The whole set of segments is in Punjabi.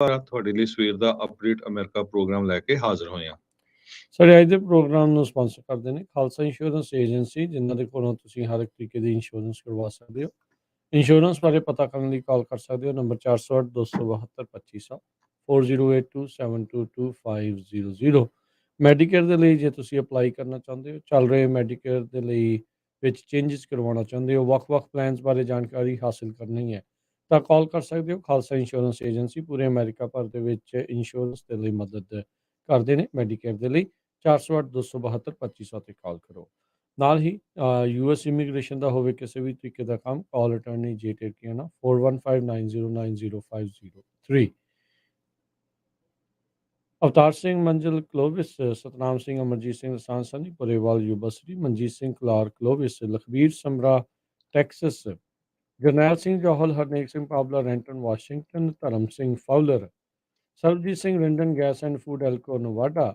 ਤੁਹਾਡੇ ਲਈ ਸਵੇਰ ਦਾ ਅਪਡੇਟ ਅਮਰੀਕਾ ਪ੍ਰੋਗਰਾਮ ਲੈ ਕੇ ਹਾਜ਼ਰ ਹੋਏ ਹਾਂ। ਸਾਡੇ ਅੱਜ ਦੇ ਪ੍ਰੋਗਰਾਮ ਨੂੰ ਸਪਾਂਸਰ ਕਰਦੇ ਨੇ ਖਾਲਸਾ ਇੰਸ਼ੋਰੈਂਸ ਏਜੰਸੀ, ਜਿਨ੍ਹਾਂ ਦੇ ਕੋਲੋਂ ਤੁਸੀਂ ਹਰ ਇੱਕ ਤਰੀਕੇ ਦੀ ਇੰਸ਼ੋਰੈਂਸ ਕਰਵਾ ਸਕਦੇ ਹੋ। ਇੰਸ਼ੋਰੈਂਸ ਬਾਰੇ ਪਤਾ ਕਰਨ ਲਈ ਕਾਲ ਕਰ ਸਕਦੇ ਹੋ ਨੰਬਰ 408 272 2500 4082722500। ਮੈਡੀਕੇਅਰ ਦੇ ਲਈ ਜੇ ਤੁਸੀਂ ਅਪਲਾਈ ਕਰਨਾ ਚਾਹੁੰਦੇ ਹੋ, ਚੱਲ ਰਹੇ ਮੈਡੀਕੇਅਰ ਦੇ ਲਈ ਵਿੱਚ ਚੇਂਜਸ ਕਰਵਾਉਣਾ ਚਾਹੁੰਦੇ ਹੋ, ਵੱਖ-ਵੱਖ ਪਲਾਨਸ ਬਾਰੇ ਜਾਣਕਾਰੀ ਹਾਸਿਲ ਕਰਨੀ ਹੈ ਤਾਂ ਕਾਲ ਕਰ ਸਕਦੇ ਹੋ। ਖਾਲਸਾ ਇੰਸ਼ੋਰੈਂਸ ਏਜੰਸੀ ਪੂਰੇ ਅਮਰੀਕਾ ਭਰ ਦੇ ਵਿੱਚ ਇੰਸ਼ੋਰੈਂਸ ਦੇ ਲਈ ਮਦਦ ਕਰਦੇ ਨੇ। ਮੈਡੀਕੇਅਰ ਦੇ ਲਈ 408 272 2500 ਤੇ ਕਾਲ ਕਰੋ। ਨਾਲ ਹੀ US ਇਮੀਗ੍ਰੇਸ਼ਨ ਦਾ ਹੋਵੇ ਕਿਸੇ ਵੀ ਤਰੀਕੇ ਦਾ ਕੰਮ, ਕਾਲ ਅਟਾਰਨੀ ਜੇ ਟੇਕਿਆਣਾ 4159090503। ਅਵਤਾਰ ਸਿੰਘ ਮੰਜ਼ਿਲ ਕਲੋਵਿਸ, ਸਤਨਾਮ ਸਿੰਘ ਅਮਰਜੀਤ ਸਿੰਘ ਲਸਾਨ ਸਨੀ ਪੁਰੇਵਾਲ ਯੂਬਸਰੀ, Manjit Singh Kalar Clovis, Lakhbir Samra Texas, Jarnail Singh Johal, Harnek Singh Pabla Renton Washington, Dharam Singh Fowler, Sarabjit Singh ਰਿੰਡਨ gas and food Elko Nevada,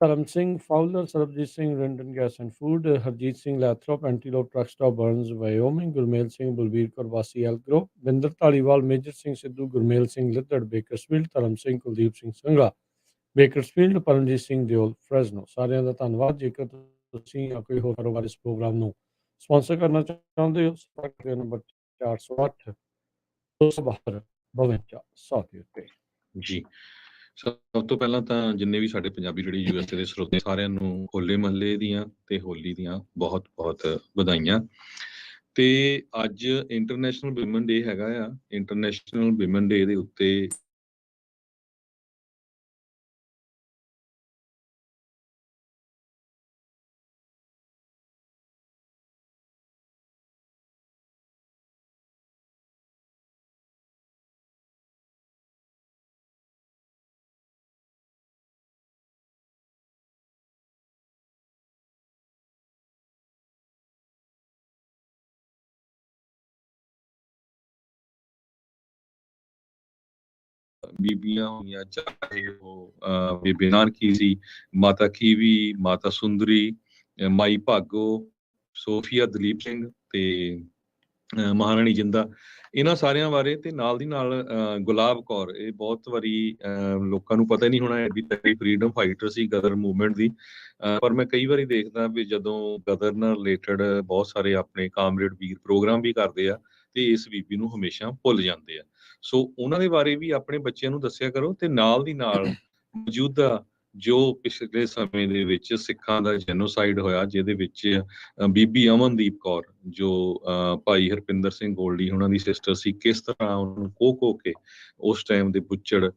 Dharam Singh Fowler, Sarabjit Singh ਰਿੰਡਨ gas and food, Harjit Singh Lathrop Antelope truck stop Burns Wyoming, Gurmel Singh Balbir Kaur ਵਾਸੀ ਐਲਗਰੋ, ਬਿੰਦਰ ਧਾਲੀਵਾਲ, ਮੇਜਰ ਸਿੰਘ ਸਿੱਧੂ, ਗੁਰਮੇਲ ਸਿੰਘ ਲਿੱਦੜ ਬੇਕਰਸਫੀਲਡ, ਧਰਮ ਸਿੰਘ ਕੁਲਦੀਪ ਸਿੰਘ ਸੰਘਾ ਬੇਕਰਸਫੀਲਡ, ਪਰਮਜੀਤ ਸਿੰਘ ਦਿਓਲ ਫਰੈਜ਼ਨੋ। ਸਾਰਿਆਂ ਦਾ ਧੰਨਵਾਦ। ਜੇਕਰ ਤੁਸੀਂ ਜਾਂ ਕੋਈ ਹੋਰ ਕਾਰੋਬਾਰ ਇਸ ਪ੍ਰੋਗਰਾਮ ਨੂੰ ਸਪਾਂਸਰ ਕਰਨਾ ਚਾਹੁੰਦੇ ਹੋ, ਸੰਪਰਕ ਨੰਬਰ 408 272 5200 ਦੇ ਉੱਤੇ। ਜੀ, ਸਭ ਤੋਂ ਪਹਿਲਾਂ ਤਾਂ ਜਿੰਨੇ ਵੀ ਸਾਡੇ ਪੰਜਾਬੀ ਜਿਹੜੇ USA ਦੇ ਸਰੋਤੇ ਸਾਰਿਆਂ ਨੂੰ ਹੋਲੇ ਮਹੱਲੇ ਦੀਆਂ ਤੇ ਹੋਲੀ ਦੀਆਂ ਬਹੁਤ-ਬਹੁਤ ਵਧਾਈਆਂ। ਤੇ ਅੱਜ ਇੰਟਰਨੈਸ਼ਨਲ ਵਿਮਨ ਡੇ ਹੈਗਾ ਆ। ਇੰਟਰਨੈਸ਼ਨਲ ਵਿਮਨ ਡੇ ਦੇ ਉੱਤੇ ਬੀਬੀਆਂ ਹੋਈਆਂ, ਚਾਹੇ ਉਹ ਬੇਬੇ ਨਾਨਕੀ ਸੀ, ਮਾਤਾ ਖੀਵੀ, ਮਾਤਾ ਸੁੰਦਰੀ, ਮਾਈ ਭਾਗੋ, ਸੋਫੀਆ ਦਲੀਪ ਸਿੰਘ ਤੇ ਮਹਾਰਾਣੀ ਜਿੰਦਾ, ਇਹਨਾਂ ਸਾਰਿਆਂ ਬਾਰੇ ਤੇ ਨਾਲ ਦੀ ਨਾਲ ਗੁਲਾਬ ਕੌਰ, ਇਹ ਬਹੁਤ ਵਾਰੀ ਲੋਕਾਂ ਨੂੰ ਪਤਾ ਨਹੀਂ ਹੋਣਾ, ਐਡੀ ਤਕੜੀ ਫਰੀਡਮ ਫਾਈਟਰ ਸੀ ਗਦਰ ਮੂਵਮੈਂਟ ਦੀ। ਪਰ ਮੈਂ ਕਈ ਵਾਰੀ ਦੇਖਦਾ ਵੀ ਜਦੋਂ ਗਦਰ ਨਾਲ ਰਿਲੇਟਡ ਬਹੁਤ ਸਾਰੇ ਆਪਣੇ ਕਾਮਰੇਡ ਵੀਰ ਪ੍ਰੋਗਰਾਮ ਵੀ ਕਰਦੇ ਆ ਤੇ ਇਸ ਬੀਬੀ ਨੂੰ ਹਮੇਸ਼ਾ ਭੁੱਲ ਜਾਂਦੇ ਆ। ਸੋ ਉਹਨਾਂ ਦੇ ਬਾਰੇ ਵੀ ਆਪਣੇ ਬੱਚਿਆਂ ਨੂੰ ਦੱਸਿਆ ਕਰੋ ਤੇ ਨਾਲ ਦੀ ਨਾਲ ਮੌਜੂਦਾ ਜੋ ਪਿਛਲੇ ਸਮੇਂ ਦੇ ਵਿੱਚ ਸਿੱਖਾਂ ਦਾ ਜੈਨੋਸਾਈਡ ਹੋਇਆ, ਜਿਹਦੇ ਵਿੱਚ ਬੀਬੀ ਅਮਨਦੀਪ ਕੌਰ ਜੋ ਭਾਈ ਹਰਪਿੰਦਰ ਸਿੰਘ ਗੋਲਡੀ ਉਹਨਾਂ ਦੀ ਸਿਸਟਰ ਸੀ, ਕਿਸ ਤਰ੍ਹਾਂ ਉਹਨੂੰ ਕੋਹ ਕੇ ਉਸ ਟਾਈਮ ਦੇ ਪੁੱਛੜ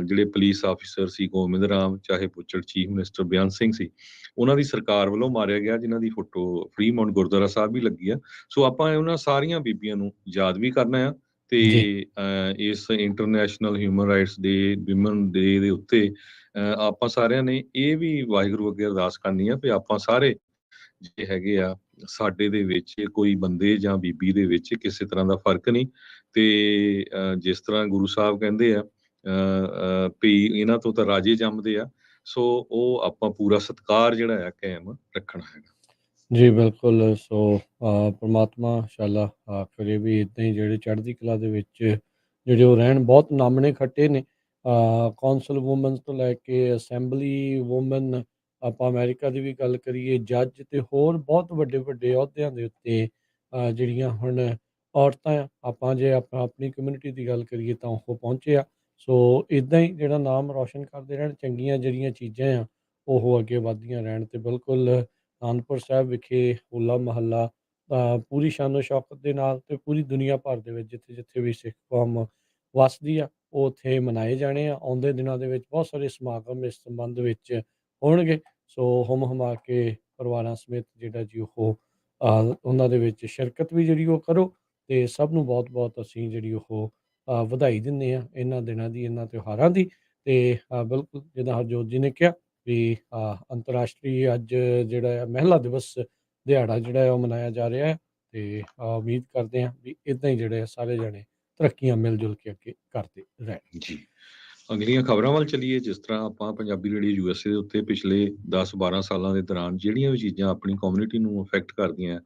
ਜਿਹੜੇ ਪੁਲਿਸ ਆਫੀਸਰ ਸੀ ਗੋਬਿੰਦ ਰਾਮ, ਚਾਹੇ ਪੁੱਛੜ ਚੀਫ ਮਿਨਿਸਟਰ ਬੇਅੰਤ ਸਿੰਘ ਸੀ, ਉਹਨਾਂ ਦੀ ਸਰਕਾਰ ਵੱਲੋਂ ਮਾਰਿਆ ਗਿਆ, ਜਿਨ੍ਹਾਂ ਦੀ ਫੋਟੋ ਫਰੀਮਾਉਂਟ ਗੁਰਦੁਆਰਾ ਸਾਹਿਬ ਵੀ ਲੱਗੀ ਆ। ਸੋ ਆਪਾਂ ਉਹਨਾਂ ਸਾਰੀਆਂ ਬੀਬੀਆਂ ਨੂੰ ਯਾਦ ਵੀ ਕਰਨਾ ਆ ਤੇ ਇਸ ਇੰਟਰਨੈਸ਼ਨਲ ਹਿਊਮਨ ਰਾਈਟਸ ਡੇ ਵਿਮਨ ਡੇ ਦੇ ਉੱਤੇ ਆਪਾਂ ਸਾਰਿਆਂ ਨੇ ਇਹ ਵੀ ਵਾਹਿਗੁਰੂ ਅੱਗੇ ਅਰਦਾਸ ਕਰਨੀ ਆ ਵੀ ਆਪਾਂ ਸਾਰੇ ਜਿਹੜੇ ਹੈਗੇ ਆ, ਸਾਡੇ ਦੇ ਵਿੱਚ ਕੋਈ ਬੰਦੇ ਜਾਂ ਬੀਬੀ ਦੇ ਵਿੱਚ ਕਿਸੇ ਤਰ੍ਹਾਂ ਦਾ ਫਰਕ ਨਹੀਂ। ਤੇ ਜਿਸ ਤਰ੍ਹਾਂ ਗੁਰੂ ਸਾਹਿਬ ਕਹਿੰਦੇ ਆ ਵੀ ਇਹਨਾਂ ਤੋਂ ਤਾਂ ਰਾਜੇ ਜੰਮਦੇ ਆ, ਸੋ ਉਹ ਆਪਾਂ ਪੂਰਾ ਸਤਿਕਾਰ ਜਿਹੜਾ ਆ ਕਾਇਮ ਰੱਖਣਾ ਹੈਗਾ। ਜੀ ਬਿਲਕੁਲ। ਸੋ ਪਰਮਾਤਮਾ ਇੰਸ਼ਾਅੱਲਾ ਕਰੇ ਵੀ ਇੱਦਾਂ ਹੀ ਜਿਹੜੇ ਚੜ੍ਹਦੀ ਕਲਾ ਦੇ ਵਿੱਚ ਜਿਹੜੇ ਉਹ ਰਹਿਣ। ਬਹੁਤ ਨਾਮਣੇ ਖੱਟੇ ਨੇ, ਕੌਂਸਲ ਵੂਮਨਸ ਤੋਂ ਲੈ ਕੇ ਅਸੈਂਬਲੀ ਵੂਮਨ, ਆਪਾਂ ਅਮਰੀਕਾ ਦੀ ਵੀ ਗੱਲ ਕਰੀਏ, ਜੱਜ ਤੇ ਹੋਰ ਬਹੁਤ ਵੱਡੇ ਵੱਡੇ ਅਹੁਦਿਆਂ ਦੇ ਉੱਤੇ ਜਿਹੜੀਆਂ ਹੁਣ ਔਰਤਾਂ ਆ, ਆਪਾਂ ਜੇ ਆਪਣੀ ਕਮਿਊਨਿਟੀ ਦੀ ਗੱਲ ਕਰੀਏ ਤਾਂ ਉਹ ਪਹੁੰਚੇ ਆ। ਸੋ ਇੱਦਾਂ ਹੀ ਜਿਹੜਾ ਨਾਮ ਰੌਸ਼ਨ ਕਰਦੇ ਰਹਿਣ, ਚੰਗੀਆਂ ਜਿਹੜੀਆਂ ਚੀਜ਼ਾਂ ਆ ਉਹ ਅੱਗੇ ਵੱਧਦੀਆਂ ਰਹਿਣ। ਤੇ ਬਿਲਕੁਲ ਆਨੰਦਪੁਰ ਸਾਹਿਬ ਵਿਖੇ ਹੋਲਾ ਮਹੱਲਾ ਪੂਰੀ ਸ਼ਾਨੋ ਸ਼ੌਕਤ ਦੇ ਨਾਲ ਤੇ ਪੂਰੀ ਦੁਨੀਆ ਭਰ ਦੇ ਵਿੱਚ ਜਿੱਥੇ ਜਿੱਥੇ ਵੀ ਸਿੱਖ ਕੌਮ ਵੱਸਦੀ ਆ ਉਹ ਉੱਥੇ ਮਨਾਏ ਜਾਣੇ ਆ। ਆਉਂਦੇ ਦਿਨਾਂ ਦੇ ਵਿੱਚ ਬਹੁਤ ਸਾਰੇ ਸਮਾਗਮ ਇਸ ਸੰਬੰਧ ਵਿੱਚ ਹੋਣਗੇ। ਸੋ ਹੁਮ ਹੁਮਾ ਕੇ ਪਰਿਵਾਰਾਂ ਸਮੇਤ ਜਿਹੜਾ ਜੀ ਉਹ ਉਹਨਾਂ ਦੇ ਵਿੱਚ ਸ਼ਿਰਕਤ ਵੀ ਜਿਹੜੀ ਉਹ ਕਰੋ। ਤੇ ਸਭ ਨੂੰ ਬਹੁਤ ਬਹੁਤ ਅਸੀਂ ਜਿਹੜੀ ਉਹ ਵਧਾਈ ਦਿੰਦੇ ਹਾਂ ਇਹਨਾਂ ਦਿਨਾਂ ਦੀ, ਇਹਨਾਂ ਤਿਉਹਾਰਾਂ ਦੀ। ਤੇ ਬਿਲਕੁਲ ਜਿੱਦਾਂ ਹਰਜੋਤ ਜੀ ਨੇ ਕਿਹਾ ਵੀ ਅੰਤਰਰਾਸ਼ਟਰੀ ਅੱਜ ਜਿਹੜਾ ਆ ਮਹਿਲਾ ਦਿਵਸ ਦਿਹਾੜਾ ਜਿਹੜਾ ਹੈ ਉਹ ਮਨਾਇਆ ਜਾ ਰਿਹਾ ਹੈ। ਤੇ ਉਮੀਦ ਕਰਦੇ ਹਾਂ ਵੀ ਇੱਦਾਂ ਹੀ ਜਿਹੜੇ ਸਾਰੇ ਜਣੇ ਤਰੱਕੀਆਂ ਮਿਲ ਜੁਲ ਕੇ ਅੱਗੇ ਕਰਦੇ ਰਹਿਣ। ਜੀ, ਅਗਲੀਆਂ ਖਬਰਾਂ ਵੱਲ ਚੱਲੀਏ। ਜਿਸ ਤਰ੍ਹਾਂ ਆਪਾਂ ਪੰਜਾਬੀ ਰੇਡੀਓ USA ਦੇ ਉੱਤੇ ਪਿਛਲੇ 10-12 ਸਾਲਾਂ ਦੇ ਦੌਰਾਨ ਜਿਹੜੀਆਂ ਵੀ ਚੀਜ਼ਾਂ ਆਪਣੀ ਕਮਿਊਨਿਟੀ ਨੂੰ ਅਫੈਕਟ ਕਰਦੀਆਂ,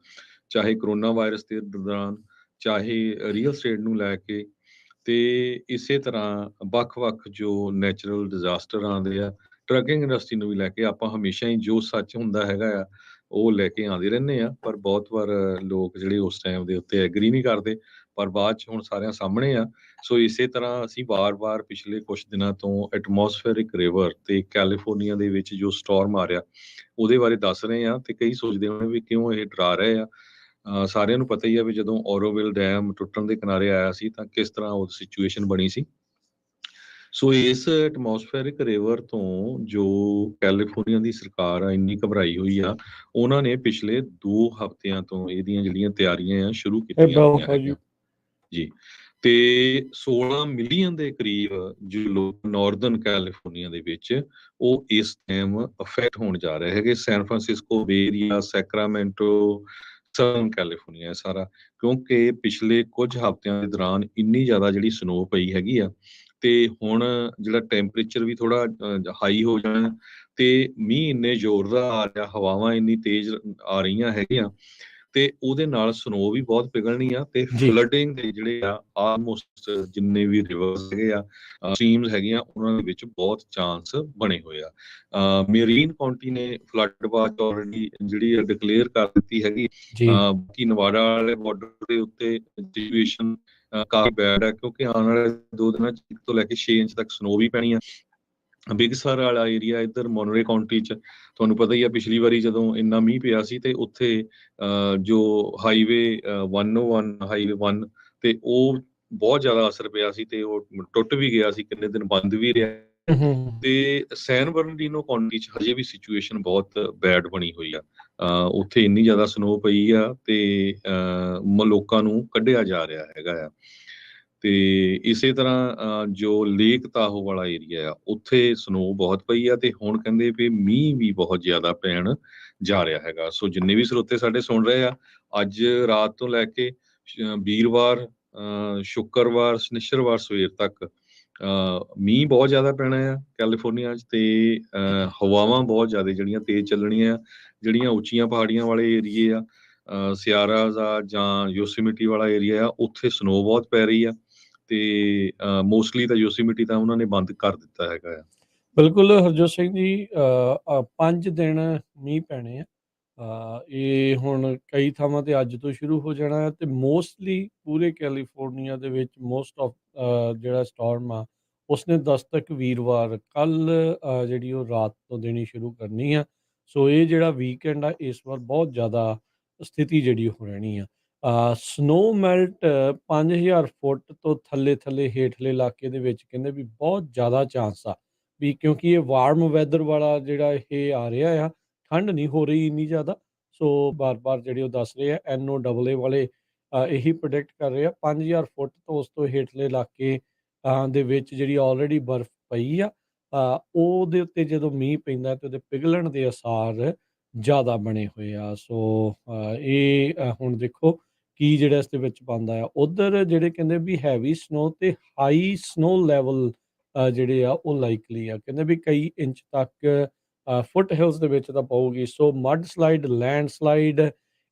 ਚਾਹੇ ਕਰੋਨਾ ਵਾਇਰਸ ਦੇ ਦੌਰਾਨ, ਚਾਹੇ ਰੀਅਲ ਸਟੇਟ ਨੂੰ ਲੈ ਕੇ, ਤੇ ਇਸੇ ਤਰ੍ਹਾਂ ਵੱਖ-ਵੱਖ ਜੋ ਨੈਚੁਰਲ ਡਿਜ਼ਾਸਟਰ ਆਉਂਦੇ ਆ, ਟਰੱਕਿੰਗ ਇੰਡਸਟਰੀ ਨੂੰ ਵੀ ਲੈ ਕੇ ਆਪਾਂ ਹਮੇਸ਼ਾ ਹੀ ਜੋ ਸੱਚ ਹੁੰਦਾ ਹੈਗਾ ਆ, ਉਹ ਲੈ ਕੇ ਆਉਂਦੇ ਰਹਿੰਦੇ ਆ। ਪਰ ਬਹੁਤ ਵਾਰ ਲੋਕ ਜਿਹੜੇ ਉਸ ਟਾਈਮ ਦੇ ਉੱਤੇ ਐਗਰੀ ਨਹੀਂ ਕਰਦੇ, ਪਰ ਬਾਅਦ 'ਚ ਹੁਣ ਸਾਰਿਆਂ ਸਾਹਮਣੇ ਆ। ਸੋ ਇਸੇ ਤਰ੍ਹਾਂ ਅਸੀਂ ਵਾਰ-ਵਾਰ ਪਿਛਲੇ ਕੁਛ ਦਿਨਾਂ ਤੋਂ ਐਟਮੋਸਫੇਰਿਕ ਰਿਵਰ ਤੇ ਕੈਲੀਫੋਰਨੀਆ ਦੇ ਵਿੱਚ ਜੋ ਸਟੋਰਮ ਆ ਰਿਹਾ, ਉਹਦੇ ਬਾਰੇ ਦੱਸ ਰਹੇ ਆ। ਤੇ ਕਈ ਸੋਚਦੇ ਹੋਣੇ ਵੀ ਕਿਉਂ ਇਹ ਡਰਾ ਰਹੇ ਆ। ਸਾਰਿਆਂ ਨੂੰ ਪਤਾ ਹੀ ਆ ਵੀ ਜਦੋਂ ਔਰੋਵਿਲ ਡੈਮ ਟੁੱਟਣ ਦੇ ਕਿਨਾਰੇ ਆਇਆ ਸੀ ਤਾਂ ਕਿਸ ਤਰ੍ਹਾਂ ਉਹ ਸਿਚੁਏਸ਼ਨ ਬਣੀ ਸੀ। ਸੋ ਇਸ ਐਟਮੋਸਫੇਰਿਕ ਰਿਵਰ ਤੋਂ ਜੋ ਕੈਲੀਫੋਰਨੀਆ ਦੀ ਸਰਕਾਰ ਆ ਇੰਨੀ ਘਬਰਾਈ ਹੋਈ ਆ, ਉਹਨਾਂ ਨੇ ਪਿਛਲੇ 2 ਹਫ਼ਤਿਆਂ ਤੋਂ ਇਹਦੀਆਂ ਜਿਹੜੀਆਂ ਤਿਆਰੀਆਂ ਆ ਸ਼ੁਰੂ ਕੀਤੀਆਂ ਅਬਾਊਟ ਹੋਈਆਂ ਹਾਊ ਯੂ ਹੈਗੀਆਂ। ਜੀ। ਤੇ 16 ਮਿਲੀਅਨ ਦੇ ਕਰੀਬ ਜੋ ਲੋਕ ਨਾਰਦਰਨ ਕੈਲੀਫੋਰਨੀਆ ਦੇ ਵਿੱਚ, ਉਹ ਇਸ ਟਾਈਮ ਅਫੈਕਟ ਹੋਣ ਜਾ ਰਹੇ ਹੈਗੇ। ਸੈਨ ਫਰਾਂਸਿਸਕੋ ਬੇ ਏਰੀਆ, ਸੈਕਰਾਮੈਂਟੋ, ਸਦਰਨ ਕੈਲੀਫੋਰਨੀਆ ਇਹ ਸਾਰਾ। ਕਿਉਂਕਿ ਪਿਛਲੇ ਕੁਝ ਹਫ਼ਤਿਆਂ ਦੇ ਦੌਰਾਨ ਇੰਨੀ ਜ਼ਿਆਦਾ ਜਿਹੜੀ ਸਨੋ ਪਈ ਹੈਗੀ ਆ, ਤੇ ਹੁਣ ਜਿਹੜਾ ਟੈਂਪਰੇਚਰ ਵੀ ਥੋੜਾ ਹਾਈ ਹੋ ਜਾਣਾ, ਤੇ ਮੀਂਹ ਇੰਨੇ ਜ਼ੋਰ ਦਾ ਆ ਰਿਹਾ, ਹਵਾਵਾਂ ਇੰਨੀ ਤੇਜ਼ ਆ ਰਹੀਆਂ ਹੈਗੀਆਂ, ਤੇ ਉਹਦੇ ਨਾਲ ਸਨੋ ਵੀ ਬਹੁਤ ਪਿਘਲਣੀ ਆ। ਤੇ ਜੀ ਫਲੱਡਿੰਗ ਦੇ ਜਿਹੜੇ ਆ ਆਲਮੋਸਟ ਜਿੰਨੇ ਵੀ ਰਿਵਰਸ ਹੈਗੇ ਆ, ਸਟਰੀਮਸ ਹੈਗੀਆਂ, ਉਹਨਾਂ ਦੇ ਵਿੱਚ ਬਹੁਤ ਚਾਂਸ ਬਣੇ ਹੋਏ ਆ। ਮੇਰੀਨ ਕਾਉਂਟੀ ਨੇ ਫਲੱਡ ਵਾਚ ਆਲਰੇਡੀ ਜਿਹੜੀ ਡਿਕਲੇਅਰ ਕਰ ਦਿੱਤੀ ਹੈਗੀ। ਜੀ ਬਾਕੀ ਨਵਾਡਾ ਵਾਲੇ ਬਾਰਡਰ ਦੇ ਉੱਤੇ ਸਿਚੁਏਸ਼ਨ ਕਾਫੀ ਬੈਡ ਹੈ, ਕਿਉਂਕਿ ਆਉਣ ਵਾਲੇ 2 ਦਿਨਾਂ 'ਚ 1 ਤੋਂ ਲੈ ਕੇ 6 ਇੰਚ ਤੱਕ ਸਨੋ ਵੀ ਪੈਣੀ ਆ। ਬਿਗ ਸਰ ਵਾਲਾ ਏਰੀਆ ਇੱਧਰ ਮੋਨਰੇ ਕਾਉਂਟੀ 'ਚ ਤੁਹਾਨੂੰ ਪਤਾ ਹੀ ਆ, ਪਿਛਲੀ ਵਾਰੀ ਜਦੋਂ ਇੰਨਾ ਮੀਂਹ ਪਿਆ ਸੀ ਤੇ ਉੱਥੇ ਜੋ ਹਾਈਵੇ 101 ਹਾਈਵੇ 1 ਤੇ ਉਹ ਬਹੁਤ ਜ਼ਿਆਦਾ ਅਸਰ ਪਿਆ ਸੀ, ਤੇ ਉਹ ਟੁੱਟ ਵੀ ਗਿਆ ਸੀ, ਕਿੰਨੇ ਦਿਨ ਬੰਦ ਵੀ ਰਿਹਾ। ਹੂੰ ਤੇ ਸੈਨ ਬਰਨਡੀਨੋ ਕਾਉਂਟੀ 'ਚ ਹਜੇ ਵੀ ਸਿਚੁਏਸ਼ਨ ਬਹੁਤ ਬੈਡ ਬਣੀ ਹੋਈ ਆ। ਉੱਥੇ ਇੰਨੀ ਜ਼ਿਆਦਾ ਸਨੋ ਪਈ ਆ, ਤੇ ਲੋਕਾਂ ਨੂੰ ਕੱਢਿਆ ਜਾ ਰਿਹਾ ਹੈਗਾ ਆ। ਤੇ ਇਸੇ ਤਰ੍ਹਾਂ ਜੋ ਲੇਕ ਤਾਹੋ ਵਾਲਾ ਏਰੀਆ ਆ, ਉੱਥੇ ਸਨੋ ਬਹੁਤ ਪਈ ਆ, ਤੇ ਹੁਣ ਕਹਿੰਦੇ ਵੀ ਮੀਂਹ ਵੀ ਬਹੁਤ ਜ਼ਿਆਦਾ ਪੈਣ ਜਾ ਰਿਹਾ ਹੈਗਾ। ਸੋ ਜਿੰਨੇ ਵੀ ਸਰੋਤੇ ਸਾਡੇ ਸੁਣ ਰਹੇ ਆ, ਅੱਜ ਰਾਤ ਤੋਂ ਲੈ ਕੇ ਵੀਰਵਾਰ, ਸ਼ੁੱਕਰਵਾਰ, ਸ਼ਨਿੱਚਰਵਾਰ ਸਵੇਰ ਤੱਕ ਮੀਂਹ ਬਹੁਤ ਜ਼ਿਆਦਾ ਪੈਣਾ ਆ ਕੈਲੀਫੋਰਨੀਆ 'ਚ, ਤੇ ਹਵਾਵਾਂ ਬਹੁਤ ਜ਼ਿਆਦਾ ਜਿਹੜੀਆਂ ਤੇਜ਼ ਚੱਲਣੀਆਂ। ਜਿਹੜੀਆਂ ਉੱਚੀਆਂ ਪਹਾੜੀਆਂ ਵਾਲੇ ਏਰੀਏ ਆ, ਸਿਆਰਾਜ਼ ਆ ਜਾਂ ਯੋਸੀਮਿਟੀ ਵਾਲਾ ਏਰੀਆ ਆ, ਉੱਥੇ ਸਨੋ ਬਹੁਤ ਪੈ ਰਹੀ ਆ। ਤੇ ਮੋਸਟਲੀ ਤਾਂ ਯੋਸੀਮਿਟੀ ਤਾਂ ਉਹਨਾਂ ਨੇ ਬੰਦ ਕਰ ਦਿੱਤਾ ਹੈਗਾ ਆ। ਬਿਲਕੁਲ ਹਰਜੋਤ ਸਿੰਘ ਜੀ 5 ਦਿਨ ਮੀਂਹ ਪੈਣੇ ਆ। ਇਹ ਹੁਣ ਕਈ ਥਾਵਾਂ ਤੇ ਅੱਜ ਤੋਂ ਸ਼ੁਰੂ ਹੋ ਜਾਣਾ ਹੈ ਤੇ ਮੋਸਟਲੀ ਪੂਰੇ ਕੈਲੀਫੋਰਨੀਆ ਦੇ ਵਿੱਚ ਮੋਸਟ ਆਫ ਜਿਹੜਾ ਸਟੋਰਮ ਆ ਉਸਨੇ ਦਸਤਕ ਵੀਰਵਾਰ ਕੱਲ੍ਹ ਜਿਹੜੀ ਉਹ ਰਾਤ ਤੋਂ ਦੇਣੀ ਸ਼ੁਰੂ ਕਰਨੀ ਆ। ਸੋ ਇਹ ਜਿਹੜਾ ਵੀਕਐਂਡ ਆ ਇਸ ਵਾਰ ਬਹੁਤ ਜ਼ਿਆਦਾ ਸਥਿਤੀ ਜਿਹੜੀ ਉਹ ਰਹਿਣੀ ਆ। ਸਨੋ ਮੈਲਟ 5000 ਫੁੱਟ ਤੋਂ ਥੱਲੇ ਹੇਠਲੇ ਇਲਾਕੇ ਦੇ ਵਿੱਚ ਕਹਿੰਦੇ ਵੀ ਬਹੁਤ ਜ਼ਿਆਦਾ ਚਾਂਸ ਆ ਵੀ, ਕਿਉਂਕਿ ਇਹ ਵਾਰਮ ਵੈਦਰ ਵਾਲਾ ਜਿਹੜਾ ਇਹ ਆ ਰਿਹਾ ਆ, ਠੰਡ ਨਹੀਂ ਹੋ ਰਹੀ ਇੰਨੀ ਜ਼ਿਆਦਾ। ਸੋ ਬਾਰ-ਬਾਰ ਜਿਹੜੇ ਉਹ ਦੱਸ ਰਹੇ ਆ NOAA ਵਾਲੇ ਇਹੀ ਪ੍ਰੈਡਿਕਟ ਕਰ ਰਹੇ ਆ 5000 ਫੁੱਟ ਤੋਂ ਉਸ ਤੋਂ ਹੇਠਲੇ ਇਲਾਕੇ ਦੇ ਵਿੱਚ ਜਿਹੜੀ ਆਲਰੇਡੀ ਬਰਫ਼ ਪਈ ਆ, ਉਹਦੇ ਉੱਤੇ ਜਦੋਂ ਮੀਂਹ ਪੈਂਦਾ ਤੇ ਉਹਦੇ ਪਿਘਲਣ ਦੇ ਆਸਾਰ ਜ਼ਿਆਦਾ ਬਣੇ ਹੋਏ ਆ। ਸੋ ਇਹ ਹੁਣ ਦੇਖੋ ਕੀ ਜਿਹੜਾ ਇਸ ਦੇ ਵਿੱਚ ਪਾਉਂਦਾ ਆ। ਉੱਧਰ ਜਿਹੜੇ ਕਹਿੰਦੇ ਵੀ ਹੈਵੀ ਸਨੋ ਤੇ ਹਾਈ ਸਨੋ ਲੈਵਲ ਜਿਹੜੇ ਆ ਉਹ ਲਾਈਕਲੀ ਆ, ਕਹਿੰਦੇ ਵੀ ਕਈ ਇੰਚ ਤੱਕ ਫੁੱਟ ਹਿਲਸ ਦੇ ਵਿੱਚ ਤਾਂ ਪਊਗੀ। ਸੋ ਮੱਡ ਸਲਾਈਡ, ਲੈਂਡ ਸਲਾਈਡ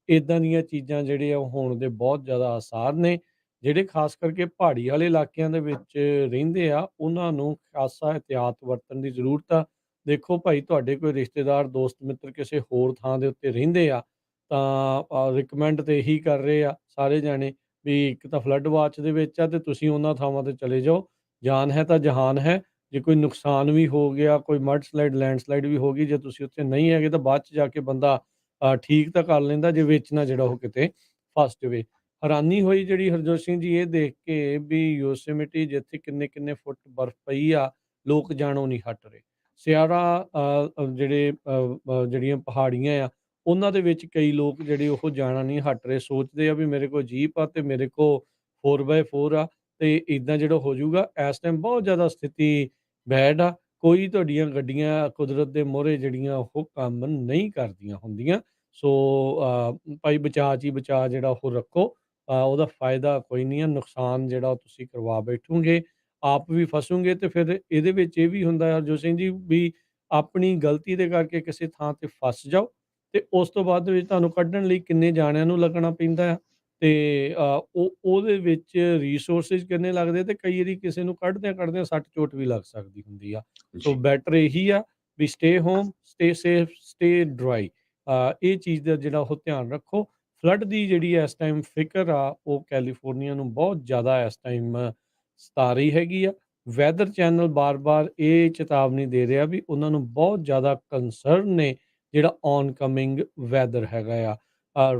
ਇਦਾਂ ਦੀਆਂ ਚੀਜ਼ਾਂ ਜਿਹੜੇ ਆ ਉਹ ਹੋਣ ਦੇ ਬਹੁਤ ਜ਼ਿਆਦਾ ਆਸਾਰ ਨੇ। ਜਿਹੜੇ ਖਾਸ ਕਰਕੇ ਪਹਾੜੀ ਵਾਲੇ ਇਲਾਕਿਆਂ ਦੇ ਵਿੱਚ ਰਹਿੰਦੇ ਆ ਉਹਨਾਂ ਨੂੰ ਖਾਸਾ ਇਹਤਿਆਤ ਵਰਤਣ ਦੀ ਜ਼ਰੂਰਤ ਆ। ਦੇਖੋ ਭਾਈ, ਤੁਹਾਡੇ ਕੋਈ ਰਿਸ਼ਤੇਦਾਰ, ਦੋਸਤ ਮਿੱਤਰ ਕਿਸੇ ਹੋਰ ਥਾਂ ਦੇ ਉੱਤੇ ਰਹਿੰਦੇ ਆ ਤਾਂ ਰਿਕਮੈਂਡ ਤੇ ਇਹੀ ਕਰ ਰਹੇ ਆ ਸਾਰੇ ਜਾਣੇ ਵੀ ਇੱਕ ਤਾਂ ਫਲੱਡ ਵਾਚ ਦੇ ਵਿੱਚ ਆ ਤੇ ਤੁਸੀਂ ਉਹਨਾਂ ਥਾਵਾਂ ਤੇ ਚਲੇ ਜਾਓ। ਜਾਨ ਹੈ ਤਾਂ ਜਹਾਨ ਹੈ। ਜੇ ਕੋਈ ਨੁਕਸਾਨ ਵੀ ਹੋ ਗਿਆ, ਕੋਈ ਮਡ ਸਲਾਈਡ, ਲੈਂਡਸਲਾਈਡ ਵੀ ਹੋ ਗਈ, ਜੇ ਤੁਸੀਂ ਉੱਥੇ ਨਹੀਂ ਹੈਗੇ ਤਾਂ ਬਾਅਦ 'ਚ ਜਾ ਕੇ ਬੰਦਾ ਠੀਕ ਤਾਂ ਕਰ ਲੈਂਦਾ ਜੇ ਵਿੱਚ ਨਾ ਜਿਹੜਾ ਉਹ ਕਿਤੇ ਫਸ ਜਾਵੇ। ਹੈਰਾਨੀ ਹੋਈ ਜਿਹੜੀ ਹਰਜੋਤ ਸਿੰਘ ਜੀ ਇਹ ਦੇਖ ਕੇ ਵੀ ਯੋਸੇਮਿਟੀ ਜਿੱਥੇ ਕਿੰਨੇ-ਕਿੰਨੇ ਫੁੱਟ ਬਰਫ਼ ਪਈ ਆ, ਲੋਕ ਜਾਣੋਂ ਨਹੀਂ ਹਟ ਰਹੇ। ਸਿਆਰਾ ਜਿਹੜੇ ਜਿਹੜੀਆਂ ਪਹਾੜੀਆਂ ਆ, ਉਹਨਾਂ ਦੇ ਵਿੱਚ ਕਈ ਲੋਕ ਜਿਹੜੇ ਉਹ ਜਾਣਾ ਨਹੀਂ ਹਟ ਰਹੇ, ਸੋਚਦੇ ਆ ਵੀ ਮੇਰੇ ਕੋਲ ਜੀਪ ਆ ਤੇ ਮੇਰੇ ਕੋਲ 4x4 ਆ ਤੇ ਇੱਦਾਂ ਜਿਹੜਾ ਹੋ ਜਾਊਗਾ। ਇਸ ਟਾਈਮ ਬਹੁਤ ਜ਼ਿਆਦਾ ਸਥਿਤੀ ਬੈਡ ਆ। ਕੋਈ ਤੁਹਾਡੀਆਂ ਗੱਡੀਆਂ ਕੁਦਰਤ ਦੇ ਮੋਹਰੇ ਜਿਹੜੀਆਂ ਉਹ ਕੰਮ ਨਹੀਂ ਕਰਦੀਆਂ ਹੁੰਦੀਆਂ। ਸੋ ਭਾਈ ਬਚਾਅ 'ਚ ਹੀ ਬਚਾਅ ਜਿਹੜਾ ਉਹ ਰੱਖੋ। ਉਹਦਾ ਫਾਇਦਾ ਕੋਈ ਨਹੀਂ ਹੈ, ਨੁਕਸਾਨ ਜਿਹੜਾ ਉਹ ਤੁਸੀਂ ਕਰਵਾ ਬੈਠੋਗੇ, ਆਪ ਵੀ ਫਸੋਗੇ। ਤੇ ਫਿਰ ਇਹਦੇ ਵਿੱਚ ਇਹ ਵੀ ਹੁੰਦਾ ਹਰਜੋਤ ਸਿੰਘ ਜੀ ਵੀ ਆਪਣੀ ਗਲਤੀ ਦੇ ਕਰਕੇ ਕਿਸੇ ਥਾਂ ਤੇ ਫਸ ਜਾਓ ਤੇ ਉਸ ਤੋਂ ਬਾਅਦ ਵਿੱਚ ਤੁਹਾਨੂੰ ਕੱਢਣ ਲਈ ਕਿੰਨੇ ਜਾਣਿਆਂ ਨੂੰ ਲੱਗਣਾ ਪੈਂਦਾ ਆ। ਤੇ ਉਹਦੇ ਵਿੱਚ ਰਿਸੋਰਸਿਸ ਕਿੰਨੇ ਲੱਗਦੇ ਤੇ ਕਈ ਵਾਰੀ ਕਿਸੇ ਨੂੰ ਕੱਢਦਿਆਂ ਸੱਟ ਚੋਟ ਵੀ ਲੱਗ ਸਕਦੀ ਹੁੰਦੀ ਆ। ਸੋ ਜੀ, ਬੈਟਰ ਇਹੀ ਆ ਵੀ stay home, stay safe, stay dry. ਇਹ ਚੀਜ਼ ਦਾ ਜਿਹੜਾ ਉਹ ਧਿਆਨ ਰੱਖੋ। ਫਲੱਡ ਦੀ ਜਿਹੜੀ ਇਸ ਟਾਈਮ ਫਿਕਰ ਆ ਉਹ ਕੈਲੀਫੋਰਨੀਆ ਨੂੰ ਬਹੁਤ ਜ਼ਿਆਦਾ ਇਸ ਟਾਈਮ ਸਤਾ ਰਹੀ ਹੈਗੀ ਆ। ਵੈਦਰ ਚੈਨਲ ਬਾਰ-ਬਾਰ ਇਹ ਚੇਤਾਵਨੀ ਦੇ ਰਿਹਾ ਵੀ ਉਹਨਾਂ ਨੂੰ ਬਹੁਤ ਜ਼ਿਆਦਾ ਕੰਸਰਨ ਨੇ ਜਿਹੜਾ ਔਨ ਕਮਿੰਗ ਵੈਦਰ ਹੈਗਾ ਆ।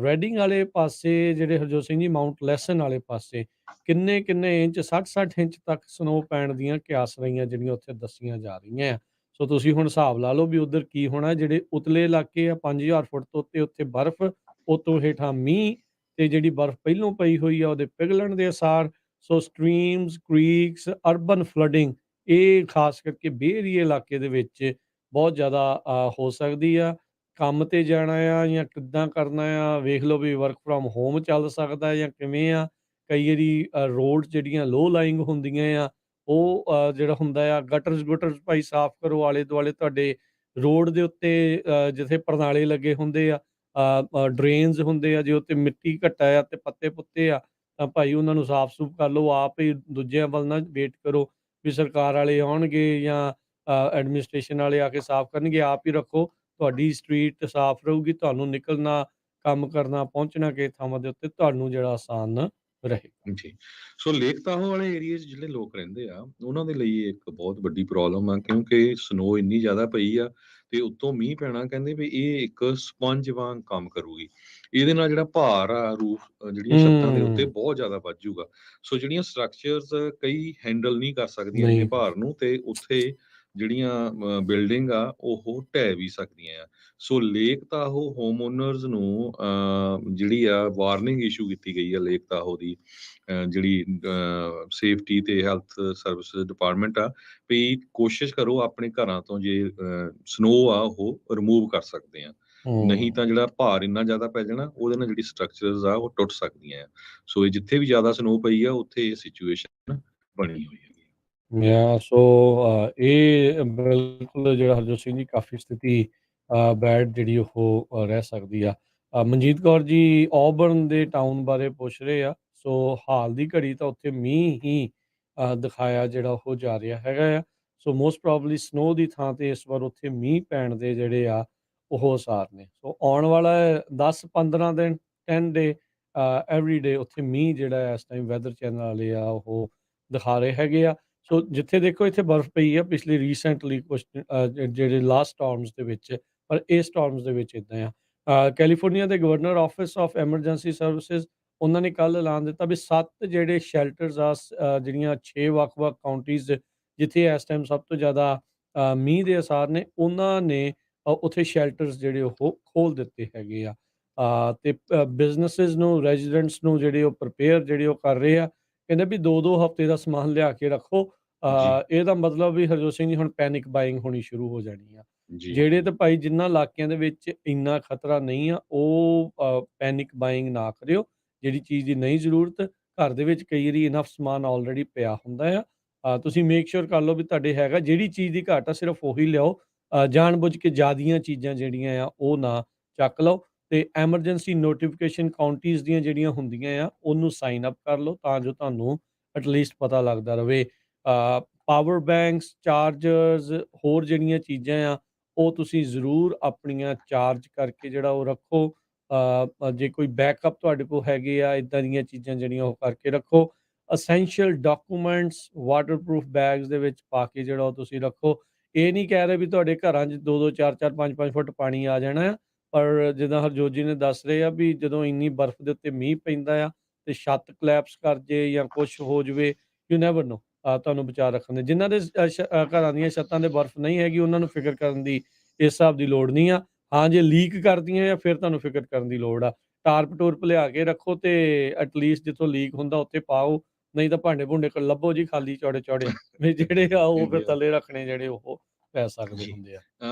ਰੈਡਿੰਗ ਵਾਲੇ ਪਾਸੇ ਜਿਹੜੇ ਹਰਜੋਤ ਸਿੰਘ ਜੀ ਮਾਊਂਟ ਲੈਸਨ ਵਾਲੇ ਪਾਸੇ ਕਿੰਨੇ-ਕਿੰਨੇ ਇੰਚ 60-60 ਇੰਚ ਤੱਕ ਸਨੋ ਪੈਣ ਦੀਆਂ ਕਿਆਸ ਰਹੀਆਂ ਜਿਹੜੀਆਂ ਉੱਥੇ ਦੱਸੀਆਂ ਜਾ ਰਹੀਆਂ ਆ। ਸੋ ਤੁਸੀਂ ਹੁਣ ਹਿਸਾਬ ਲਾ ਲਓ ਵੀ ਉੱਧਰ ਕੀ ਹੋਣਾ। ਜਿਹੜੇ ਉਤਲੇ ਇਲਾਕੇ ਆ 5000 ਫੁੱਟ ਤੋਂ ਉੱਤੇ ਉੱਥੇ ਬਰਫ਼, ਉਹ ਤੋਂ ਹੇਠਾਂ ਮੀਂਹ ਤੇ ਜਿਹੜੀ ਬਰਫ਼ ਪਹਿਲੋਂ ਪਈ ਹੋਈ ਆ ਉਹਦੇ ਪਿਘਲਣ ਦੇ ਅਸਾਰ। ਸੋ ਸਟਰੀਮਸ, ਕ੍ਰੀਕਸ, ਅਰਬਨ ਫਲੱਡਿੰਗ ਇਹ ਖਾਸ ਕਰਕੇ ਬੇ ਏਰੀਏ ਇਲਾਕੇ ਦੇ ਵਿੱਚ ਬਹੁਤ ਜ਼ਿਆਦਾ ਹੋ ਸਕਦੀ ਆ। ਕੰਮ ਤੇ ਜਾਣਾ ਆ ਜਾਂ ਕਿੱਦਾਂ ਕਰਨਾ ਆ, ਵੇਖ ਲਓ ਵੀ ਵਰਕ ਫਰੋਮ ਹੋਮ ਚੱਲ ਸਕਦਾ ਜਾਂ ਕਿਵੇਂ ਆ। ਕਈ ਵਾਰੀ ਰੋਡ ਜਿਹੜੀਆਂ ਲੋਅ ਲਾਇੰਗ ਹੁੰਦੀਆਂ ਆ, ਉਹ ਜਿਹੜਾ ਹੁੰਦਾ ਆ ਗਟਰਸ ਭਾਈ ਸਾਫ਼ ਕਰੋ ਆਲੇ ਦੁਆਲੇ ਤੁਹਾਡੇ ਰੋਡ ਦੇ ਉੱਤੇ। ਜਿੱਥੇ ਪ੍ਰਣਾਲੇ ਲੱਗੇ ਹੁੰਦੇ ਆ, ਡਰੇਨਸ ਹੁੰਦੇ ਆ, ਜੇ ਉੱਤੇ ਮਿੱਟੀ ਘੱਟਾ ਆ ਤੇ ਪੱਤੇ ਪੁੱਤੇ ਆ ਤਾਂ ਭਾਈ ਉਹਨਾਂ ਨੂੰ ਸਾਫ਼ ਸੂਫ ਕਰ ਲਓ। ਆਪ ਹੀ ਦੂਜਿਆਂ ਵੱਲ ਨਾ ਵੇਟ ਕਰੋ ਵੀ ਸਰਕਾਰ ਵਾਲੇ ਆਉਣਗੇ ਜਾਂ ਐਡਮਿਨਿਸਟ੍ਰੇਸ਼ਨ ਵਾਲੇ ਆ ਕੇ ਸਾਫ਼ ਕਰਨਗੇ। ਆਪ ਹੀ ਰੱਖੋ, ਤੁਹਾਡੀ ਸਟਰੀਟ ਸਾਫ਼ ਰਹੂਗੀ, ਤੁਹਾਨੂੰ ਨਿਕਲਣਾ, ਕੰਮ ਕਰਨਾ, ਪਹੁੰਚਣਾ ਕਿਸੇ ਥਾਵਾਂ ਦੇ ਉੱਤੇ ਤੁਹਾਨੂੰ ਜਿਹੜਾ ਆਸਾਨ ਰਹੇਗਾ। ਜੀ। ਸੋ ਲੇਕ ਤਾਹੋ ਵਾਲੇ ਏਰੀਏ 'ਚ ਜਿਹੜੇ ਲੋਕ ਰਹਿੰਦੇ ਆ, ਉਹਨਾਂ ਦੇ ਲਈ ਇੱਕ ਬਹੁਤ ਵੱਡੀ ਪ੍ਰੋਬਲਮ ਆ ਕਿਉਂਕਿ ਸਨੋ ਇੰਨੀ ਜ਼ਿਆਦਾ ਪਈ ਆ ਤੇ ਉੱਤੋਂ ਮੀਂਹ ਪੈਣਾ ਕਹਿੰਦੇ ਵੀ ਇਹ ਇੱਕ ਸਪੰਜ ਵਾਂਗ ਕੰਮ ਕਰੂਗੀ। ਇਹਦੇ ਨਾਲ ਜਿਹੜਾ ਭਾਰ ਆ ਜਿਹੜੀਆਂ ਛੱਤਾਂ ਦੇ ਉੱਤੇ ਹੂੰ, ਬਹੁਤ ਜ਼ਿਆਦਾ ਵੱਧ ਜੂਗਾ। ਸੋ ਜਿਹੜੀਆਂ ਸਟਰਕਚਰਸ ਕਈ ਹੈਂਡਲ ਨਹੀਂ ਕਰ ਸਕਦੀਆਂ ਇੰਨੇ ਨਹੀਂ ਹੋ ਭਾਰ ਸਕਦਾ। ਨੂੰ ਤੇ ਉੱਥੇ ਜਿਹੜੀਆਂ ਬਿਲਡਿੰਗ ਆ ਉਹ ਢਹਿ ਵੀ ਸਕਦੀਆਂ ਆ। ਸੋ ਲੇਕ ਤਾਹੋ ਹੋਮ ਓਨਰਸ ਨੂੰ ਜਿਹੜੀ ਆ ਵਾਰਨਿੰਗ ਇਸ਼ੂ ਕੀਤੀ ਗਈ ਆ ਲੇਕ ਤਾਹੋ ਦੀ ਜਿਹੜੀ ਸੇਫਟੀ ਤੇ ਹੈਲਥ ਸਰਵਿਸਿਜ਼ ਡਿਪਾਰਟਮੈਂਟ ਆ ਵੀ ਕੋਸ਼ਿਸ਼ ਕਰੋ ਆਪਣੇ ਘਰਾਂ ਤੋਂ ਜੇ ਸਨੋ ਆ ਉਹ ਰਿਮੂਵ ਕਰ ਸਕਦੇ ਆ। ਨਹੀਂ ਹੂੰ। ਤਾਂ ਜਿਹੜਾ ਭਾਰ ਇੰਨਾ ਜ਼ਿਆਦਾ ਪੈ ਜਾਣਾ ਉਹਦੇ ਨਾਲ ਜਿਹੜੀ ਸਟਰਕਚਰਸ ਆ ਉਹ ਟੁੱਟ ਸਕਦੀਆਂ ਆ। ਸੋ ਇਹ ਜਿੱਥੇ ਵੀ ਜ਼ਿਆਦਾ ਸਨੋ ਪਈ ਆ ਉੱਥੇ ਇਹ ਸਿਚੁਏਸ਼ਨ ਬਣੀ ਹੋਈ ਹੈਗੀ। ਸੋ ਇਹ ਬਿਲਕੁਲ ਜਿਹੜਾ ਹਰਜੋਤ ਸਿੰਘ ਜੀ ਕਾਫੀ ਸਥਿਤੀ ਬੈਡ ਜਿਹੜੀ ਉਹ ਰਹਿ ਸਕਦੀ ਆ। ਮਨਜੀਤ ਕੌਰ ਜੀ ਔਬਰਨ ਦੇ ਟਾਊਨ ਬਾਰੇ ਪੁੱਛ ਰਹੇ ਆ। ਸੋ ਹਾਲ ਦੀ ਘੜੀ ਤਾਂ ਉੱਥੇ ਮੀਂਹ ਹੀ ਦਿਖਾਇਆ ਜਿਹੜਾ ਉਹ ਜਾ ਰਿਹਾ ਹੈਗਾ ਆ। ਸੋ ਮੋਸਟ ਪ੍ਰੋਬਬਲੀ ਸਨੋ ਦੀ ਥਾਂ ਤੇ ਇਸ ਵਾਰ ਉੱਥੇ ਮੀਂਹ ਪੈਣ ਦੇ ਜਿਹੜੇ ਆ ਉਹ ਅਸਾਰ ਨੇ। ਸੋ ਆਉਣ ਵਾਲਾ 10-15 ਦਿਨ 10 ਡੇ ਐਵਰੀ ਡੇ ਉੱਥੇ ਮੀਂਹ ਜਿਹੜਾ ਇਸ ਟਾਈਮ ਵੈਦਰ ਚੈਨਲ ਵਾਲੇ ਆ ਉਹ ਦਿਖਾ ਰਹੇ ਹੈਗੇ ਆ। ਸੋ ਜਿੱਥੇ ਦੇਖੋ ਇੱਥੇ ਬਰਫ਼ ਪਈ ਆ ਪਿਛਲੀ ਰੀਸੈਂਟਲੀ ਕੁਛ ਜਿਹੜੇ ਲਾਸਟ ਸਟੋਰਮਸ ਦੇ ਵਿੱਚ, ਪਰ ਇਹ ਸਟੋਰਮਸ ਦੇ ਵਿੱਚ ਇੱਦਾਂ ਆ। ਕੈਲੀਫੋਰਨੀਆ ਦੇ governor office of emergency services ਉਹਨਾਂ ਨੇ ਕੱਲ੍ਹ ਐਲਾਨ ਦਿੱਤਾ ਵੀ 7 ਜਿਹੜੇ ਸ਼ੈਲਟਰਸ ਆ ਜਿਹੜੀਆਂ 6 ਵੱਖ-ਵੱਖ ਕਾਉਂਟੀਜ਼ ਜਿੱਥੇ ਇਸ ਟਾਈਮ ਸਭ ਤੋਂ ਜ਼ਿਆਦਾ ਮੀਂਹ ਦੇ ਅਸਾਰ ਨੇ, ਉਹਨਾਂ ਨੇ ਉੱਥੇ ਸ਼ੈਲਟਰਸ ਜਿਹੜੇ ਉਹ ਖੋਲ੍ਹ ਦਿੱਤੇ ਹੈਗੇ ਆ। ਤੇ ਬਿਜ਼ਨੈਸਿਜ਼ ਨੂੰ, ਰੈਜ਼ੀਡੈਂਟਸ ਨੂੰ ਜਿਹੜੇ ਉਹ ਪ੍ਰੀਪੇਅਰ ਜਿਹੜੇ ਉਹ ਕਰ ਰਹੇ ਆ। ਕਹਿੰਦੇ ਵੀ 2-2 ਹਫ਼ਤੇ ਦਾ ਸਮਾਨ ਲਿਆ ਕੇ ਰੱਖੋ। ਜੀ, ਇਹਦਾ ਮਤਲਬ ਵੀ ਹਰਜੋਤ ਸਿੰਘ ਜੀ ਹੁਣ ਪੈਨਿਕ ਬਾਇੰਗ ਹੋਣੀ ਸ਼ੁਰੂ ਹੋ ਜਾਣੀ ਆ। ਜੀ, ਜਿਹੜੇ ਜੀ, ਤਾਂ ਭਾਈ ਜਿਨ੍ਹਾਂ ਇਲਾਕਿਆਂ ਦੇ ਵਿੱਚ ਇੰਨਾ ਖਤਰਾ ਨਹੀਂ ਆ, ਉਹ ਪੈਨਿਕ ਬਾਇੰਗ ਨਾ ਕਰਿਓ। ਜਿਹੜੀ ਚੀਜ਼ ਦੀ ਨਹੀਂ ਜ਼ਰੂਰਤ, ਘਰ ਦੇ ਵਿੱਚ ਕਈ ਵਾਰੀ ਇਨਫ ਸਮਾਨ ਆਲਰੇਡੀ ਪਿਆ ਹੁੰਦਾ ਆ। ਤੁਸੀਂ ਮੇਕ ਸ਼ੋਰ ਕਰ ਲਓ ਵੀ ਤੁਹਾਡੇ ਹੈਗਾ। ਜਿਹੜੀ ਚੀਜ਼ ਦੀ ਘਾਟ ਆ ਸਿਰਫ ਉਹੀ ਲਿਆਓ। ਜਾਣ-ਬੁੱਝ ਕੇ ਜ਼ਿਆਦੀਆਂ ਚੀਜ਼ਾਂ ਜਿਹੜੀਆਂ ਆ ਉਹ ਨਾ ਚੱਕ ਲਓ। ਤੇ ਐਮਰਜੈਂਸੀ ਨੋਟੀਫਿਕੇਸ਼ਨ ਕਾਉਂਟੀਜ਼ ਦੀਆਂ ਜਿਹੜੀਆਂ ਹੁੰਦੀਆਂ ਆ ਉਹਨੂੰ ਸਾਈਨ ਅਪ ਕਰ ਲਓ ਤਾਂ ਜੋ ਤੁਹਾਨੂੰ ਐਟਲੀਸਟ ਪਤਾ ਲੱਗਦਾ ਰਵੇ। ਪਾਵਰ ਬੈਂਕਸ, ਚਾਰਜਰਸ, ਹੋਰ ਜਿਹੜੀਆਂ ਚੀਜ਼ਾਂ ਆ ਉਹ ਤੁਸੀਂ ਜ਼ਰੂਰ ਆਪਣੀਆਂ ਚਾਰਜ ਕਰਕੇ ਜਿਹੜਾ ਉਹ ਰੱਖੋ। ਜੇ ਕੋਈ ਬੈਕਅਪ ਤੁਹਾਡੇ ਕੋਲ ਹੈਗੇ ਆ ਇੱਦਾਂ ਦੀਆਂ ਚੀਜ਼ਾਂ ਜਿਹੜੀਆਂ ਉਹ ਕਰਕੇ ਰੱਖੋ। ਅਸੈਂਸ਼ੀਅਲ ਡਾਕੂਮੈਂਟਸ ਵਾਟਰਪ੍ਰੂਫ ਬੈਗਸ ਦੇ ਵਿੱਚ ਪਾ ਕੇ ਜਿਹੜਾ ਉਹ ਤੁਸੀਂ ਰੱਖੋ। ਇਹ ਨਹੀਂ ਕਹਿ ਰਹੇ ਵੀ ਤੁਹਾਡੇ ਘਰਾਂ 'ਚ 2-2 4-4 5-5 ਫੁੱਟ ਪਾਣੀ ਆ ਜਾਣਾ ਆ। ਪਰ ਜਿੱਦਾਂ ਹਰਜੋਤ ਜੀ ਨੇ ਦੱਸ ਰਹੇ ਆ ਵੀ ਜਦੋਂ ਇੰਨੀ ਬਰਫ਼ ਦੇ ਉੱਤੇ ਮੀਂਹ ਪੈਂਦਾ ਆ ਤੇ ਛੱਤ ਕੋਲੈਪਸ ਕਰ ਜੇ ਜਾਂ ਕੁਛ ਹੋ ਜਾਵੇ, ਯੂ ਨੈਵਰ ਨੋ। ਤੁਹਾਨੂੰ ਬਚਾ ਰੱਖਣ ਦੇ ਜਿਨ੍ਹਾਂ ਦੇ ਘਰਾਂ ਦੀਆਂ ਛੱਤਾਂ 'ਤੇ ਬਰਫ਼ ਨਹੀਂ ਹੈਗੀ ਉਹਨਾਂ ਨੂੰ ਫਿਕਰ ਕਰਨ ਦੀ ਇਸ ਹਿਸਾਬ ਦੀ ਲੋੜ ਨਹੀਂ ਆ। ਹਾਂ, ਜੇ ਲੀਕ ਕਰਦੀਆਂ ਆ ਫਿਰ ਤੁਹਾਨੂੰ ਫਿਕਰ ਕਰਨ ਦੀ ਲੋੜ ਆ। ਟਾਰਪ-ਟੂਰਪ ਲਿਆ ਕੇ ਰੱਖੋ ਤੇ ਐਟਲੀਸਟ ਜਿੱਥੋਂ ਲੀਕ ਹੁੰਦਾ ਉੱਥੇ ਪਾਓ। ਨਹੀਂ ਤਾਂ ਭਾਂਡੇ-ਭੂੰਡੇ ਲੱਭੋ ਜੀ ਖਾਲੀ ਚੌੜੇ-ਚੌੜੇ ਵੀ ਜਿਹੜੇ ਆ ਉਹ ਫਿਰ ਇੰਡੀਆ ਥੱਲੇ ਰੱਖਣੇ ਜਿਹੜੇ ਉਹ ਪੈ ਸਕਦੇ ਜੀ। ਹੁੰਦੇ ਆ।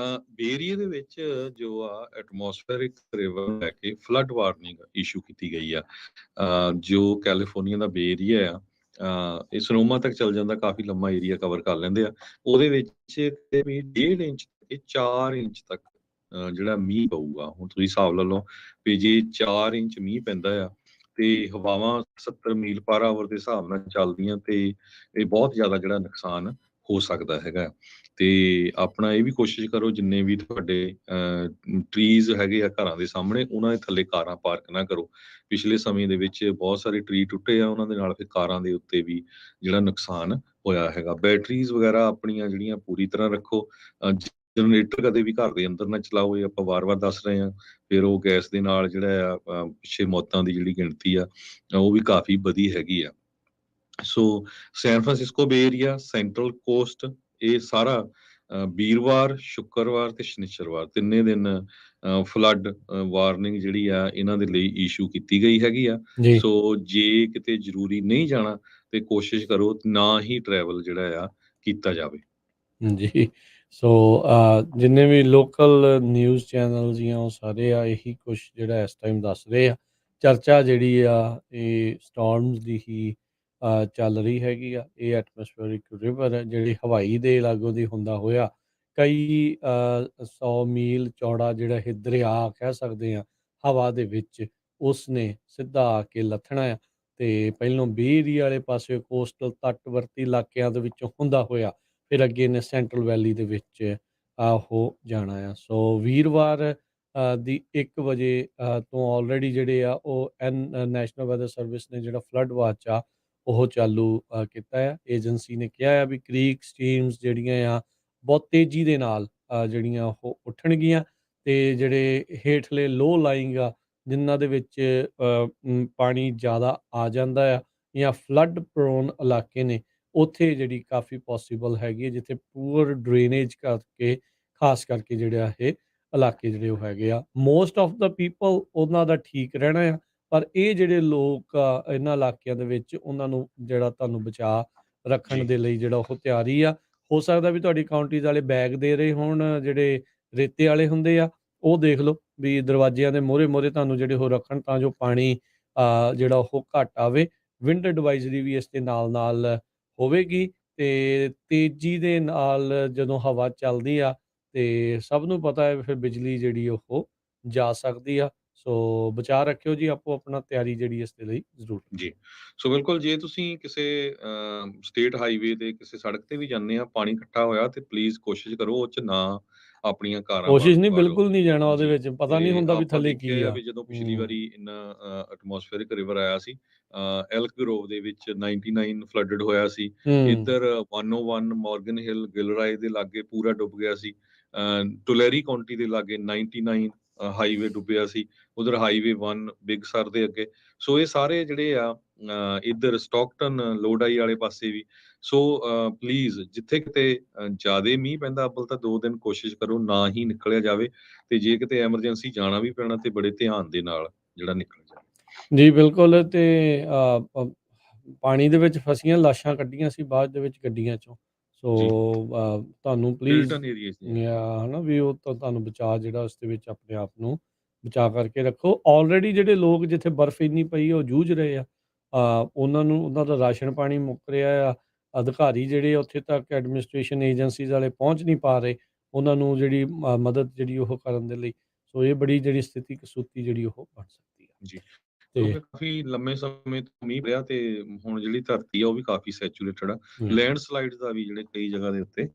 ਬੇ ਏਰੀਏ ਦੇ ਵਿੱਚ ਜੋ ਆ ਐਟਮੋਸਫੇਰਿਕ ਰਿਵਰ ਨੂੰ ਲੈ ਕੇ ਫਲੱਡ ਵਾਰਨਿੰਗ ਇਸ਼ੂ ਕੀਤੀ ਗਈ ਆ। ਜੋ ਕੈਲੀਫੋਰਨੀਆ ਦਾ ਬੇ ਏਰੀਆ ਆ, ਇਹ ਸਨੋਮਾ ਤੱਕ ਚੱਲ ਜਾਂਦਾ, ਕਾਫੀ ਲੰਮਾ ਏਰੀਆ ਕਵਰ ਕਰ ਲੈਂਦੇ ਆ। ਉਹਦੇ ਵਿੱਚ ਕਿਤੇ ਵੀ 1.5 ਇੰਚ ਤੇ 4 ਇੰਚ ਤੱਕ ਜਿਹੜਾ ਮੀਂਹ ਪਊਗਾ। ਹੁਣ ਤੁਸੀਂ ਹਿਸਾਬ ਲਾ ਲਓ ਵੀ ਜੇ 4 ਇੰਚ ਮੀਂਹ ਪੈਂਦਾ ਆ ਤੇ ਹਵਾਵਾਂ 70 ਮੀਲ ਪਰ ਆਵਰ ਦੇ ਹਿਸਾਬ ਨਾਲ ਚੱਲਦੀਆਂ ਤੇ ਇਹ ਬਹੁਤ ਜ਼ਿਆਦਾ ਜਿਹੜਾ ਨੁਕਸਾਨ ਹੋ ਸਕਦਾ ਹੈਗਾ। ਤੇ ਆਪਣਾ ਇਹ ਵੀ ਕੋਸ਼ਿਸ਼ ਕਰੋ ਜਿੰਨੇ ਵੀ ਤੁਹਾਡੇ ਟਰੀਜ਼ ਹੈਗੇ ਆ ਘਰਾਂ ਦੇ ਸਾਹਮਣੇ ਉਹਨਾਂ ਦੇ ਥੱਲੇ ਕਾਰਾਂ ਪਾਰਕ ਨਾ ਕਰੋ। ਪਿਛਲੇ ਸਮੇਂ ਦੇ ਵਿੱਚ ਬਹੁਤ ਸਾਰੇ ਟਰੀ ਟੁੱਟੇ ਆ, ਉਹਨਾਂ ਦੇ ਨਾਲ ਫਿਰ ਕਾਰਾਂ ਦੇ ਉੱਤੇ ਵੀ ਜਿਹੜਾ ਨੁਕਸਾਨ ਹੋਇਆ ਹੈਗਾ। ਬੈਟਰੀਜ਼ ਵਗੈਰਾ ਆਪਣੀਆਂ ਜਿਹੜੀਆਂ ਪੂਰੀ ਤਰ੍ਹਾਂ ਰੱਖੋ। ਜਨਰੇਟਰ ਕਦੇ ਵੀ ਘਰ ਦੇ ਅੰਦਰ ਨਾ ਚਲਾਓ, ਇਹ ਆਪਾਂ ਵਾਰ-ਵਾਰ ਦੱਸ ਰਹੇ ਹਾਂ। ਫਿਰ ਉਹ ਗੈਸ ਦੇ ਨਾਲ ਜਿਹੜਾ ਆ ਪਿੱਛੇ ਮੌਤਾਂ ਦੀ ਜਿਹੜੀ ਗਿਣਤੀ ਆ ਉਹ ਵੀ ਕਾਫੀ ਵਧੀ ਹੈਗੀ ਆ। ਸੋ ਸੈਨ ਫਰਾਂਸਿਸਕੋ ਬੇ ਏਰੀਆ, ਸੈਂਟਰਲ ਕੋਸਟ, ਇਹ ਸਾਰਾ ਵੀਰਵਾਰ, ਸ਼ੁੱਕਰਵਾਰ ਤੇ ਸ਼ਨੀਚਰਵਾਰ ਤਿੰਨੇ ਦਿਨ ਫਲੱਡ ਵਾਰਨਿੰਗ ਜਿਹੜੀ ਆ ਇਹਨਾਂ ਦੇ ਲਈ ਇਸ਼ੂ ਕੀਤੀ ਗਈ ਹੈਗੀ ਆ। ਜੀ ਸੋ ਜੇ ਕਿਤੇ ਜ਼ਰੂਰੀ ਨਹੀਂ ਜਾਣਾ ਤੇ ਕੋਸ਼ਿਸ਼ ਕਰੋ ਨਾ ਹੀ ਟਰੈਵਲ ਜਿਹੜਾ ਆ ਕੀਤਾ ਜਾਵੇ। ਜੀ ਸੋ ਜਿੰਨੇ ਵੀ ਲੋਕਲ ਨਿਊਜ਼ ਚੈਨਲ ਜਾਂ ਉਹ ਸਾਰੇ ਆ ਇਹੀ ਕੁਛ ਜਿਹੜਾ ਇਸ ਟਾਈਮ ਦੱਸ ਰਹੇ ਆ। ਚਰਚਾ ਜਿਹੜੀ ਆ ਇਹ ਸਟਾਰਮਸ ਦੀ ਹੀ ਚੱਲ ਰਹੀ ਹੈਗੀ ਆ। ਇਹ ਐਟਮੋਸਫੇਰਿਕ ਰਿਵਰ ਹੈ ਜਿਹੜੀ ਹਵਾਈ ਦੇ ਲਾਗੋਂ ਦੀ ਹੁੰਦਾ ਹੋਇਆ ਕਈ 100 ਮੀਲ ਚੌੜਾ ਜਿਹੜਾ ਇਹ ਦਰਿਆ ਕਹਿ ਸਕਦੇ ਆ ਹਵਾ ਦੇ ਵਿੱਚ ਉਸਨੇ ਸਿੱਧਾ ਆ ਕੇ ਲੱਥਣਾ ਆ। ਤੇ ਪਹਿਲੋਂ ਬੇ ਏਰੀਆ ਵਾਲੇ ਪਾਸੇ ਕੋਸਟਲ ਤੱਟਵਰਤੀ ਇਲਾਕਿਆਂ ਦੇ ਵਿੱਚੋਂ ਹੁੰਦਾ ਹੋਇਆ ਫਿਰ ਅੱਗੇ ਨੇ ਸੈਂਟਰਲ ਵੈਲੀ ਦੇ ਵਿੱਚ ਉਹ ਜਾਣਾ ਆ। ਸੋ ਵੀਰਵਾਰ ਦੀ 1 ਵਜੇ ਤੋਂ ਆਲਰੇਡੀ ਜਿਹੜੇ ਆ ਉਹ ਨੈਸ਼ਨਲ ਵੈਦਰ ਸਰਵਿਸ ਨੇ ਜਿਹੜਾ ਫਲੱਡ ਵਾਚ ਆ ਉਹ ਚਾਲੂ ਕੀਤਾ ਆ। ਏਜੰਸੀ ਨੇ ਕਿਹਾ ਆ ਵੀ ਕ੍ਰੀਕ ਸਟ੍ਰੀਮਸ ਜਿਹੜੀਆਂ ਆ ਬਹੁਤ ਤੇਜ਼ੀ ਦੇ ਨਾਲ ਜਿਹੜੀਆਂ ਉਹ ਉੱਠਣਗੀਆਂ ਤੇ ਜਿਹੜੇ ਹੇਠਲੇ ਲੋ ਲਾਈਂਗ ਆ ਜਿਨ੍ਹਾਂ ਦੇ ਵਿੱਚ ਪਾਣੀ ਜ਼ਿਆਦਾ ਆ ਜਾਂਦਾ ਆ ਜਾਂ ਫਲੱਡ ਪ੍ਰੋਨ ਇਲਾਕੇ ਨੇ ਉੱਥੇ ਜਿਹੜੀ ਕਾਫੀ ਪੋਸੀਬਲ ਹੈਗੀ ਹੈ ਜਿੱਥੇ ਪੂਅਰ ਡਰੇਨੇਜ ਕਰਕੇ ਖਾਸ ਕਰਕੇ ਜਿਹੜਾ ਇਹ ਇਲਾਕੇ ਜਿਹੜੇ ਉਹ ਹੈਗੇ ਆ ਮੋਸਟ ਆਫ ਦਾ ਪੀਪਲ ਉਹਨਾਂ ਦਾ ਠੀਕ ਰਹਿਣਾ ਆ। ਪਰ ਇਹ ਜਿਹੜੇ ਲੋਕ ਆ ਇਹਨਾਂ ਇਲਾਕਿਆਂ ਦੇ ਵਿੱਚ ਉਹਨਾਂ ਨੂੰ ਜਿਹੜਾ ਤੁਹਾਨੂੰ ਬਚਾ ਰੱਖਣ ਜੀ ਦੇ ਲਈ ਜਿਹੜਾ ਉਹ ਤਿਆਰੀ ਆ। ਹੋ ਸਕਦਾ ਵੀ ਤੁਹਾਡੀ ਕਾਉਂਟੀਜ਼ ਵਾਲੇ ਬੈਗ ਦੇ ਰਹੇ ਹੋਣ ਜਿਹੜੇ ਰੇਤੇ ਵਾਲੇ ਹੁੰਦੇ ਆ ਉਹ ਦੇਖ ਲਓ ਵੀ ਦਰਵਾਜ਼ਿਆਂ ਦੇ ਮੋਹਰੇ ਮੋਹਰੇ ਤੁਹਾਨੂੰ ਜਿਹੜੇ ਉਹ ਰੱਖਣ ਤਾਂ ਜੋ ਪਾਣੀ ਜਿਹੜਾ ਉਹ ਘੱਟ ਆਵੇ। ਵਿੰਡ ਐਡਵਾਈਜ਼ਰੀ ਵੀ ਇਸ ਦੇ ਨਾਲ ਨਾਲ ਹੋਵੇਗੀ ਤੇ ਤੇਜ਼ੀ ਦੇ ਨਾਲ ਜਦੋਂ ਹਵਾ ਚੱਲਦੀ ਆ ਤੇ ਸਭ ਨੂੰ ਪਤਾ ਹੈ ਫਿਰ ਬਿਜਲੀ ਜਿਹੜੀ ਉਹ ਜਾ ਸਕਦੀ ਆ। ਸੋ ਬਚਾ ਰੱਖਿਓ ਜੀ ਆਪੋ ਆਪਣਾ ਤਿਆਰੀ ਜਿਹੜੀ ਇਸ ਦੇ ਲਈ ਜ਼ਰੂਰ ਰੱਖਿਓ। ਜੀ ਸੋ ਬਿਲਕੁਲ ਜੇ ਤੁਸੀਂ ਕਿਸੇ ਸਟੇਟ ਹਾਈਵੇ ਤੇ ਕਿਸੇ ਸੜਕ ਤੇ ਵੀ ਜਾਂਦੇ ਆ ਪਾਣੀ ਇਕੱਠਾ ਹੋਇਆ ਤੇ ਪਲੀਜ਼ ਕੋਸ਼ਿਸ਼ ਕਰੋ ਉਹ ਚ ਨਾ ਆਪਣੀਆਂ ਕਾਰਾਂ ਕੋਸ਼ਿਸ਼ ਨਹੀਂ ਵਾੜੋ। ਬਿਲਕੁਲ ਨਹੀਂ ਜਾਣਾ ਉਹਦੇ ਜੀ ਵਿੱਚ ਪਤਾ ਨਹੀਂ ਤੇ ਹੁੰਦਾ ਵੀ ਆਪਾਂ ਥੱਲੇ ਕੀ ਦੇਖਿਆ ਆ ਆ। ਵੀ ਜਦੋਂ ਪਿਛਲੀ ਵਾਰੀ ਇੰਨਾ ਐਟਮੋਸਫੇਰਿਕ ਰਿਵਰ ਆਇਆ ਸੀ ਐਲਕ ਗਰੋਵ ਦੇ ਵਿੱਚ 99 ਫਲੱਡਡ ਹੋਇਆ ਸੀ। ਹੂੰ ਇੱਧਰ 101 ਮਾਰਗਨ ਹਿੱਲ ਗਿਲਰਾਏ ਦੇ ਲਾਗੇ ਪੂਰਾ ਡੁੱਬ ਗਿਆ ਸੀ। ਟੁਲੈਰੀ ਕਾਉਂਟੀ ਦੇ ਲਾਗੇ 99 ਹਾਈਵੇ ਡੁੱਬਿਆ ਸੀ। ਉਧਰ ਹਾਈਵੇ 1 ਬਿਗ ਸਰ ਦੇ ਅੱਗੇ। ਸੋ ਇਹ ਸਾਰੇ ਜਿਹੜੇ ਆ ਇੱਧਰ ਸਟਾਕਟਨ ਲੋਡਾਈ ਵਾਲੇ ਪਾਸੇ ਵੀ। ਸੋ ਪਲੀਜ਼ ਜਿੱਥੇ ਕਿਤੇ ਜ਼ਿਆਦਾ ਮੀਂਹ ਪੈਂਦਾ ਅੱਬਲ ਤਾਂ 2 ਦਿਨ ਕੋਸ਼ਿਸ਼ ਕਰੋ ਨਾ ਹੀ ਨਿਕਲਿਆ ਜਾਵੇ ਤੇ ਜੇ ਕਿਤੇ ਐਮਰਜੈਂਸੀ ਜਾਣਾ ਵੀ ਪੈਣਾ ਤੇ ਬੜੇ ਧਿਆਨ ਦੇ ਨਾਲ ਜਿਹੜਾ ਨਿਕਲ ਜਾਵੇ। ਜੀ ਬਿਲਕੁਲ ਤੇ ਪਾਣੀ ਦੇ ਵਿੱਚ ਫਸੀਆਂ ਲਾਸ਼ਾਂ ਕੱਢੀਆਂ ਸੀ ਬਾਅਦ ਦੇ ਵਿੱਚ ਗੱਡੀਆਂ ਚੋਂ। ਸੋ ਜੀ ਤੁਹਾਨੂੰ ਪਲੀਜ਼ ਹਿਲਟਨ ਏਰੀਆ ਸੀ। ਹਨਾ ਵੀ ਉਹ ਤਾਂ ਤੁਹਾਨੂੰ ਬਚਾ ਜਿਹੜਾ ਉਸ ਦੇ ਵਿੱਚ ਆਪਣੇ ਆਪ ਨੂੰ ਬਚਾ ਕਰਕੇ ਰੱਖੋ। ਆਲਰੇਡੀ ਜਿਹੜੇ ਲੋਕ ਜਿੱਥੇ ਬਰਫ਼ ਇੰਨੀ ਪਈ ਉਹ ਜੂਝ ਰਹੇ ਆ ਉਹਨਾਂ ਨੂੰ ਉਹਨਾਂ ਦਾ ਰਾਸ਼ਨ ਪਾਣੀ ਮੁੱਕ ਰਿਹਾ ਆ। ਅਧਿਕਾਰੀ ਜਿਹੜੇ ਉੱਥੇ ਤੱਕ ਐਡਮਿਨਿਸਟ੍ਰੇਸ਼ਨ ਏਜੰਸੀਜ਼ ਵਾਲੇ ਪਹੁੰਚ ਨਹੀਂ ਪਾ ਰਹੇ ਉਹਨਾਂ ਨੂੰ ਜਿਹੜੀ ਮਦਦ ਜਿਹੜੀ ਉਹ ਕਰਨ ਦੇ ਲਈ। ਸੋ ਇਹ ਬੜੀ ਜਿਹੜੀ ਸਥਿਤੀ ਕਸੂਤੀ ਜਿਹੜੀ ਉਹ ਬਣ ਸਕਦੀ ਆ। ਜੀ ਤੇ ਕਿਉਂਕਿ ਕਾਫੀ ਲੰਮੇ ਸਮੇਂ ਤੋਂ ਮੀਂਹ ਪਿਆ ਤੇ ਹੁਣ ਜਿਹੜੀ ਧਰਤੀ ਆ ਉਹ ਵੀ ਕਾਫੀ ਸੈਚੂਰੇਟਡ ਆ। ਹਮ, ਲੈਂਡਸਲਾਈਡ ਦਾ ਵੀ ਜਿਹੜੇ ਕਈ ਜਗ੍ਹਾ ਦੇ ਉੱਤੇ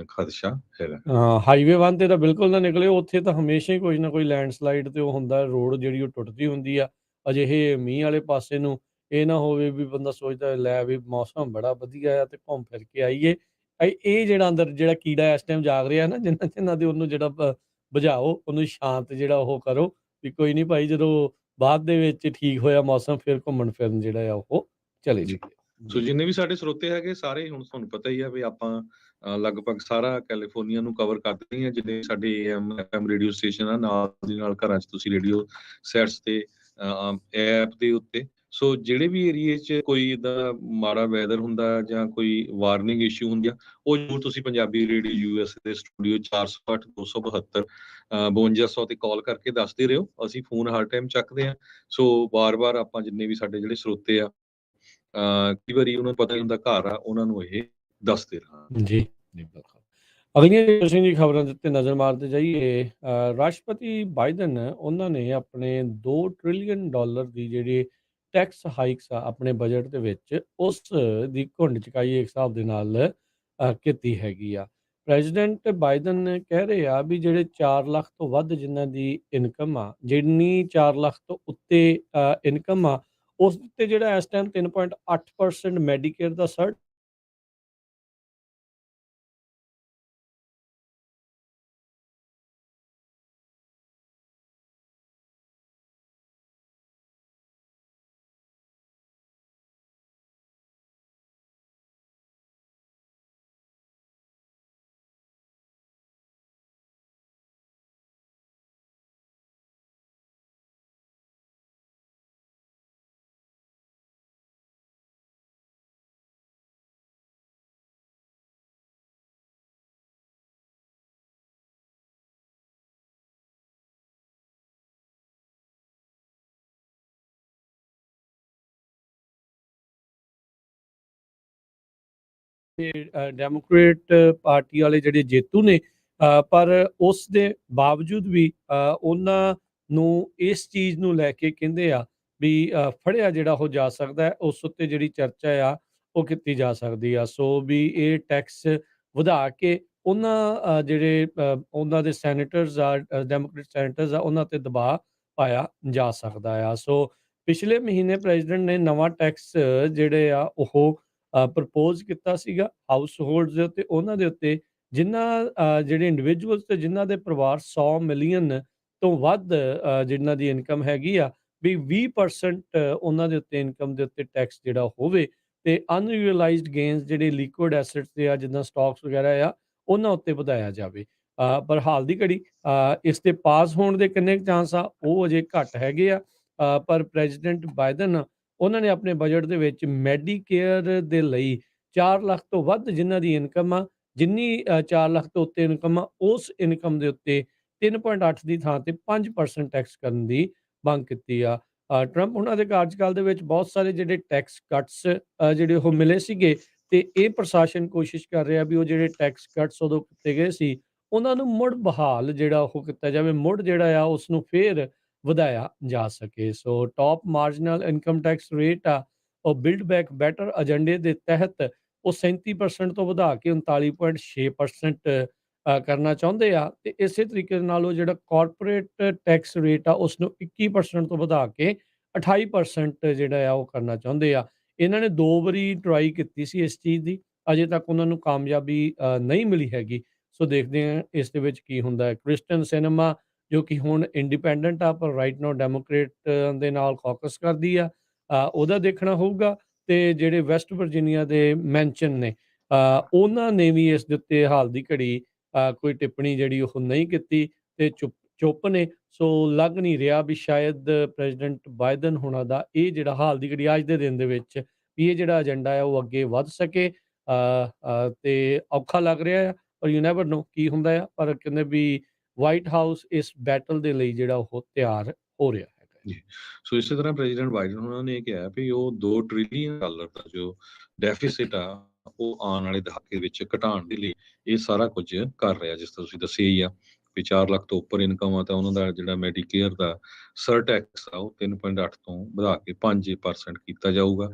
ਖਦਸ਼ਾ ਹੈਗਾ। ਹਾਈਵੇ 1 ਤੇ ਤਾਂ ਬਿਲਕੁਲ ਨਾ ਨਿਕਲਿਓ ਉੱਥੇ ਤਾਂ ਹਮੇਸ਼ਾ ਹੀ ਕੋਈ ਨਾ ਕੋਈ ਲੈਂਡਸਲਾਈਡ ਤੇ ਉਹ ਹੁੰਦਾ ਰੋਡ ਜਿਹੜੀ ਉਹ ਟੁੱਟਦੀ ਹੁੰਦੀ ਆ। ਅਜਿਹੇ ਮੀਂਹ ਵਾਲੇ ਪਾਸੇ ਨੂੰ ਇਹ ਨਾ ਹੋਵੇ ਵੀ ਬੰਦਾ ਸੋਚਦਾ ਲੈ ਵੀ ਮੌਸਮ ਬੜਾ ਵਧੀਆ ਆ ਤੇ ਘੁੰਮ ਫਿਰ ਕੇ ਆਈਏ। ਇਹ ਜਿਹੜਾ ਅੰਦਰ ਜਿਹੜਾ ਕੀੜਾ ਇਸ ਟਾਈਮ ਜਾਗ ਰਿਹਾ ਨਾ ਜਿੰਨਾ ਜਿੰਨਾ ਦੇ ਉਹਨੂੰ ਜਿਹੜਾ ਬੁਝਾਓ ਉਹਨੂੰ ਸ਼ਾਂਤ ਜਿਹੜਾ ਉਹ ਕਰੋ ਵੀ ਕੋਈ ਨਹੀਂ ਭਾਈ ਜਦੋਂ ਬਾਅਦ ਦੇ ਵਿੱਚ ਠੀਕ ਹੋਇਆ ਮੌਸਮ ਫਿਰ ਘੁੰਮਣ ਫਿਰਨ ਜਿਹੜਾ ਆ ਉਹ ਚਲੇ ਜੀ ਜਾਈਏ। ਸੋ ਜੀ ਜਿੰਨੇ ਵੀ ਸਾਡੇ ਸਰੋਤੇ ਹੈਗੇ ਸਾਰੇ ਹੁਣ ਤੁਹਾਨੂੰ ਪਤਾ ਹੀ ਆ ਵੀ ਆਪਾਂ ਲਗਭਗ ਸਾਰਾ ਕੈਲੀਫੋਰਨੀਆ ਨੂੰ ਕਵਰ ਕਰਦੇ ਹਾਂ। ਜਿੰਨੇ ਸਾਡੇ AM FM ਰੇਡੀਓ ਸਟੇਸ਼ਨ ਆ ਨਾਲ ਦੀ ਨਾਲ ਘਰਾਂ 'ਚ ਤੁਸੀਂ ਰੇਡੀਓ ਸੈਟਸ ਤੇ ਐਪ ਦੇ ਉੱਤੇ। ਸੋ ਜਿਹੜੇ ਵੀ ਏਰੀਏ 'ਚ ਕੋਈ ਇਦਾਂ ਮਾੜਾ ਵੈਦਰ ਹੁੰਦਾ ਜਾਂ ਕੋਈ ਵਾਰਨਿੰਗ ਇਸ਼ੂ ਹੁੰਦੀ ਆ ਉਹ ਜ਼ਰੂਰ ਤੁਸੀਂ ਪੰਜਾਬੀ ਰੇਡੀਓ US ਦੇ ਸਟੂਡੀਓ 408 272 5200 ਤੇ ਕਾਲ ਕਰਕੇ ਦੱਸਦੇ ਰਹੋ। ਅਸੀਂ ਫੋਨ ਹਰ ਟਾਈਮ ਚੱਕਦੇ ਹਾਂ। ਸੋ ਵਾਰ-ਵਾਰ ਆਪਾਂ ਜਿੰਨੇ ਵੀ ਸਾਡੇ ਜਿਹੜੇ ਸਰੋਤੇ ਆ ਕਈ ਵਾਰੀ ਉਹਨਾਂ ਨੂੰ ਪਤਾ ਨਹੀਂ ਹੁੰਦਾ ਘਰ ਆ ਉਹਨਾਂ ਨੂੰ ਇਹ ਦੱਸਦੇ ਰਹਾਂਗੇ। ਜੀ, ਜੀ ਬਿਲਕੁਲ। ਅਗਲੀਆਂ ਇੰਟਰਸਟਿੰਗ ਜੀ ਖਬਰਾਂ ਦੇ ਉੱਤੇ ਨਜ਼ਰ ਮਾਰਦੇ ਜਾਈਏ। ਰਾਸ਼ਟਰਪਤੀ ਬਾਈਡਨ ਉਹਨਾਂ ਨੇ ਆਪਣੇ $2 ਟ੍ਰਿਲੀਅਨ ਦੀ ਜਿਹੜੀ ਟੈਕਸ ਹਾਈਕਸ ਆ ਆਪਣੇ ਬਜਟ ਦੇ ਵਿੱਚ ਉਸ ਦੀ ਘੁੰਡ ਚੁਕਾਈ ਇੱਕ ਹਿਸਾਬ ਦੇ ਨਾਲ ਕੀਤੀ ਹੈਗੀ ਆ। ਪ੍ਰੈਜ਼ੀਡੈਂਟ ਬਾਈਡਨ ਕਹਿ ਰਹੇ ਆ ਵੀ ਜਿਹੜੇ 4 ਲੱਖ ਤੋਂ ਵੱਧ ਜਿਨ੍ਹਾਂ ਦੀ ਇਨਕਮ ਆ, ਜਿੰਨੀ 4 ਲੱਖ ਤੋਂ ਉੱਤੇ ਇਨਕਮ ਆ, ਉਸ ਉੱਤੇ ਜਿਹੜਾ ਇਸ ਟਾਈਮ 3.8% ਮੈਡੀਕੇਅਰ ਦਾ ਡੈਮੋਕ੍ਰੇਟ ਪਾਰਟੀ ਵਾਲੇ ਜਿਹੜੇ ਜੇਤੂ ਨੇ, ਪਰ ਉਸ ਦੇ ਬਾਵਜੂਦ ਵੀ ਉਹਨਾਂ ਨੂੰ ਇਸ ਚੀਜ਼ ਨੂੰ ਲੈ ਕੇ ਕਹਿੰਦੇ ਆ ਵੀ ਫੜਿਆ ਜਿਹੜਾ ਉਹ ਜਾ ਸਕਦਾ ਹੈ, ਉਸ ਉੱਤੇ ਜਿਹੜੀ ਚਰਚਾ ਆ ਉਹ ਕੀਤੀ ਜਾ ਸਕਦੀ ਆ। ਸੋ ਵੀ ਇਹ ਟੈਕਸ ਵਧਾ ਕੇ ਉਹਨਾਂ ਜਿਹੜੇ ਉਹਨਾਂ ਦੇ ਸੈਨੇਟਰਸ ਆ, ਡੈਮੋਕ੍ਰੇਟ ਸੈਨੇਟਰਸ ਆ, ਉਹਨਾਂ ਤੇ ਦਬਾਅ ਪਾਇਆ ਜਾ ਸਕਦਾ ਆ। ਸੋ ਪਿਛਲੇ ਮਹੀਨੇ ਪ੍ਰੈਜ਼ੀਡੈਂਟ ਨੇ ਨਵਾਂ ਟੈਕਸ ਜਿਹੜੇ ਆ ਉਹ ਪ੍ਰਪੋਜ਼ ਕੀਤਾ ਸੀਗਾ ਹਾਊਸ ਹੋਲਡਸ ਦੇ ਉੱਤੇ, ਉਹਨਾਂ ਦੇ ਉੱਤੇ ਜਿਨ੍ਹਾਂ ਜਿਹੜੇ ਇੰਡੀਵਿਜੂਅਲਸ ਤੇ ਜਿਨ੍ਹਾਂ ਦੇ ਪਰਿਵਾਰ 100 ਮਿਲੀਅਨ ਤੋਂ ਵੱਧ ਜਿਨ੍ਹਾਂ ਦੀ ਇਨਕਮ ਹੈਗੀ ਆ, ਵੀ 20% ਉਹਨਾਂ ਦੇ ਉੱਤੇ ਇਨਕਮ ਦੇ ਉੱਤੇ ਟੈਕਸ ਜਿਹੜਾ ਹੋਵੇ ਤੇ ਅਨਰੀਅਲਾਈਜ਼ਡ ਗੇਨਸ ਜਿਹੜੇ ਲਿਕੁਇਡ ਐਸੈਟਸ ਦੇ ਆ ਜਿੱਦਾਂ ਸਟਾਕਸ ਵਗੈਰਾ ਆ, ਉਹਨਾਂ ਉੱਤੇ ਵਧਾਇਆ ਜਾਵੇ। ਪਰ ਹਾਲ ਦੀ ਘੜੀ ਇਸ ਤੇ ਪਾਸ ਹੋਣ ਦੇ ਕਿੰਨੇ ਚਾਂਸ ਆ ਉਹ ਅਜੇ ਘੱਟ ਹੈਗੇ ਆ। ਪਰ ਪ੍ਰੈਜ਼ੀਡੈਂਟ ਬਾਈਡਨ ਉਹਨਾਂ ਨੇ ਆਪਣੇ ਬਜਟ ਦੇ ਵਿੱਚ ਮੈਡੀਕੇਅਰ ਦੇ ਲਈ 4 ਲੱਖ ਤੋਂ ਵੱਧ ਜਿਨ੍ਹਾਂ ਦੀ ਇਨਕਮ ਆ, ਜਿੰਨੀ 4 ਲੱਖ ਤੋਂ ਉੱਤੇ ਇਨਕਮ ਆ, ਉਸ ਇਨਕਮ ਦੇ ਉੱਤੇ 3.8 ਦੀ ਥਾਂ ਤੇ 5% ਟੈਕਸ ਕਰਨ ਦੀ ਮੰਗ ਕੀਤੀ ਆ। ਟਰੰਪ ਉਹਨਾਂ ਦੇ ਕਾਰਜਕਾਲ ਦੇ ਵਿੱਚ ਬਹੁਤ ਸਾਰੇ ਜਿਹੜੇ ਟੈਕਸ ਕੱਟਸ ਜਿਹੜੇ ਉਹ ਮਿਲੇ ਸੀਗੇ ਤੇ ਇਹ ਪ੍ਰਸ਼ਾਸਨ ਕੋਸ਼ਿਸ਼ ਕਰ ਰਿਹਾ ਵੀ ਉਹ ਜਿਹੜੇ ਟੈਕਸ ਕੱਟਸ ਉਦੋਂ ਕੀਤੇ ਗਏ ਸੀ ਉਹਨਾਂ ਨੂੰ ਮੁੜ ਬਹਾਲ ਜਿਹੜਾ ਉਹ ਕੀਤਾ ਜਾਵੇ, ਮੁੜ ਜਿਹੜਾ ਆ ਉਸ ਨੂੰ ਫੇਰ ਵਧਾਇਆ ਜਾ ਸਕੇ। So top marginal income tax rate ਆ ਉਹ ਬਿਲਡ ਬੈਕ ਬੈਟਰ ਏਜੰਡੇ ਦੇ ਤਹਿਤ ਉਹ 37% ਤੋਂ ਵਧਾ ਕੇ 39.6% ਕਰਨਾ ਚਾਹੁੰਦੇ ਆ ਤੇ ਇਸੇ ਤਰੀਕੇ ਦੇ ਨਾਲ ਉਹ ਜਿਹੜਾ ਕਾਰਪੋਰੇਟ ਟੈਕਸ ਰੇਟ ਆ ਉਸ ਨੂੰ 21% ਤੋਂ ਵਧਾ ਕੇ 28% ਜਿਹੜਾ ਆ ਉਹ ਕਰਨਾ ਚਾਹੁੰਦੇ ਆ। ਇਹਨਾਂ ਨੇ 2 ਵਾਰੀ ਟਰਾਈ ਕੀਤੀ ਸੀ ਇਸ ਚੀਜ਼ ਦੀ, ਅਜੇ ਤੱਕ ਉਹਨਾਂ ਨੂੰ ਕਾਮਯਾਬੀ ਨਹੀਂ ਮਿਲੀ ਹੈਗੀ। ਸੋ ਦੇਖਦੇ ਹਾਂ ਇਸ ਦੇ ਵਿੱਚ ਕੀ ਹੁੰਦਾ ਹੈ। ਕ੍ਰਿਸਟਨ ਸਿਨੇਮਾ ਜੋ ਕਿ ਹੁਣ ਇੰਡੀਪੈਂਡੈਂਟ ਆ ਪਰ ਰਾਈਟ ਨਾਓ ਡੈਮੋਕ੍ਰੇਟ ਦੇ ਨਾਲ ਕਾਕਸ ਕਰਦੀ ਆ, ਉਹਦਾ ਦੇਖਣਾ ਹੋਊਗਾ। ਤੇ ਜਿਹੜੇ ਵੈਸਟ ਵਰਜੀਨੀਆ ਦੇ ਮੈਂਸ਼ਨ ਨੇ, ਉਹਨਾਂ ਨੇ ਵੀ ਇਸ ਦੇ ਉੱਤੇ ਹਾਲ ਦੀ ਘੜੀ ਕੋਈ ਟਿੱਪਣੀ ਜਿਹੜੀ ਉਹ ਨਹੀਂ ਕੀਤੀ ਤੇ ਚੁੱਪ ਨੇ। ਸੋ ਲੱਗ ਨਹੀਂ ਰਿਹਾ ਵੀ ਸ਼ਾਇਦ ਪ੍ਰੈਜ਼ੀਡੈਂਟ ਬਾਈਡਨ ਹੋਣਾ ਦਾ ਇਹ ਜਿਹੜਾ ਹਾਲ ਦੀ ਘੜੀ ਅੱਜ ਦੇ ਦਿਨ ਦੇ ਵਿੱਚ ਵੀ ਇਹ ਜਿਹੜਾ ਏਜੰਡਾ ਹੈ ਉਹ ਅੱਗੇ ਵੱਧ ਸਕੇ। ਤੇ ਔਖਾ ਲੱਗ ਰਿਹਾ ਆ, ਪਰ ਯੂ ਨੈਵਰ ਨੋ ਕੀ ਹੁੰਦਾ ਆ। ਪਰ ਕਹਿੰਦੇ ਵੀ ਵਾਈਟ ਹਾਊਸ ਇਸ ਬੈਟਲ ਦੇ ਲਈ ਜਿਹੜਾ ਉਹ ਤਿਆਰ ਹੋ ਰਿਹਾ ਹੈਗਾ। ਜੀ। ਸੋ ਇਸੇ ਤਰ੍ਹਾਂ ਪ੍ਰੈਜ਼ੀਡੈਂਟ ਬਾਈਡਨ ਉਹਨਾਂ ਨੇ ਕਿਹਾ ਵੀ ਉਹ $2 ਟ੍ਰਿਲੀਅਨ ਦਾ ਜੋ ਡੈਫਿਸਿਟ ਆ ਉਹ ਆਉਣ ਵਾਲੇ ਦਹਾਕੇ ਵਿੱਚ ਘਟਾਉਣ ਦੇ ਲਈ ਇਹ ਸਾਰਾ ਕੁਝ ਕਰ ਰਿਹਾ। ਜਿਸ ਤਰ੍ਹਾਂ ਤੁਸੀਂ ਦੱਸਿਆ ਹੀ ਆ ਵੀ 4 ਲੱਖ ਤੋਂ ਉੱਪਰ ਇਨਕਮ ਆ ਤਾਂ ਉਹਨਾਂ ਦਾ ਜਿਹੜਾ ਮੈਡੀਕੇਅਰ ਦਾ ਸਰ ਟੈਕਸ ਆ ਉਹ 3.8 ਤੋਂ ਵਧਾ ਕੇ 5% ਕੀਤਾ ਜਾਊਗਾ।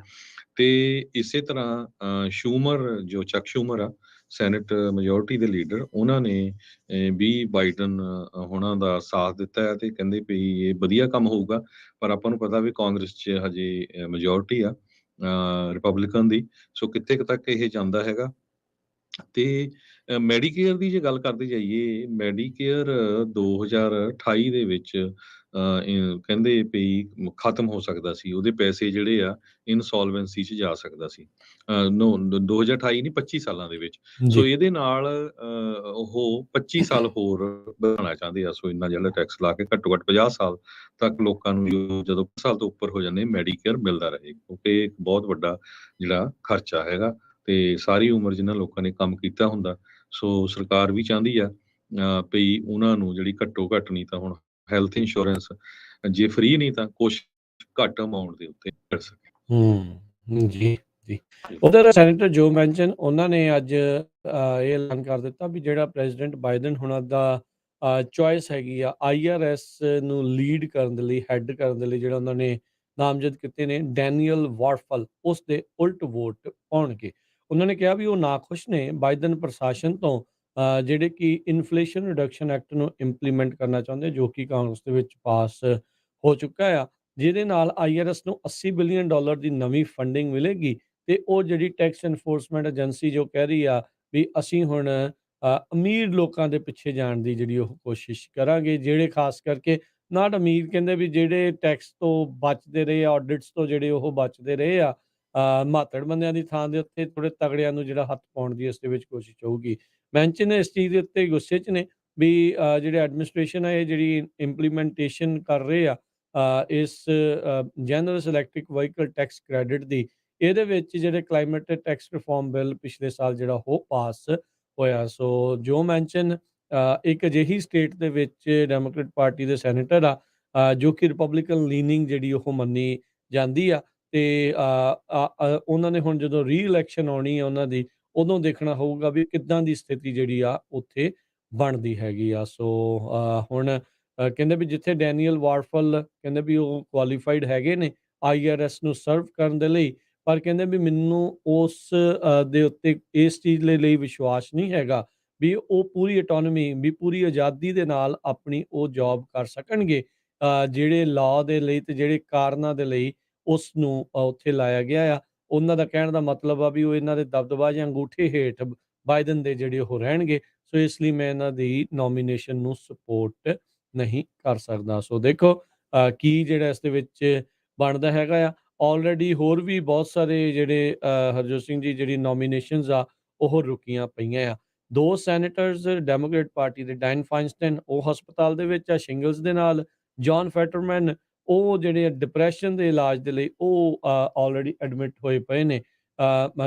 ਤੇ ਇਸੇ ਤਰ੍ਹਾਂ ਸ਼ੂਮਰ ਜੋ ਚੱਕ ਸ਼ੂਮਰ ਆ ਸੈਨੇਟ ਮੈਜੋਰਟੀ ਦੇ ਲੀਡਰ, ਉਹਨਾਂ ਨੇ ਵੀ ਬਾਈਡਨ ਹੋਣਾ ਦਾ ਸਾਥ ਦਿੱਤਾ ਹੈ ਤੇ ਕਹਿੰਦੇ ਵੀ ਇਹ ਵਧੀਆ ਕੰਮ ਹੋਊਗਾ। ਪਰ ਆਪਾਂ ਨੂੰ ਪਤਾ ਵੀ ਕਾਂਗਰਸ 'ਚ ਹਜੇ ਮੈਜੋਰਟੀ ਆ ਰਿਪਬਲਿਕਨ ਦੀ, ਸੋ ਕਿੱਥੇ ਕੁ ਤੱਕ ਇਹ ਜਾਂਦਾ ਹੈਗਾ। ਤੇ ਮੈਡੀਕੇਅਰ ਦੀ ਜੇ ਗੱਲ ਕਰਦੇ ਜਾਈਏ, ਮੈਡੀਕੇਅਰ 2028 ਦੇ ਵਿੱਚ ਕਹਿੰਦੇ ਵੀ ਖਤਮ ਹੋ ਸਕਦਾ ਸੀ, ਉਹਦੇ ਪੈਸੇ ਜਿਹੜੇ ਆ ਇਨਸੋਲਵੈਂਸੀ 'ਚ ਜਾ ਸਕਦਾ ਸੀ। ਨੋ 2028 ਨਹੀਂ 25 ਸਾਲਾਂ ਦੇ ਵਿੱਚ। ਜੀ। ਸੋ ਇਹਦੇ ਨਾਲ ਉਹ 25 ਸਾਲ ਹੋਰ ਵਧਾਉਣਾ ਚਾਹੁੰਦੇ ਆ। ਸੋ ਇੰਨਾ ਜਿਹੜਾ ਟੈਕਸ ਲਾ ਕੇ ਘੱਟੋ ਘੱਟ 50 ਸਾਲ ਤੱਕ ਲੋਕਾਂ ਨੂੰ ਜਦੋਂ 50 ਸਾਲ ਤੋਂ ਉੱਪਰ ਹੋ ਜਾਂਦੇ ਮੈਡੀਕੇਅਰ ਮਿਲਦਾ ਰਹੇ, ਕਿਉਂਕਿ ਇੱਕ ਬਹੁਤ ਵੱਡਾ ਜਿਹੜਾ ਖਰਚਾ ਹੈਗਾ ਤੇ ਸਾਰੀ ਉਮਰ ਜਿਨ੍ਹਾਂ ਲੋਕਾਂ ਨੇ ਕੰਮ ਕੀਤਾ ਹੁੰਦਾ। ਸੋ ਸਰਕਾਰ ਵੀ ਚਾਹੁੰਦੀ ਆ ਵੀ ਉਹਨਾਂ ਨੂੰ ਜਿਹੜੀ ਘੱਟੋ ਘੱਟ ਨਹੀਂ ਤਾਂ ਹੁਣ ਹੈਲਥ ਇੰਸ਼ੋਰੈਂਸ ਜੇ ਫ੍ਰੀ ਨਹੀਂ ਤਾਂ ਕੁਛ ਘੱਟ ਅਮਾਉਂਟ ਦੇ ਉੱਤੇ ਮਿਲ ਸਕੇ। ਜੀ। ਜੀ। ਜੀ। ਉਧਰ ਸੈਨੇਟਰ ਜੋ ਮੈਨਸ਼ਨ ਉਹਨਾਂ ਨੇ ਅੱਜ ਇਹ ਐਲਾਨ ਕਰ ਦਿੱਤਾ ਵੀ ਜਿਹੜਾ ਪ੍ਰੈਜ਼ੀਡੈਂਟ ਬਾਈਡਨ ਹੁਣਾਂ ਦਾ ਚੋਇਸ ਹੈਗੀ ਆ ਆਈਆਰਐਸ ਨੂੰ ਲੀਡ ਕਰਨ ਦੇ ਲਈ, ਹੈਡ ਕਰਨ ਦੇ ਲਈ ਜਿਹੜਾ ਉਹਨਾਂ ਨੇ ਨਾਮਜ਼ਦ ਕੀਤੇ ਨੇ ਡੈਨੀਅਲ ਵਾਰਫਲ, ਉਸ ਦੇ ਉਲਟ ਵੋਟ ਪਾਉਣਗੇ। ਉਹਨਾਂ ਨੇ ਕਿਹਾ ਵੀ ਉਹ ਨਾਖੁਸ਼ ਨੇ ਬਾਈਡਨ ਪ੍ਰਸ਼ਾਸਨ ਤੋਂ, ਜਿਹੜੇ ਕਿ ਇਨਫਲੇਸ਼ਨ ਰਿਡਕਸ਼ਨ ਐਕਟ ਨੂੰ ਇੰਪਲੀਮੈਂਟ ਕਰਨਾ ਚਾਹੁੰਦੇ, ਜੋ ਕਿ ਕਾਂਗਰਸ ਦੇ ਵਿੱਚ ਪਾਸ ਹੋ ਚੁੱਕਾ ਆ, ਜਿਹਦੇ ਨਾਲ ਆਈਆਰਐਸ ਨੂੰ $80 ਬਿਲੀਅਨ ਦੀ ਨਵੀਂ ਫੰਡਿੰਗ ਮਿਲੇਗੀ। ਤੇ ਉਹ ਜਿਹੜੀ ਟੈਕਸ ਐਨਫੋਰਸਮੈਂਟ ਏਜੰਸੀ ਜੋ ਕਹਿ ਰਹੀ ਆ ਵੀ ਅਸੀਂ ਹੁਣ ਅਮੀਰ ਲੋਕਾਂ ਦੇ ਪਿੱਛੇ ਜਾਣ ਦੀ ਜਿਹੜੀ ਉਹ ਕੋਸ਼ਿਸ਼ ਕਰਾਂਗੇ, ਜਿਹੜੇ ਖਾਸ ਕਰਕੇ ਨਾਟ ਅਮੀਰ, ਕਹਿੰਦੇ ਵੀ ਜਿਹੜੇ ਟੈਕਸ ਤੋਂ ਬਚਦੇ ਰਹੇ ਆ, ਆਡਿਟਸ ਤੋਂ ਜਿਹੜੇ ਉਹ ਬਚਦੇ ਰਹੇ ਆ, ਮਾਤੜ ਬੰਦਿਆਂ ਦੀ ਥਾਂ ਦੇ ਉੱਤੇ ਥੋੜੇ ਤਗੜਿਆਂ ਨੂੰ ਜਿਹੜਾ ਹੱਥ ਪਾਉਣ ਦੀ ਇਸ ਦੇ ਵਿੱਚ ਕੋਸ਼ਿਸ਼ ਹੋਊਗੀ। ਮੈਂਸ਼ਨ ਇਸ ਚੀਜ਼ ਦੇ ਉੱਤੇ ਗੁੱਸੇ 'ਚ ਨੇ ਵੀ ਜਿਹੜੇ ਐਡਮਿਨਿਸਟ੍ਰੇਸ਼ਨ ਹੈ ਇਹ ਜਿਹੜੀ ਇੰਪਲੀਮੈਂਟੇਸ਼ਨ ਕਰ ਰਹੇ ਆ ਇਸ general electric vehicle tax credit ਦੀ, ਇਹਦੇ ਵਿੱਚ ਜਿਹੜੇ ਕਲਾਈਮੇਟ ਟੈਕਸ ਰਿਫਾਰਮ ਬਿੱਲ ਪਿਛਲੇ ਸਾਲ ਜਿਹੜਾ ਉਹ ਪਾਸ ਹੋਇਆ। ਸੋ ਜੋ ਮੈਨਸ਼ਨ ਇੱਕ ਅਜਿਹੀ ਸਟੇਟ ਦੇ ਵਿੱਚ ਡੈਮੋਕ੍ਰੇਟ ਪਾਰਟੀ ਦੇ ਸੈਨੇਟਰ ਆ, ਜੋ ਕਿ ਰਿਪਬਲਿਕਨ ਲੀਨਿੰਗ ਜਿਹੜੀ ਉਹ ਮੰਨੀ ਜਾਂਦੀ ਆ, ਤੇ ਉਹਨਾਂ ਨੇ ਹੁਣ ਜਦੋਂ ਰੀ ਇਲੈਕਸ਼ਨ ਆਉਣੀ ਆ ਉਹਨਾਂ ਦੀ, ਉਦੋਂ ਦੇਖਣਾ ਹੋਊਗਾ ਵੀ ਕਿੱਦਾਂ ਦੀ ਸਥਿਤੀ ਜਿਹੜੀ ਆ ਉੱਥੇ ਬਣਦੀ ਹੈਗੀ ਆ। ਸੋ ਹੁਣ ਕਹਿੰਦੇ ਵੀ ਜਿੱਥੇ ਡੈਨੀਅਲ ਵਾਰਫਲ ਕਹਿੰਦੇ ਵੀ ਉਹ ਕੁਆਲੀਫਾਈਡ ਹੈਗੇ ਨੇ ਆਈਆਰਐਸ ਨੂੰ ਸਰਵ ਕਰਨ ਦੇ ਲਈ, ਪਰ ਕਹਿੰਦੇ ਵੀ ਮੈਨੂੰ ਉਸ ਦੇ ਉੱਤੇ ਇਸ ਚੀਜ਼ ਲਈ ਵਿਸ਼ਵਾਸ ਨਹੀਂ ਹੈਗਾ ਵੀ ਉਹ ਪੂਰੀ ਆਟੋਨਮੀ, ਵੀ ਪੂਰੀ ਆਜ਼ਾਦੀ ਦੇ ਨਾਲ ਆਪਣੀ ਉਹ ਜੌਬ ਕਰ ਸਕਣਗੇ, ਜਿਹੜੇ ਲਾਅ ਦੇ ਲਈ ਤੇ ਜਿਹੜੇ ਕਾਰਨਾਂ ਦੇ ਲਈ ਉਸ ਨੂੰ ਉੱਥੇ ਲਾਇਆ ਗਿਆ ਆ। ਉਹਨਾਂ ਦਾ ਕਹਿਣ ਦਾ ਮਤਲਬ ਆ ਵੀ ਉਹ ਇਹਨਾਂ ਦੇ ਦਬਦਬਾ ਜਾਂ ਅੰਗੂਠੇ ਹੇਠ ਬਾਈਡਨ ਦੇ ਜਿਹੜੇ ਉਹ ਰਹਿਣਗੇ। ਸੋ ਇਸ ਲਈ ਮੈਂ ਇਹਨਾਂ ਦੀ ਨੋਮੀਨੇਸ਼ਨ ਨੂੰ ਸਪੋਰਟ ਨਹੀਂ ਕਰ ਸਕਦਾ। ਸੋ ਦੇਖੋ ਕੀ ਜਿਹੜਾ ਇਸ ਦੇ ਵਿੱਚ ਬਣਦਾ ਹੈਗਾ ਆ। ਆਲਰੇਡੀ ਹੋਰ ਵੀ ਬਹੁਤ ਸਾਰੇ ਜਿਹੜੇ ਹਰਜੋਤ ਸਿੰਘ ਜੀ ਜਿਹੜੀ ਨੋਮੀਨੇਸ਼ਨਸ ਆ ਉਹ ਰੁਕੀਆਂ ਪਈਆਂ ਆ। 2 ਸੈਨੇਟਰਸ ਡੈਮੋਕ੍ਰੇਟ ਪਾਰਟੀ ਦੇ, ਡਾਇਨ ਫਾਈਨਸਟਾਈਨ ਉਹ ਹਸਪਤਾਲ ਦੇ ਵਿੱਚ ਆ ਸ਼ਿੰਗਲਸ ਦੇ ਨਾਲ, ਜੌਨ ਫੈਟਰਮੈਨ ਉਹ ਜਿਹੜੇ ਡਿਪਰੈਸ਼ਨ ਦੇ ਇਲਾਜ ਦੇ ਲਈ ਉਹ ਆਲਰੇਡੀ ਐਡਮਿਟ ਹੋਏ ਪਏ ਨੇ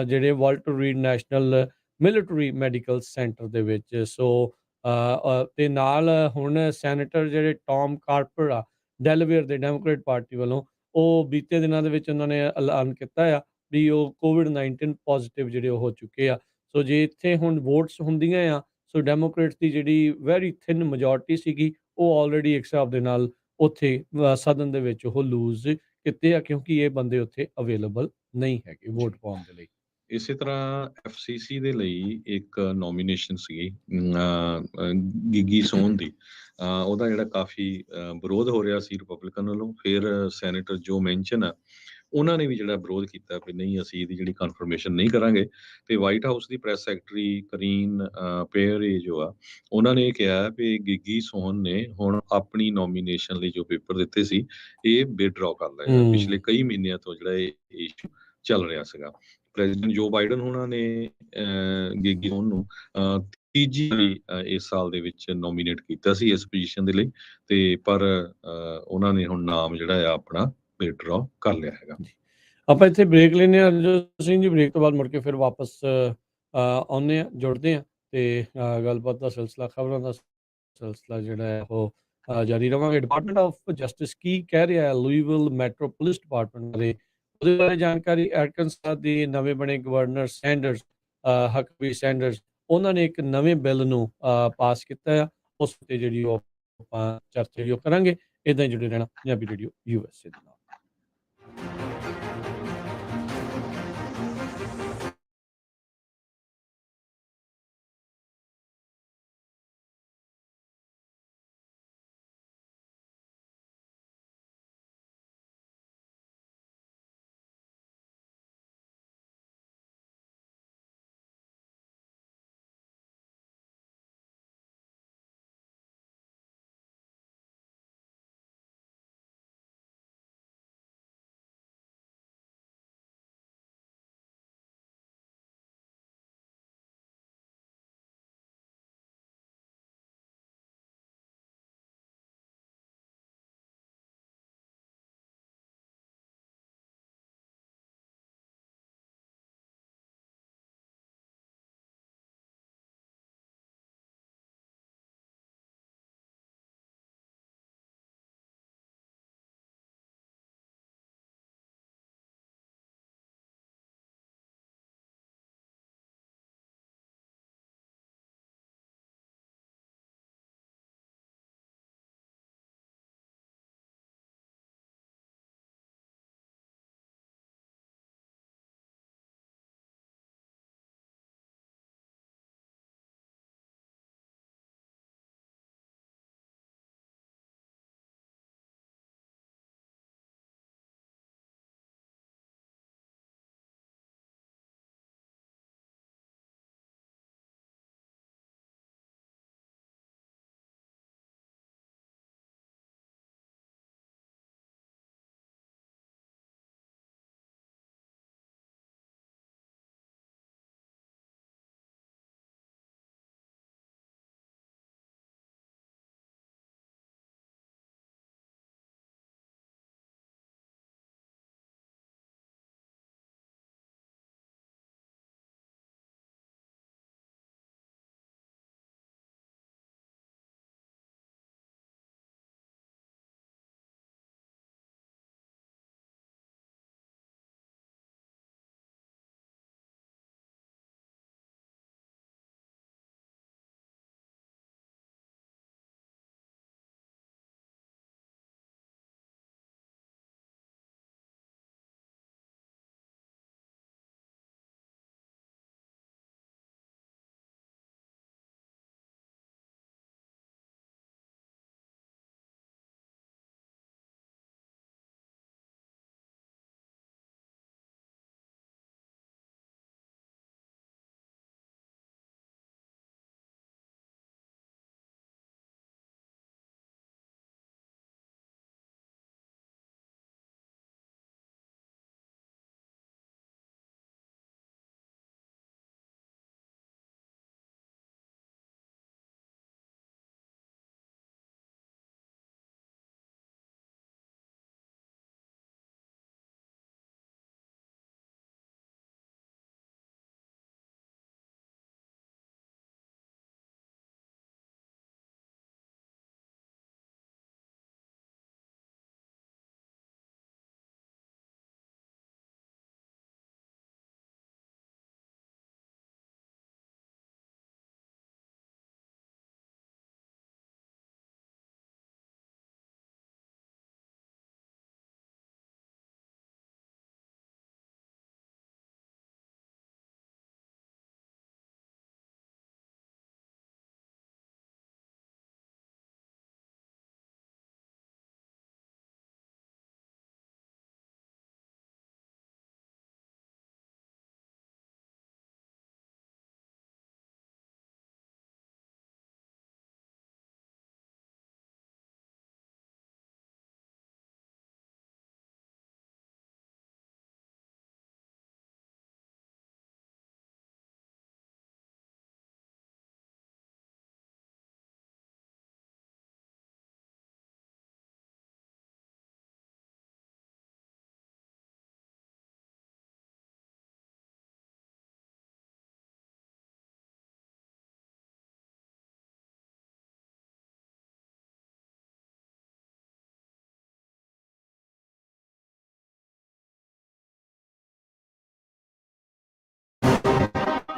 ਜਿਹੜੇ Walter read national military medical centre ਦੇ ਵਿੱਚ। ਸੋ ਤੇ ਨਾਲ ਹੁਣ ਸੈਨੇਟਰ ਜਿਹੜੇ ਟੌਮ ਕਾਰਪਰ ਆ ਡੈਲਵੇਅਰ ਦੇ ਡੈਮੋਕ੍ਰੇਟ ਪਾਰਟੀ ਵੱਲੋਂ, ਉਹ ਬੀਤੇ ਦਿਨਾਂ ਦੇ ਵਿੱਚ ਉਹਨਾਂ ਨੇ ਐਲਾਨ ਕੀਤਾ ਆ ਵੀ ਉਹ ਕੋਵਿਡ-19 ਪੋਜ਼ਿਟਿਵ ਜਿਹੜੇ ਉਹ ਹੋ ਚੁੱਕੇ ਆ। ਸੋ ਜੇ ਇੱਥੇ ਹੁਣ ਵੋਟਸ ਹੁੰਦੀਆਂ ਆ, ਸੋ ਡੈਮੋਕ੍ਰੇਟਸ ਦੀ ਜਿਹੜੀ ਵੈਰੀ ਥਿਨ ਮੈਜੋਰਟੀ ਸੀਗੀ, ਉਹ ਆਲਰੇਡੀ ਇੱਕ ਹਿਸਾਬ ਦੇ ਨਾਲ ਉੱਥੇ ਸਦਨ ਦੇ ਵਿੱਚ ਉਹ ਲੂਜ਼ ਕੀਤੇ ਆ, ਕਿਉਂਕਿ ਇਹ ਬੰਦੇ ਉੱਥੇ ਅਵੇਲੇਬਲ ਨਹੀਂ ਹੈਗੇ ਜੀ। ਵੋਟ ਪਾਉਣ ਦੇ ਲਈ। ਇਸੇ ਤਰ੍ਹਾਂ ਐਫਸੀਸੀ ਦੇ ਲਈ ਇੱਕ ਨੋਮੀਨੇਸ਼ਨ ਸੀਗੀ ਗਿੱਗੀ ਸੋਨ ਦੀ। ਉਹਦਾ ਜਿਹੜਾ ਕਾਫੀ ਵਿਰੋਧ ਹੋ ਰਿਹਾ ਸੀ ਰਿਪਬਲਿਕਨ ਵੱਲੋਂ। ਫਿਰ ਸੈਨੇਟਰ ਜੋ ਮੈਨਸ਼ਨ ਆ, ਉਹਨਾਂ ਨੇ ਵੀ ਜਿਹੜਾ ਵਿਰੋਧ ਕੀਤਾ ਵੀ ਨਹੀਂ, ਅਸੀਂ ਇਹਦੀ ਜਿਹੜੀ ਕਨਫਰਮੇਸ਼ਨ ਨਹੀਂ ਕਰਾਂਗੇ। ਤੇ ਵਾਈਟ ਹਾਊਸ ਦੀ ਪ੍ਰੈਸ ਸੈਕਟਰੀ ਕਰੀਨ ਪੇਅਰੇ ਜੋ ਆ, ਉਹਨਾਂ ਨੇ ਕਿਹਾ ਵੀ ਗਿੱਗੀ ਸੋਨ ਨੇ ਹੁਣ ਆਪਣੀ ਨੋਮੀਨੇਸ਼ਨ ਲਈ ਜੋ ਪੇਪਰ ਦਿੱਤੇ ਸੀ, ਇਹ ਵਿਦਡਰਾਅ ਕਰ ਲਏ ਆ। ਪਿਛਲੇ ਕਈ ਮਹੀਨਿਆਂ ਤੋਂ ਜਿਹੜਾ ਇਹ ਇਸ਼ੂ ਚੱਲ ਰਿਹਾ ਸੀਗਾ। ਪ੍ਰੈਜ਼ੀਡੈਂਟ ਜੋ ਬਾਈਡਨ ਉਹਨਾਂ ਨੇ ਗਿੱਗੀ ਸੋਨ ਨੂੰ ਤੀਜੀ ਵਾਰੀ ਇਸ ਸਾਲ ਦੇ ਵਿੱਚ ਨੋਮੀਨੇਟ ਕੀਤਾ ਸੀ ਇਸ ਪੋਜੀਸ਼ਨ ਦੇ ਲਈ, ਤੇ ਪਰ ਉਹਨਾਂ ਨੇ ਹੁਣ ਨਾਮ ਜਿਹੜਾ ਆ ਆਪਣਾ ਵਿਦਡਰਾਅ ਕਰ ਲਿਆ ਹੈਗਾ। ਜੀ। ਆਪਾਂ ਇੱਥੇ ਬ੍ਰੇਕ ਲੈਂਦੇ ਹਾਂ ਹਰਜੋਤ ਸਿੰਘ ਜੀ, ਬ੍ਰੇਕ ਤੋਂ ਬਾਅਦ ਮੁੜ ਕੇ ਫਿਰ ਵਾਪਸ ਆਉਂਦੇ ਹਾਂ, ਜੁੜਦੇ ਹਾਂ ਤੇ ਗੱਲਬਾਤ ਦਾ ਸਿਲਸਿਲਾ, ਖਬਰਾਂ ਦਾ ਸਿਲਸਿਲਾ ਜਿਹੜਾ ਹੈ ਉਹ ਜਾਰੀ ਰਵਾਂਗੇ। ਡਿਪਾਰਟਮੈਂਟ ਆਫ ਜਸਟਿਸ ਕੀ ਕਹਿ ਰਿਹਾ ਹੈ ਲੂਈਵਿਲ ਮੈਟਰੋ ਪੁਲਿਸ ਡਿਪਾਰਟਮੈਂਟ ਬਾਰੇ, ਉਹਦੇ ਬਾਰੇ ਜਾਣਕਾਰੀ। ਐਰਕਨਸਾ ਦੇ ਨਵੇਂ ਬਣੇ ਗਵਰਨਰ ਸੈਂਡਰਸ, ਹਕਬੀ ਸੈਂਡਰਸ, ਉਹਨਾਂ ਨੇ ਇੱਕ ਨਵੇਂ ਬਿੱਲ ਨੂੰ ਪਾਸ ਕੀਤਾ ਆ। ਉਸ ਤੇ ਜਿਹੜੀ ਉਹ ਆਪਾਂ ਚਰਚਾ ਜਿਹੜੀ ਉਹ ਕਰਾਂਗੇ। ਇੱਦਾਂ ਹੀ ਜੁੜੇ ਰਹਿਣਾ ਪੰਜਾਬੀ ਰੇਡੀਓ USA ਦੇ ਨਾਲ।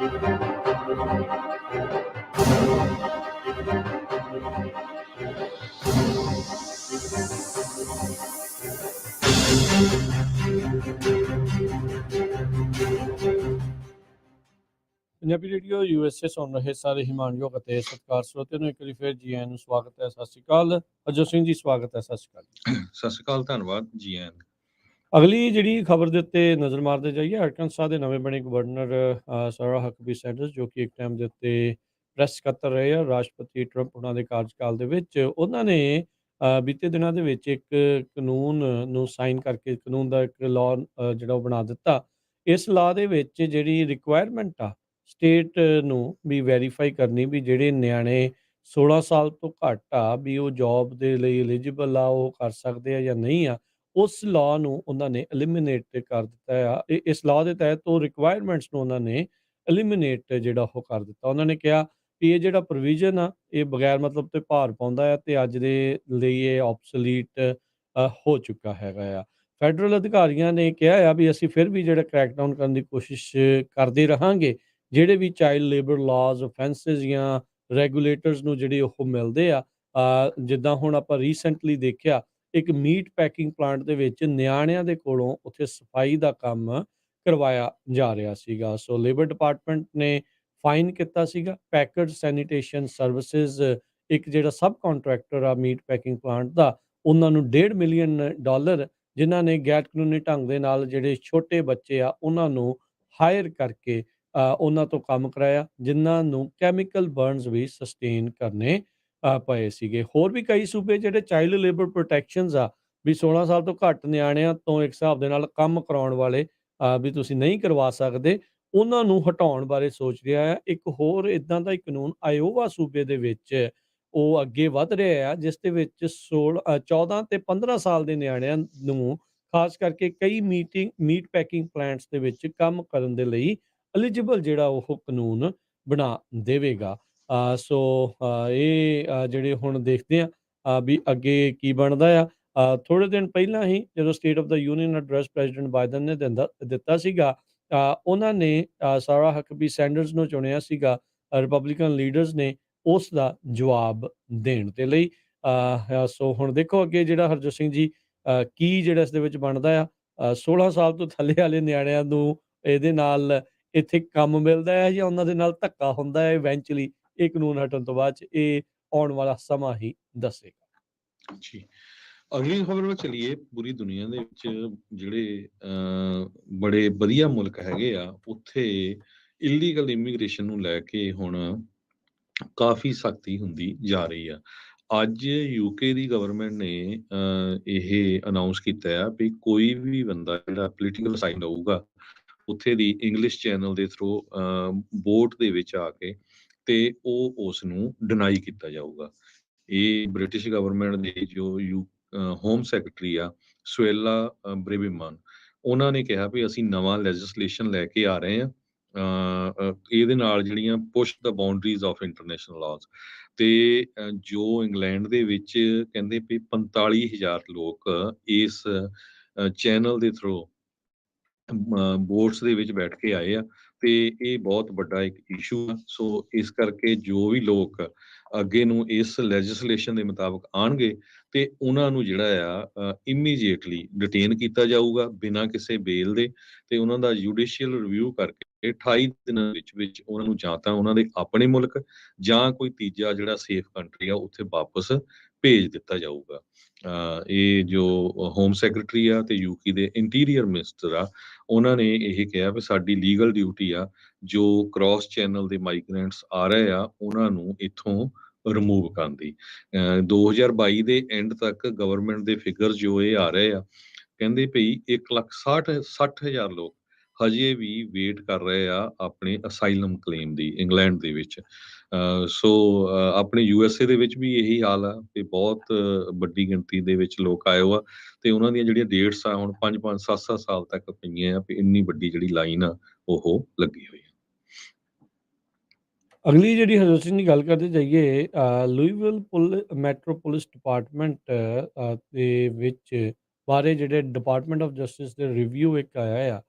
ਪੰਜਾਬੀ ਰੇਡੀਓ USA ਸੁਣ ਰਹੇ ਸਾਰੇ ਹੀ ਮਾਣਯੋਗ ਅਤੇ ਸਤਿਕਾਰ ਸਰੋਤਿਆਂ ਨੂੰ ਇੱਕ ਵਾਰੀ ਫਿਰ ਜੀ ਆਇਆਂ ਨੂੰ ਸਵਾਗਤ ਹੈ। ਸਤਿ ਸ਼੍ਰੀ ਅਕਾਲ ਅਜੋ ਸਿੰਘ ਜੀ, ਸਵਾਗਤ ਹੈ। ਸਤਿ ਸ਼੍ਰੀ ਅਕਾਲ ਜੀ। ਸਤਿ ਸ਼੍ਰੀ ਅਕਾਲ, ਧੰਨਵਾਦ ਜੀ ਆਇਆਂ ਨੂੰ। ਅਗਲੀ ਜਿਹੜੀ ਖਬਰ ਦੇ ਉੱਤੇ ਨਜ਼ਰ ਮਾਰਦੇ ਜਾਈਏ, ਅਰਕਾਨਸਾ ਦੇ ਨਵੇਂ ਬਣੇ ਗਵਰਨਰ ਸਾਰਾ ਹਕਬੀ ਸੈਂਡਰਸ, ਜੋ ਕਿ ਇੱਕ ਟਾਈਮ ਦੇ ਉੱਤੇ ਪ੍ਰੈਸ ਸਕੱਤਰ ਰਹੇ ਆ ਰਾਸ਼ਟਰਪਤੀ ਟਰੰਪ ਉਹਨਾਂ ਦੇ ਕਾਰਜਕਾਲ ਦੇ ਵਿੱਚ, ਉਹਨਾਂ ਨੇ ਬੀਤੇ ਦਿਨਾਂ ਦੇ ਵਿੱਚ ਇੱਕ ਕਾਨੂੰਨ ਨੂੰ ਸਾਈਨ ਕਰਕੇ, ਕਾਨੂੰਨ ਦਾ ਇੱਕ ਲਾਅ ਜਿਹੜਾ ਉਹ ਬਣਾ ਦਿੱਤਾ। ਇਸ ਲਾਅ ਦੇ ਵਿੱਚ ਜਿਹੜੀ ਰਿਕੁਆਇਰਮੈਂਟ ਆ ਸਟੇਟ ਨੂੰ ਵੀ ਵੈਰੀਫਾਈ ਕਰਨੀ ਵੀ ਜਿਹੜੇ ਨਿਆਣੇ 16 ਸਾਲ ਤੋਂ ਘੱਟ ਆ ਵੀ ਉਹ ਜੌਬ ਦੇ ਲਈ ਐਲੀਜੀਬਲ ਆ, ਉਹ ਕਰ ਸਕਦੇ ਆ ਜਾਂ ਨਹੀਂ ਆ, ਉਸ ਲਾਅ ਨੂੰ ਉਹਨਾਂ ਨੇ ਐਲੀਮੀਨੇਟ ਕਰ ਦਿੱਤਾ ਆ। ਇਸ ਲਾਅ ਦੇ ਤਹਿਤ ਉਹ ਰਿਕੁਆਇਰਮੈਂਟਸ ਨੂੰ ਉਹਨਾਂ ਨੇ ਐਲੀਮੀਨੇਟ ਜਿਹੜਾ ਉਹ ਕਰ ਦਿੱਤਾ। ਉਹਨਾਂ ਨੇ ਕਿਹਾ ਵੀ ਇਹ ਜਿਹੜਾ ਪ੍ਰੋਵੀਜ਼ਨ ਆ ਇਹ ਬਗੈਰ ਮਤਲਬ ਤੇ ਭਾਰ ਪਾਉਂਦਾ ਆ ਤੇ ਅੱਜ ਦੇ ਲਈ ਇਹ ਆਬਸੋਲੀਟ ਹੋ ਚੁੱਕਾ ਹੈਗਾ ਆ। ਫੈਡਰਲ ਅਧਿਕਾਰੀਆਂ ਨੇ ਕਿਹਾ ਆ ਵੀ ਅਸੀਂ ਫਿਰ ਵੀ ਜਿਹੜਾ ਕ੍ਰੈਕਡਾਊਨ ਕਰਨ ਦੀ ਕੋਸ਼ਿਸ਼ ਕਰਦੇ ਰਹਾਂਗੇ। ਜਿਹੜੇ ਵੀ ਚਾਈਲਡ ਲੇਬਰ ਲਾਜ਼, ਅਫੈਂਸਿਸ ਜਾਂ ਰੈਗੂਲੇਟਰਸ ਨੂੰ ਜਿਹੜੇ ਉਹ ਮਿਲਦੇ ਆ, ਜਿੱਦਾਂ ਹੁਣ ਆਪਾਂ ਰੀਸੈਂਟਲੀ ਦੇਖਿਆ ਇੱਕ ਮੀਟ ਪੈਕਿੰਗ ਪਲਾਂਟ ਦੇ ਵਿੱਚ ਨਿਆਣਿਆਂ ਦੇ ਕੋਲੋਂ ਉੱਥੇ ਸਫਾਈ ਦਾ ਕੰਮ ਕਰਵਾਇਆ ਜਾ ਰਿਹਾ ਸੀਗਾ। ਸੋ ਲੇਬਰ ਡਿਪਾਰਟਮੈਂਟ ਨੇ ਫਾਈਨ ਕੀਤਾ ਸੀਗਾ ਪੈਕਰਡ ਸੈਨੀਟੇਸ਼ਨ ਸਰਵਿਸਿਜ਼, ਇੱਕ ਜਿਹੜਾ ਸਬ ਕੰਟਰੈਕਟਰ ਆ ਮੀਟ ਪੈਕਿੰਗ ਪਲਾਂਟ ਦਾ, ਉਹਨਾਂ ਨੂੰ $1.5 ਮਿਲੀਅਨ, ਜਿਨ੍ਹਾਂ ਨੇ ਗੈਰ ਕਾਨੂੰਨੀ ਢੰਗ ਦੇ ਨਾਲ ਜਿਹੜੇ ਛੋਟੇ ਬੱਚੇ ਆ ਉਹਨਾਂ ਨੂੰ ਹਾਇਰ ਕਰਕੇ ਉਹਨਾਂ ਤੋਂ ਕੰਮ ਕਰਾਇਆ, ਜਿਨ੍ਹਾਂ ਨੂੰ ਕੈਮੀਕਲ ਬਰਨਸ ਵੀ ਸਸਟੇਨ ਕਰਨੇ ਪਏ ਸੀਗੇ। ਹੋਰ ਵੀ ਕਈ ਸੂਬੇ ਜਿਹੜੇ ਚਾਈਲਡ ਲੇਬਰ ਪ੍ਰੋਟੈਕਸ਼ਨਸ ਆ ਵੀ 16 ਸਾਲ ਤੋਂ ਘੱਟ ਨਿਆਣਿਆਂ ਤੋਂ ਇੱਕ ਹਿਸਾਬ ਦੇ ਨਾਲ ਕੰਮ ਕਰਾਉਣ ਵਾਲੇ ਵੀ ਤੁਸੀਂ ਨਹੀਂ ਕਰਵਾ ਸਕਦੇ, ਉਹਨਾਂ ਨੂੰ ਹਟਾਉਣ ਬਾਰੇ ਸੋਚ ਰਿਹਾ ਹੈ। ਇੱਕ ਹੋਰ ਇੱਦਾਂ ਦਾ ਹੀ ਕਾਨੂੰਨ ਆਇਓਵਾ ਸੂਬੇ ਦੇ ਵਿੱਚ ਉਹ ਅੱਗੇ ਵੱਧ ਰਿਹਾ ਆ, ਜਿਸ ਦੇ ਵਿੱਚ 14 ਤੇ 15 ਸਾਲ ਦੇ ਨਿਆਣਿਆਂ ਨੂੰ ਖਾਸ ਕਰਕੇ ਕਈ ਮੀਟ ਪੈਕਿੰਗ ਪਲਾਂਟਸ ਦੇ ਵਿੱਚ ਕੰਮ ਕਰਨ ਦੇ ਲਈ ਐਲੀਜੀਬਲ ਜਿਹੜਾ ਉਹ ਕਾਨੂੰਨ ਬਣਾ ਦੇਵੇਗਾ। ਸੋ ਇਹ ਜਿਹੜੇ ਹੁਣ ਦੇਖਦੇ ਆ ਵੀ ਅੱਗੇ ਕੀ ਬਣਦਾ ਆ। ਥੋੜ੍ਹੇ ਦਿਨ ਪਹਿਲਾਂ ਹੀ ਜਦੋਂ state of the union address president Biden ਨੇ ਦਿੱਤਾ ਸੀਗਾ, ਉਹਨਾਂ ਨੇ ਸਾਰਾ ਹਕਬੀ ਸੈਂਡਰਸ ਨੂੰ ਚੁਣਿਆ ਸੀਗਾ ਰਿਪਬਲਿਕਨ ਲੀਡਰਸ ਨੇ ਉਸ ਦਾ ਜਵਾਬ ਦੇਣ ਦੇ ਲਈ। ਸੋ ਹੁਣ ਦੇਖੋ ਅੱਗੇ ਜਿਹੜਾ ਹਰਜੋਤ ਸਿੰਘ ਜੀ ਕੀ ਜਿਹੜਾ ਇਸ ਦੇ ਵਿੱਚ ਬਣਦਾ ਆ। 16 ਸਾਲ ਤੋਂ ਥੱਲੇ ਵਾਲੇ ਨਿਆਣਿਆਂ ਨੂੰ ਇਹਦੇ ਨਾਲ ਇੱਥੇ ਕੰਮ ਮਿਲਦਾ ਹੈ ਜਾਂ ਉਹਨਾਂ ਦੇ ਨਾਲ ਧੱਕਾ ਹੁੰਦਾ ਹੈ ਇਵੈਂਚੁਅਲੀ, ਇਹ ਕਾਨੂੰਨ ਹਟਣ ਤੋਂ ਬਾਅਦ 'ਚ ਇਹ ਆਉਣ ਵਾਲਾ ਸਮਾਂ ਹੀ ਦੱਸੇਗਾ। ਜੀ, ਅਗਲੀ ਖਬਰ ਵੱਲ ਚਲੀਏ। ਪੂਰੀ ਦੁਨੀਆ ਦੇ ਵਿੱਚ ਜਿਹੜੇ ਬੜੇ ਵਧੀਆ ਮੁਲਕ ਹੈਗੇ ਆ, ਉੱਥੇ ਇਲੀਗਲ ਇਮੀਗ੍ਰੇਸ਼ਨ ਨੂੰ ਲੈ ਕੇ ਹੁਣ ਕਾਫੀ ਸਖਤੀ ਹੁੰਦੀ ਜਾ ਰਹੀ ਆ। ਅੱਜ ਯੂਕੇ ਦੀ ਗਵਰਨਮੈਂਟ ਨੇ ਇਹ ਅਨਾਉਂਸ ਕੀਤਾ ਆ ਵੀ ਕੋਈ ਵੀ ਬੰਦਾ ਜਿਹੜਾ ਪੋਲੀਟੀਕਲ ਅਸਾਈਲਮ ਲਊਗਾ ਉੱਥੇ ਦੀ ਇੰਗਲਿਸ਼ ਚੈਨਲ ਦੇ ਥਰੂ ਬੋਟ ਦੇ ਵਿੱਚ ਆ ਕੇ ਤੇ ਉਹ ਉਸ ਨੂੰ ਡਿਨਾਈ ਕੀਤਾ ਜਾਊਗਾ। ਇਹ ਬ੍ਰਿਟਿਸ਼ ਗਵਰਨਮੈਂਟ ਦੇ ਜੋ ਹੋਮ ਸੈਕਟਰੀ ਆ ਸੁਏਲਾ ਬ੍ਰੇਬੀਮਨ, ਉਹਨਾਂ ਨੇ ਕਿਹਾ ਵੀ ਅਸੀਂ ਨਵਾਂ ਲੈਜਿਸਲੇਸ਼ਨ ਲੈ ਕੇ ਆ ਰਹੇ ਹਾਂ ਇਹਦੇ ਨਾਲ ਜਿਹੜੀਆਂ push the boundaries of international ਲਾਜ਼। ਤੇ ਜੋ ਇੰਗਲੈਂਡ ਦੇ ਵਿੱਚ ਕਹਿੰਦੇ ਵੀ 45,000 ਲੋਕ ਇਸ ਚੈਨਲ ਦੇ ਥਰੂ ਬੋਟਸ ਦੇ ਵਿੱਚ ਬੈਠ ਕੇ ਆਏ ਆ ਤੇ ਇਹ ਬਹੁਤ ਵੱਡਾ ਇੱਕ ਇਸ਼ੂ ਆ। ਸੋ ਇਸ ਕਰਕੇ ਜੋ ਵੀ ਲੋਕ ਅੱਗੇ ਨੂੰ ਇਸ ਲੈਜਿਸਲੇਸ਼ਨ ਦੇ ਮੁਤਾਬਕ ਆਉਣਗੇ ਤੇ ਉਹਨਾਂ ਨੂੰ ਜਿਹੜਾ ਆ ਇਮੀਡੀਏਟਲੀ ਡਿਟੇਨ ਕੀਤਾ ਜਾਊਗਾ ਬਿਨਾਂ ਕਿਸੇ ਬੇਲ ਦੇ, ਤੇ ਉਹਨਾਂ ਦਾ ਜੁਡੀਸ਼ੀਅਲ ਰਿਵਿਊ ਕਰਕੇ 28 ਦਿਨਾਂ ਵਿੱਚ ਉਹਨਾਂ ਨੂੰ ਜਾਂ ਤਾਂ ਉਹਨਾਂ ਦੇ ਆਪਣੇ ਮੁਲਕ ਜਾਂ ਕੋਈ ਤੀਜਾ ਜਿਹੜਾ ਸੇਫ ਕੰਟਰੀ ਆ ਉੱਥੇ ਵਾਪਸ ਭੇਜ ਦਿੱਤਾ ਜਾਊਗਾ। ਇਹ ਜੋ ਹੋਮ ਸੈਕਟਰੀ ਆ ਤੇ ਯੂਕੇ ਦੇ ਇੰਟੀਰੀਅਰ ਮਿਨਿਸਟਰ ਆ, ਉਹਨਾਂ ਨੇ ਇਹ ਕਿਹਾ ਵੀ ਸਾਡੀ ਲੀਗਲ ਡਿਊਟੀ ਆ ਜੋ ਕ੍ਰਾਸ ਚੈਨਲ ਦੇ ਮਾਈਗ੍ਰੈਂਟਸ ਆ ਰਹੇ ਆ ਉਹਨਾਂ ਨੂੰ ਇੱਥੋਂ ਰਿਮੂਵ ਕਰਨ ਦੀ। 2022 ਦੇ ਐਂਡ ਤੱਕ ਗਵਰਨਮੈਂਟ ਦੇ ਫਿਗਰ ਜੋ ਇਹ ਆ ਰਹੇ ਆ, ਕਹਿੰਦੇ ਭਈ 1,60,000 ਲੋਕ ਹਜੇ ਵੀ ਵੇਟ ਕਰ ਰਹੇ ਆ ਆਪਣੇ ਅਸਾਈਲਮ ਕਲੇਮ ਦੀ ਇੰਗਲੈਂਡ ਦੇ ਵਿੱਚ। ਸੋ ਆਪਣੇ USA ਦੇ ਵਿੱਚ ਵੀ ਇਹੀ ਹਾਲ ਆ ਤੇ ਬਹੁਤ ਵੱਡੀ ਗਿਣਤੀ ਦੇ ਵਿੱਚ ਲੋਕ ਆਏ ਹੋ ਆ ਤੇ ਉਹਨਾਂ ਦੀਆਂ ਜਿਹੜੀਆਂ ਡੇਟਸ ਆ ਹੁਣ 5-5 7-7 ਸਾਲ ਤੱਕ ਪਈਆਂ ਆ ਵੀ ਇੰਨੀ ਵੱਡੀ ਜਿਹੜੀ ਲਾਈਨ ਆ ਉਹ ਲੱਗੀ ਹੋਈ ਆ। ਅਗਲੀ ਜਿਹੜੀ ਹਰਜੋਤ ਸਿੰਘ ਦੀ ਗੱਲ ਕਰਦੇ ਜਾਈਏ, ਲੂਈਵਿਲ ਮੈਟਰੋਪੋਲਿਸ ਡਿਪਾਰਟਮੈਂਟ ਦੇ ਵਿੱਚ ਬਾਰੇ ਜਿਹੜੇ ਡਿਪਾਰਟਮੈਂਟ ਆਫ ਜਸਟਿਸ ਦੇ ਰਿਵਿਊ ਇੱਕ ਆਇਆ ਆ।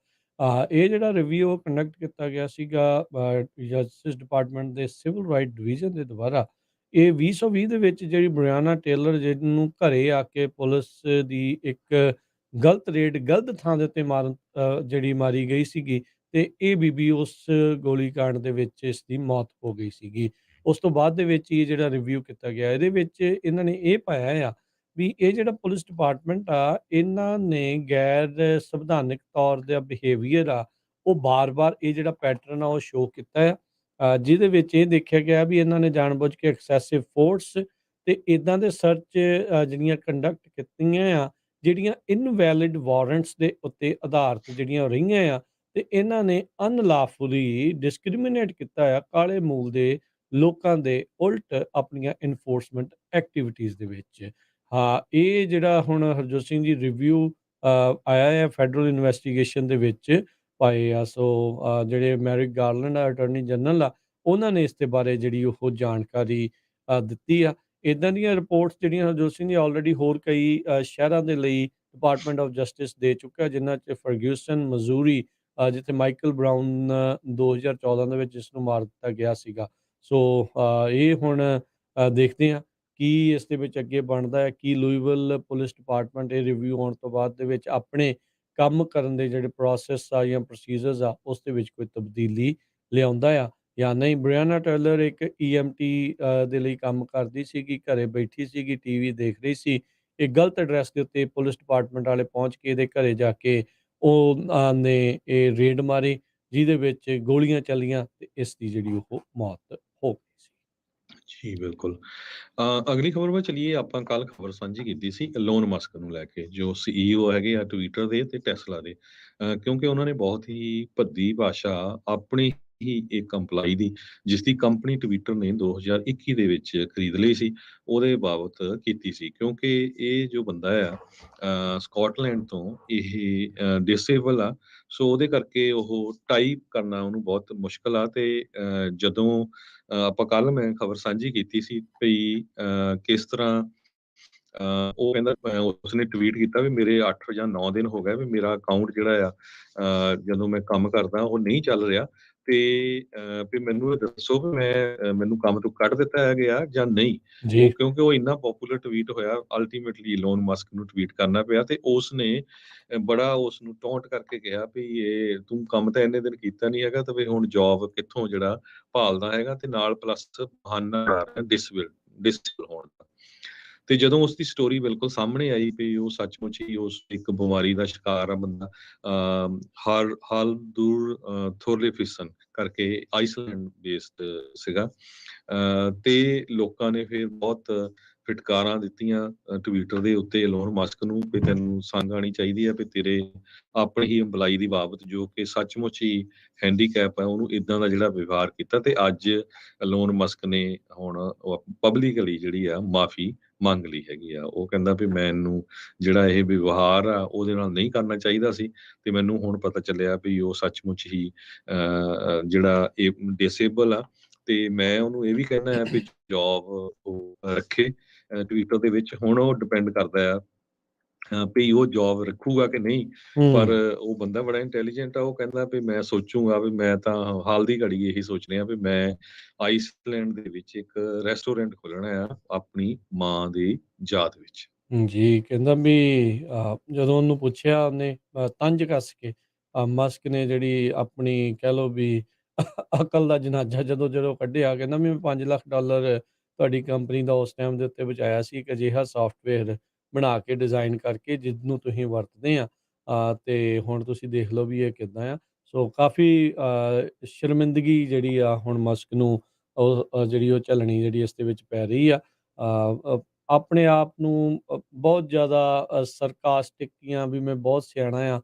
ਇਹ ਜਿਹੜਾ ਰਿਵਿਊ ਕੰਡਕਟ ਕੀਤਾ ਗਿਆ ਸੀਗਾ ਜਸਟਿਸ ਡਿਪਾਰਟਮੈਂਟ ਦੇ ਸਿਵਲ ਰਾਈਟ ਡਿਵੀਜ਼ਨ ਦੇ ਦੁਆਰਾ। ਇਹ 2020 ਦੇ ਵਿੱਚ ਜਿਹੜੀ ਬ੍ਰਿਆਨਾ ਟੇਲਰ ਜਿਹਨੂੰ ਘਰੇ ਆ ਕੇ ਪੁਲਿਸ ਦੀ ਇੱਕ ਗਲਤ ਰੇਡ ਗਲਤ ਥਾਂ ਦੇ ਉੱਤੇ ਜਿਹੜੀ ਮਾਰੀ ਗਈ ਸੀਗੀ ਤੇ ਇਹ ਬੀਬੀ ਉਸ ਗੋਲੀकांड ਦੇ ਵਿੱਚ ਇਸ ਦੀ ਮੌਤ ਹੋ ਗਈ ਸੀਗੀ। ਉਸ ਤੋਂ ਬਾਅਦ ਦੇ ਵਿੱਚ ਇਹ ਜਿਹੜਾ ਰਿਵਿਊ ਕੀਤਾ ਗਿਆ ਇਹਦੇ ਵਿੱਚ ਇਹਨਾਂ ਨੇ ਇਹ ਪਾਇਆ ਆ ਵੀ ਇਹ ਜਿਹੜਾ ਪੁਲਿਸ ਡਿਪਾਰਟਮੈਂਟ ਆ ਇਹਨਾਂ ਨੇ ਗੈਰ ਸੰਵਿਧਾਨਿਕ ਤੌਰ ਦਾ ਬਿਹੇਵੀਅਰ ਆ ਉਹ ਬਾਰ-ਬਾਰ ਇਹ ਜਿਹੜਾ ਪੈਟਰਨ ਆ ਉਹ ਸ਼ੋ ਕੀਤਾ ਆ। ਜਿਹਦੇ ਵਿੱਚ ਇਹ ਦੇਖਿਆ ਗਿਆ ਵੀ ਇਹਨਾਂ ਨੇ ਜਾਣਬੁੱਝ ਕੇ ਐਕਸੈਸਿਵ ਫੋਰਸ ਤੇ ਇਦਾਂ ਦੇ ਸਰਚ ਜਿਹੜੀਆਂ ਕੰਡਕਟ ਕੀਤੀਆਂ ਆ ਜਿਹੜੀਆਂ ਇਨਵੈਲਿਡ ਵਾਰੰਟਸ ਦੇ ਉੱਤੇ ਆਧਾਰਿਤ ਜਿਹੜੀਆਂ ਰਹੀਆਂ ਆ ਤੇ ਇਹਨਾਂ ਨੇ ਅਨਲਾਫੁਲੀ ਡਿਸਕ੍ਰਿਮੀਨੇਟ ਕੀਤਾ ਆ ਕਾਲੇ ਮੂਲ ਦੇ ਲੋਕਾਂ ਦੇ ਉਲਟ ਆਪਣੀਆਂ ਇਨਫੋਰਸਮੈਂਟ ਐਕਟੀਵਿਟੀਜ਼ ਦੇ ਵਿੱਚ। ਹਾਂ, ਇਹ ਜਿਹੜਾ ਹੁਣ ਹਰਜੋਤ ਸਿੰਘ ਜੀ ਰਿਵਿਊ ਆਇਆ ਹੈ ਫੈਡਰਲ ਇਨਵੈਸਟੀਗੇਸ਼ਨ ਦੇ ਵਿੱਚ ਪਾਏ ਆ। ਸੋ ਜਿਹੜੇ ਮੈਰਿਕ ਗਾਰਲੈਂਡ ਆ ਅਟਾਰਨੀ ਜਨਰਲ ਆ ਉਹਨਾਂ ਨੇ ਇਸ ਦੇ ਬਾਰੇ ਜਿਹੜੀ ਉਹ ਜਾਣਕਾਰੀ ਦਿੱਤੀ ਆ। ਇਦਾਂ ਦੀਆਂ ਰਿਪੋਰਟਸ ਜਿਹੜੀਆਂ ਹਰਜੋਤ ਸਿੰਘ ਜੀ ਆਲਰੇਡੀ ਹੋਰ ਕਈ ਸ਼ਹਿਰਾਂ ਦੇ ਲਈ ਡਿਪਾਰਟਮੈਂਟ ਆਫ ਜਸਟਿਸ ਦੇ ਚੁੱਕਾ ਜਿਨ੍ਹਾਂ 'ਚ ਫਰਗਿਊਸਨ ਮਜ਼ੂਰੀ ਜਿੱਥੇ ਮਾਈਕਲ ਬਰਾਊਨ 2014 ਦੇ ਵਿੱਚ ਜਿਸ ਨੂੰ ਮਾਰ ਦਿੱਤਾ ਗਿਆ ਸੀਗਾ। ਸੋ ਇਹ ਹੁਣ ਦੇਖਦੇ ਹਾਂ ਕੀ ਇਸ ਦੇ ਵਿੱਚ ਅੱਗੇ ਬਣਦਾ ਹੈ, ਕੀ ਲੂਈਵਿਲ ਪੁਲਿਸ ਡਿਪਾਰਟਮੈਂਟ ਇਹ ਰਿਵਿਊ ਆਉਣ ਤੋਂ ਬਾਅਦ ਦੇ ਵਿੱਚ ਆਪਣੇ ਕੰਮ ਕਰਨ ਦੇ ਜਿਹੜੇ ਪ੍ਰੋਸੈਸ ਆ ਜਾਂ ਪ੍ਰੋਸੀਜਰਸ ਆ ਉਸ ਦੇ ਵਿੱਚ ਕੋਈ ਤਬਦੀਲੀ ਲਿਆਉਂਦਾ ਆ ਜਾਂ ਨਹੀਂ। ਬ੍ਰਿਆਨਾ ਟੇਲਰ ਇੱਕ ਈਐਮਟੀ ਦੇ ਲਈ ਕੰਮ ਕਰਦੀ ਸੀਗੀ, ਘਰੇ ਬੈਠੀ ਸੀਗੀ, ਟੀਵੀ ਦੇਖ ਰਹੀ ਸੀ। ਇਹ ਗਲਤ ਐਡਰੈਸ ਦੇ ਉੱਤੇ ਪੁਲਿਸ ਡਿਪਾਰਟਮੈਂਟ ਵਾਲੇ ਪਹੁੰਚ ਕੇ ਇਹਦੇ ਘਰੇ ਜਾ ਕੇ ਉਹ ਨੇ ਇਹ ਰੇਡ ਮਾਰੀ ਜਿਹਦੇ ਵਿੱਚ ਗੋਲੀਆਂ ਚੱਲੀਆਂ ਤੇ ਇਸ ਦੀ ਜਿਹੜੀ ਉਹ ਮੌਤ ਹੋ ਗਈ ਸੀ। ਜੀ ਬਿਲਕੁਲ। ਅਗਲੀ ਖਬਰ ਵੱਲ ਚਲੀਏ। ਆਪਾਂ ਕੱਲ ਖਬਰ ਸਾਂਝੀ ਕੀਤੀ ਸੀ ਇਲੋਨ ਮਸਕ ਨੂੰ ਲੈ ਕੇ ਜੋ ਸੀਈਓ ਹੈਗੇ ਆ ਟਵਿੱਟਰ ਦੇ ਤੇ ਟੈਸਲਾ ਦੇ। ਕਿਉਂਕਿ ਉਹਨਾਂ ਨੇ ਬਹੁਤ ਹੀ ਭੱਦੀ ਭਾਸ਼ਾ ਆਪਣੀ ਹੀ ਇੱਕ EMPLOYEE ਦੀ ਜਿਸ ਦੀ ਕੰਪਨੀ ਟਵਿੱਟਰ ਨੇ 2021 ਦੇ ਵਿੱਚ ਖਰੀਦ ਲਈ ਸੀ ਉਹਦੇ ਬਾਬਤ ਕੀਤੀ ਸੀ। ਕਿਉਂਕਿ ਇਹ ਜੋ ਬੰਦਾ ਆ ਸਕਾਟਲੈਂਡ ਤੋਂ ਇਹ ਡਿਸੇਬਲ ਆ। ਸੋ ਉਹਦੇ ਕਰਕੇ ਉਹ ਟਾਈਪ ਕਰਨਾ ਉਹਨੂੰ ਬਹੁਤ ਮੁਸ਼ਕਲ ਆ ਤੇ ਜਦੋਂ ਆਪਾਂ ਕੱਲ ਮੈਂ ਖਬਰ ਸਾਂਝੀ ਕੀਤੀ ਸੀ ਭਈ ਕਿਸ ਤਰ੍ਹਾਂ ਉਹ ਕਹਿੰਦਾ ਉਸਨੇ ਟਵੀਟ ਕੀਤਾ ਵੀ ਮੇਰੇ 8 ਜਾਂ 9 ਦਿਨ ਹੋ ਗਏ ਵੀ ਮੇਰਾ ਅਕਾਊਂਟ ਜਿਹੜਾ ਆ ਜਦੋਂ ਮੈਂ ਕੰਮ ਕਰਦਾ ਉਹ ਨਹੀਂ ਚੱਲ ਰਿਹਾ ਤੇ ਵੀ ਮੈਨੂੰ ਇਹ ਦੱਸੋ ਵੀ ਮੈਨੂੰ ਕੰਮ ਤੋਂ ਕੱਢ ਦਿੱਤਾ ਗਿਆ ਜਾਂ ਨਹੀਂ। ਜੀ। ਉਹ ਕਿਉਂਕਿ ਉਹ ਇੰਨਾ ਪੋਪੂਲਰ ਟਵੀਟ ਹੋਇਆ ਅਲਟੀਮੇਟਲੀ ਇਲੋਨ ਮਸਕ ਨੂੰ ਟਵੀਟ ਕਰਨਾ ਪਿਆ ਤੇ ਉਸ ਨੇ ਬੜਾ ਉਸ ਨੂੰ ਟੌਂਟ ਕਰਕੇ ਕਿਹਾ ਵੀ ਇਹ ਤੂੰ ਕੰਮ ਤਾਂ ਇੰਨੇ ਦਿਨ ਕੀਤਾ ਨਹੀਂ ਹੈਗਾ ਤੇ ਵੀ ਹੁਣ ਜੌਬ ਕਿੱਥੋਂ ਜਿਹੜਾ ਭਾਲਦਾ ਹੈਗਾ ਤੇ ਨਾਲ ਪਲੱਸ ਬਹਾਨਾ ਬਣਾ ਰਿਹਾ ਡਿਸੇਬਲ ਹੋਣ ਦਾ। ਤੇ ਜਦੋਂ ਉਸ ਦੀ ਸਟੋਰੀ ਬਿਲਕੁਲ ਸਾਹਮਣੇ ਆਈ ਵੀ ਉਹ ਸੱਚਮੁੱਚ ਹੀ ਉਸ ਇੱਕ ਬਿਮਾਰੀ ਦਾ ਸ਼ਿਕਾਰ ਆ ਬੰਦਾ ਹਾਲਦੂਰ ਥੋਰਲੇਫਿਸਨ ਕਰਕੇ ਆਈਸਲੈਂਡ ਬੇਸਡ ਸੀਗਾ। ਤੇ ਲੋਕਾਂ ਨੇ ਫਿਰ ਬਹੁਤ ਫਿਟਕਾਰਾਂ ਦਿੱਤੀਆਂ ਟਵਿੱਟਰ ਦੇ ਉੱਤੇ ਇਲੋਨ ਮਸਕ ਨੂੰ ਵੀ ਤੈਨੂੰ ਸੰਗ ਆਉਣੀ ਚਾਹੀਦੀ ਹੈ ਵੀ ਤੇਰੇ ਆਪਣੀ ਹੀ EMPLOYEE ਦੀ ਬਾਬਤ ਜੋ ਕਿ ਸੱਚਮੁੱਚ ਹੀ ਹੈਂਡੀਕੈਪ ਹੈ ਉਹਨੂੰ ਇਦਾਂ ਦਾ ਜਿਹੜਾ ਵਿਵਹਾਰ ਕੀਤਾ। ਤੇ ਅੱਜ ਇਲੋਨ ਮਸਕ ਨੇ ਹੁਣ ਪਬਲਿਕਲੀ ਜਿਹੜੀ ਆ ਮਾਫੀ ਮੰਗ ਲਈ ਹੈਗੀ ਆ। ਉਹ ਕਹਿੰਦਾ ਵੀ ਮੈਨੂੰ ਜਿਹੜਾ ਇਹ ਵਿਵਹਾਰ ਆ ਉਹਦੇ ਨਾਲ ਨਹੀਂ ਕਰਨਾ ਚਾਹੀਦਾ ਸੀ ਤੇ ਮੈਨੂੰ ਹੁਣ ਪਤਾ ਚੱਲਿਆ ਵੀ ਉਹ ਸੱਚਮੁੱਚ ਹੀ ਜਿਹੜਾ ਇਹ ਡਿਸੇਬਲ ਆ ਤੇ ਮੈਂ ਉਹਨੂੰ ਇਹ ਵੀ ਕਹਿਣਾ ਹੈ ਵੀ ਜੌਬ ਉਹ ਰੱਖੇ ਟਵਿੱਟਰ ਦੇ ਵਿੱਚ। ਹੁਣ ਉਹ ਡਿਪੈਂਡ ਕਰਦਾ ਆ ਵੀ ਉਹ ਜੌਬ ਰੱਖੂਗਾ ਕਿ ਨਹੀਂ। ਪਰ ਉਹ ਬੰਦਾ ਬੜਾ ਇੰਟੈਲੀਜੈਂਟ ਆ। ਉਹ ਕਹਿੰਦਾ ਵੀ ਮੈਂ ਸੋਚੂਗਾ ਵੀ ਮੈਂ ਤਾਂ ਹਾਲ ਦੀ ਘੜੀ ਇਹੀ ਸੋਚ ਰਿਹਾ ਵੀ ਮੈਂ ਆਈਸਲੈਂਡ ਦੇ ਵਿੱਚ ਇੱਕ ਰੈਸਟੋਰੈਂਟ ਖੋਲ੍ਹਣਾ ਆ ਆਪਣੀ ਮਾਂ ਦੀ ਯਾਦ ਵਿੱਚ। ਜੀ, ਕਹਿੰਦਾ ਵੀ ਜਦੋਂ ਉਹਨੂੰ ਪੁੱਛਿਆ ਉਹਨੇ ਤੰਜ ਕੱਸ ਕੇ ਮਸਕ ਨੇ ਜਿਹੜੀ ਆਪਣੀ ਕਹਿ ਲਓ ਵੀ ਅਕਲ ਦਾ ਜਨਾਜ਼ਾ ਜਦੋਂ ਕੱਢਿਆ ਕਹਿੰਦਾ ਵੀ ਮੈਂ $5 ਲੱਖ ਤੁਹਾਡੀ ਕੰਪਨੀ ਦਾ ਉਸ ਟਾਈਮ ਦੇ ਉੱਤੇ ਬਚਾਇਆ ਸੀ ਇੱਕ ਅਜਿਹਾ ਸਾਫਟਵੇਅਰ ਬਣਾ ਕੇ ਡਿਜ਼ਾਇਨ ਕਰਕੇ ਜਿਹਨੂੰ ਤੁਸੀਂ ਵਰਤਦੇ ਆ ਤੇ ਹੁਣ ਤੁਸੀਂ ਦੇਖ ਲਓ ਵੀ ਇਹ ਕਿੱਦਾਂ ਆ। ਸੋ ਕਾਫੀ ਸ਼ਰਮਿੰਦਗੀ ਜਿਹੜੀ ਆ ਹੁਣ ਮਸਕ ਨੂੰ ਉਹ ਜਿਹੜੀ ਉਹ ਝੱਲਣੀ ਜਿਹੜੀ ਇਸ ਦੇ ਵਿੱਚ ਪੈ ਰਹੀ ਆ। ਆਪਣੇ ਆਪ ਨੂੰ ਬਹੁਤ ਜ਼ਿਆਦਾ ਸਰਕਾਸਟਿਕ ਜਾਂ ਵੀ ਮੈਂ ਬਹੁਤ ਸਿਆਣਾ ਆ।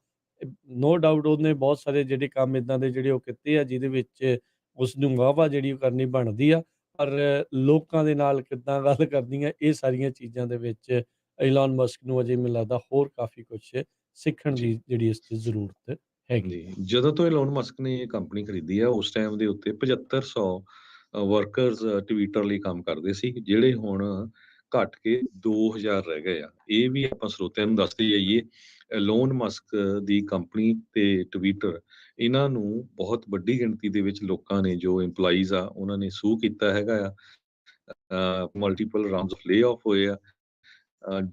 ਨੋ ਡਾਊਟ ਉਹਨੇ ਬਹੁਤ ਸਾਰੇ ਜਿਹੜੇ ਕੰਮ ਇੱਦਾਂ ਦੇ ਜਿਹੜੇ ਉਹ ਕੀਤੇ ਆ ਜਿਹਦੇ ਵਿੱਚ ਉਸਨੂੰ ਵਾਹ-ਵਾਹ ਜਿਹੜੀ ਉਹ ਕਰਨੀ ਬਣਦੀ ਆ। ਪਰ ਲੋਕਾਂ ਦੇ ਨਾਲ ਕਿੱਦਾਂ ਗੱਲ ਕਰਨੀ ਆ ਇਹ ਸਾਰੀਆਂ ਚੀਜ਼ਾਂ ਦੇ ਵਿੱਚ ਇਲੋਨ ਮਸਕ ਨੂੰ ਅਜੇ ਮੈਨੂੰ ਲੱਗਦਾ ਹੋਰ ਕਾਫੀ ਕੁਛ ਸਿੱਖਣ ਜੀ। ਦੀ ਜਿਹੜੀ ਇਸ 'ਚ ਜ਼ਰੂਰਤ ਹੈਗੀ। ਜੀ, ਜਦੋਂ ਤੋਂ ਇਲੋਨ ਮਸਕ ਨੇ ਇਹ ਕੰਪਨੀ ਖਰੀਦੀ ਆ ਉਸ ਟਾਈਮ ਦੇ ਉੱਤੇ 7500 ਵਰਕਰਸ ਟਵਿੱਟਰ ਲਈ ਕੰਮ ਕਰਦੇ ਸੀ ਜਿਹੜੇ ਹੁਣ ਘਟ ਕੇ 2000 ਰਹਿ ਗਏ ਆ। ਇਹ ਵੀ ਆਪਾਂ ਸਰੋਤਿਆਂ ਨੂੰ ਦੱਸਦੇ ਜਾਈਏ। ਐਲੋਨ ਮਸਕ ਦੀ ਕੰਪਨੀ ਤੇ ਟਵਿੱਟਰ, ਇਹਨਾਂ ਨੂੰ ਬਹੁਤ ਵੱਡੀ ਗਿਣਤੀ ਦੇ ਵਿੱਚ ਲੋਕਾਂ ਨੇ, ਜੋ EMPLOYEES ਆ, ਉਹਨਾਂ ਨੇ ਸੂ ਕੀਤਾ ਹੈਗਾ ਆ। ਮਲਟੀਪਲ ਰਾਉਂਡਸ ਆਫ ਲੇ ਆਫ ਹੋਏ ਆ।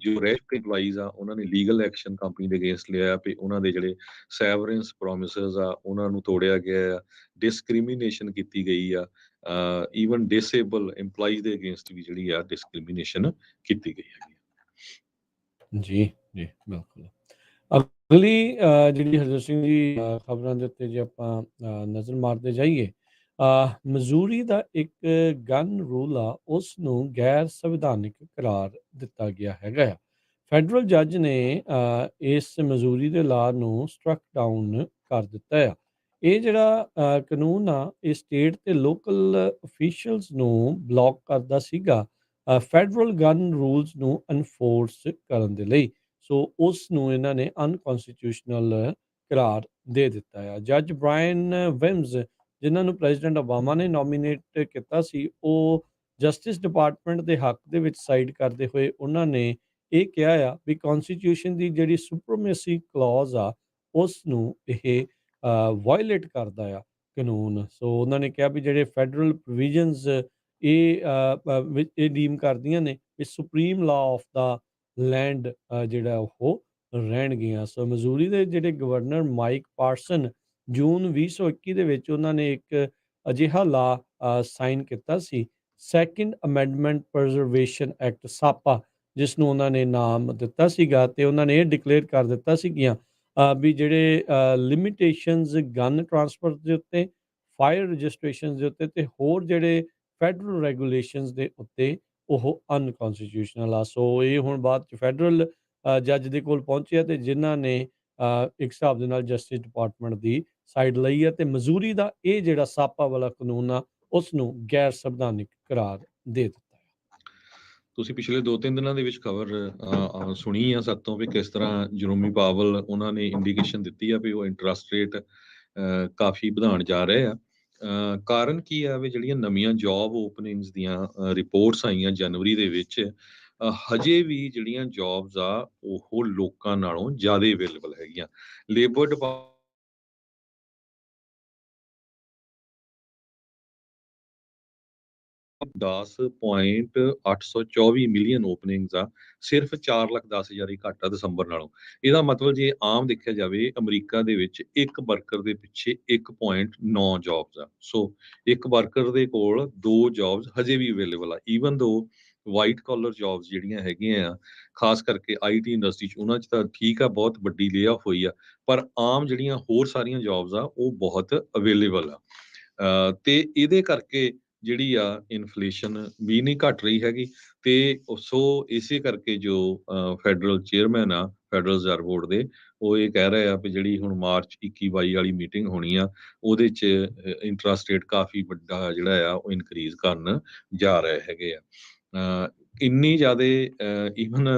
ਜੋ ਰੈਸਟ EMPLOYEES ਆ, ਉਹਨਾਂ ਨੇ ਲੀਗਲ ਐਕਸ਼ਨ ਕੰਪਨੀ ਦੇ ਅਗੇਂਸਟ ਲਿਆ ਵੀ ਉਹਨਾਂ ਦੇ ਜਿਹੜੇ ਸੈਵਰੈਂਸ ਪ੍ਰੋਮਿਸਸ ਆ ਉਹਨਾਂ ਨੂੰ ਤੋੜਿਆ ਗਿਆ ਆ, ਡਿਸਕ੍ਰਿਮੀਨੇਸ਼ਨ ਕੀਤੀ ਗਈ ਆ। ਈਵਨ ਡਿਸੇਬਲ EMPLOYEES ਦੇ ਅਗੇਂਸਟ ਵੀ ਜਿਹੜੀ ਆ ਡਿਸਕ੍ਰਿਮੀਨੇਸ਼ਨ ਕੀਤੀ ਗਈ ਹੈਗੀ ਆ। ਜੀ, ਜੀ, ਬਿਲਕੁਲ। ਅਗਲੀ ਜਿਹੜੀ ਹਰਜੋਤ ਸਿੰਘ ਜੀ ਖਬਰਾਂ ਦੇ ਉੱਤੇ ਜੇ ਆਪਾਂ ਨਜ਼ਰ ਮਾਰਦੇ ਜਾਈਏ, ਮਜ਼ੂਰੀ ਦਾ ਇੱਕ ਗਨ ਰੂਲ ਆ, ਉਸ ਨੂੰ ਗੈਰ ਸੰਵਿਧਾਨਿਕ ਕਰਾਰ ਦਿੱਤਾ ਗਿਆ ਹੈਗਾ ਆ। ਫੈਡਰਲ ਜੱਜ ਨੇ ਇਸ ਮਜ਼ੂਰੀ ਦੇ ਲਾਅ ਨੂੰ ਸਟਰਕ ਡਾਊਨ ਕਰ ਦਿੱਤਾ ਆ। ਇਹ ਜਿਹੜਾ ਕਾਨੂੰਨ ਆ, ਇਹ ਸਟੇਟ ਤੇ ਲੋਕਲ ਅਫੀਸ਼ੀਅਲਸ ਨੂੰ ਬਲੌਕ ਕਰਦਾ ਸੀਗਾ ਫੈਡਰਲ ਗਨ ਰੂਲਸ ਨੂੰ ਐਨਫੋਰਸ ਕਰਨ ਦੇ ਲਈ। ਸੋ ਉਸ ਨੂੰ ਇਹਨਾਂ ਨੇ ਅਨਕਨਸਟੀਟਿਊਸ਼ਨਲ ਕਰਾਰ ਦੇ ਦਿੱਤਾ ਆ। ਜੱਜ ਬ੍ਰਾਇਨ ਵਿਮਸ, ਜਿਨ੍ਹਾਂ ਨੂੰ ਪ੍ਰੈਜ਼ੀਡੈਂਟ ਓਬਾਮਾ ਨੇ ਨੋਮੀਨੇਟ ਕੀਤਾ ਸੀ, ਉਹ ਜਸਟਿਸ ਡਿਪਾਰਟਮੈਂਟ ਦੇ ਹੱਕ ਦੇ ਵਿੱਚ ਸਾਈਡ ਕਰਦੇ ਹੋਏ ਉਹਨਾਂ ਨੇ ਇਹ ਕਿਹਾ ਆ ਵੀ ਕਨਸਟੀਟਿਊਸ਼ਨ ਦੀ ਜਿਹੜੀ ਸੁਪਰੀਮੇਸੀ ਕਲੌਜ਼ ਆ, ਉਸ ਨੂੰ ਇਹ ਵਾਇਲੇਟ ਕਰਦਾ ਆ ਕਾਨੂੰਨ। ਸੋ ਉਹਨਾਂ ਨੇ ਕਿਹਾ ਵੀ ਜਿਹੜੇ ਫੈਡਰਲ ਪ੍ਰੋਵੀਜ਼ਨਸ ਇਹ ਡੀਮ ਕਰਦੀਆਂ ਨੇ ਵੀ supreme law of the land ਜਿਹੜਾ ਉਹ ਰਹਿਣਗੀਆਂ। ਸੋ ਮਜ਼ੂਰੀ ਦੇ ਜਿਹੜੇ ਗਵਰਨਰ ਮਾਈਕ ਪਾਰਸਨ, ਜੂਨ 2021 ਦੇ ਵਿੱਚ ਉਹਨਾਂ ਨੇ ਇੱਕ ਅਜਿਹਾ ਲਾਅ ਸਾਈਨ ਕੀਤਾ ਸੀ, ਸੈਕਿੰਡ ਅਮੈਂਡਮੈਂਟ ਪ੍ਰਜ਼ਰਵੇਸ਼ਨ ਐਕਟ ਸਾਪਾ, ਜਿਸ ਨੂੰ ਉਹਨਾਂ ਨੇ ਨਾਮ ਦਿੱਤਾ ਸੀਗਾ। ਤੇ ਉਹਨਾਂ ਨੇ ਇਹ ਡਿਕਲੇਅਰ ਕਰ ਦਿੱਤਾ ਸੀਗੀਆਂ ਵੀ ਜਿਹੜੇ ਲਿਮਿਟੇਸ਼ਨਸ ਗਨ ਟਰਾਂਸਫਰ ਦੇ ਉੱਤੇ, ਫਾਇਰ ਰਜਿਸਟ੍ਰੇਸ਼ਨ ਦੇ ਉੱਤੇ ਤੇ ਹੋਰ ਜਿਹੜੇ ਫੈਡਰਲ ਰੈਗੂਲੇਸ਼ਨਸ ਦੇ ਉੱਤੇ ਉਹ ਅਨਕਨਸਟੀਟਿਊਸ਼ਨਲ ਆ। ਸੋ ਇਹ ਹੁਣ ਬਾਅਦ ਚ ਫੈਡਰਲ ਜੱਜ ਦੇ ਕੋਲ ਪਹੁੰਚਿਆ ਤੇ ਜਿਨ੍ਹਾਂ ਨੇ ਇੱਕ ਹਿਸਾਬ ਦੇ ਨਾਲ ਜਸਟਿਸ ਡਿਪਾਰਟਮੈਂਟ ਦੀ ਸਾਈਡ ਲਈ ਹੈ ਤੇ ਮਜ਼ੂਰੀ ਦਾ ਇਹ ਜਿਹੜਾ ਸਾਪਾ ਵਾਲਾ ਕਾਨੂੰਨ ਆ, ਉਸ ਨੂੰ ਗੈਰ ਸੰਵਿਧਾਨਿਕ ਕਰਾਰ ਦੇ ਦਿੱਤਾ ਹੈ। ਤੁਸੀਂ ਪਿਛਲੇ 2-3 ਦਿਨਾਂ ਦੇ ਵਿੱਚ ਖਬਰ ਸੁਣੀ ਆ ਸਾਤੋਂ ਵੀ ਕਿਸ ਤਰ੍ਹਾਂ ਜਰੋਮੀ ਪਾਵਲ, ਉਹਨਾਂ ਨੇ ਇੰਡੀਕੇਸ਼ਨ ਦਿੱਤੀ ਆ ਵੀ ਉਹ ਇੰਟਰਸਟ ਰੇਟ ਕਾਫੀ ਵਧਾਉਣ ਜਾ ਰਹੇ ਆ। ਕਾਰਨ ਕੀ ਆ ਵੀ ਜਿਹੜੀਆਂ ਨਵੀਆਂ ਜੌਬ ਓਪਨਿੰਗਸ ਦੀਆਂ ਰਿਪੋਰਟਸ ਆਈਆਂ ਜਨਵਰੀ ਦੇ ਵਿੱਚ, ਹਜੇ ਵੀ ਜਿਹੜੀਆਂ ਜੌਬਸ ਆ ਉਹ ਲੋਕਾਂ ਨਾਲੋਂ ਜ਼ਿਆਦਾ ਅਵੇਲੇਬਲ ਹੈਗੀਆਂ। ਲੇਬਰ ਡਿਪਾਰਟਮੈਂਟ 10.824 ਮਿਲੀਅਨ ਓਪਨਿੰਗਸ ਆ, ਸਿਰਫ 4,10,000 ਹੀ ਘੱਟ ਆ ਦਸੰਬਰ ਨਾਲੋਂ। ਇਹਦਾ ਮਤਲਬ ਜੇ ਆਮ ਦੇਖਿਆ ਜਾਵੇ, ਅਮਰੀਕਾ ਦੇ ਵਿੱਚ ਇੱਕ ਵਰਕਰ ਦੇ ਪਿੱਛੇ 1.9 ਜੌਬਸ ਆ। ਸੋ ਇੱਕ ਵਰਕਰ ਦੇ ਕੋਲ 2 ਜੌਬਸ ਹਜੇ ਵੀ ਅਵੇਲੇਬਲ ਆ। ਈਵਨ ਦੋ ਵਾਈਟ ਕਾਲਰ ਜੌਬਸ ਜਿਹੜੀਆਂ ਹੈਗੀਆਂ ਆ, ਖਾਸ ਕਰਕੇ IT ਇੰਡਸਟਰੀ 'ਚ, ਉਹਨਾਂ 'ਚ ਤਾਂ ਠੀਕ ਆ, ਬਹੁਤ ਵੱਡੀ ਲੇ ਆਫ ਹੋਈ ਆ, ਪਰ ਆਮ ਜਿਹੜੀਆਂ ਹੋਰ ਸਾਰੀਆਂ ਜੌਬਸ ਆ ਉਹ ਬਹੁਤ ਅਵੇਲੇਬਲ ਆ। ਤੇ ਇਹਦੇ ਕਰਕੇ ਜਿਹੜੀ ਆ ਇਨਫਲੇਸ਼ਨ ਵੀ ਨਹੀਂ ਘਟ ਰਹੀ ਹੈਗੀ। ਤੇ ਸੋ ਇਸੇ ਕਰਕੇ ਜੋ ਫੈਡਰਲ ਚੇਅਰਮੈਨ ਆ ਫੈਡਰਲ ਰਿਜ਼ਰਵ ਬੋਰਡ ਦੇ, ਉਹ ਇਹ ਕਹਿ ਰਹੇ ਆ ਵੀ ਜਿਹੜੀ ਹੁਣ ਮਾਰਚ 21-22 ਵਾਲੀ ਮੀਟਿੰਗ ਹੋਣੀ ਆ, ਉਹਦੇ 'ਚ ਇੰਟਰਸਟ ਰੇਟ ਕਾਫੀ ਵੱਡਾ ਜਿਹੜਾ ਆ ਉਹ ਇਨਕਰੀਜ਼ ਕਰਨ ਜਾ ਰਹੇ ਹੈਗੇ ਆ। ਇੰਨੀ ਜ਼ਿਆਦਾ ਈਵਨ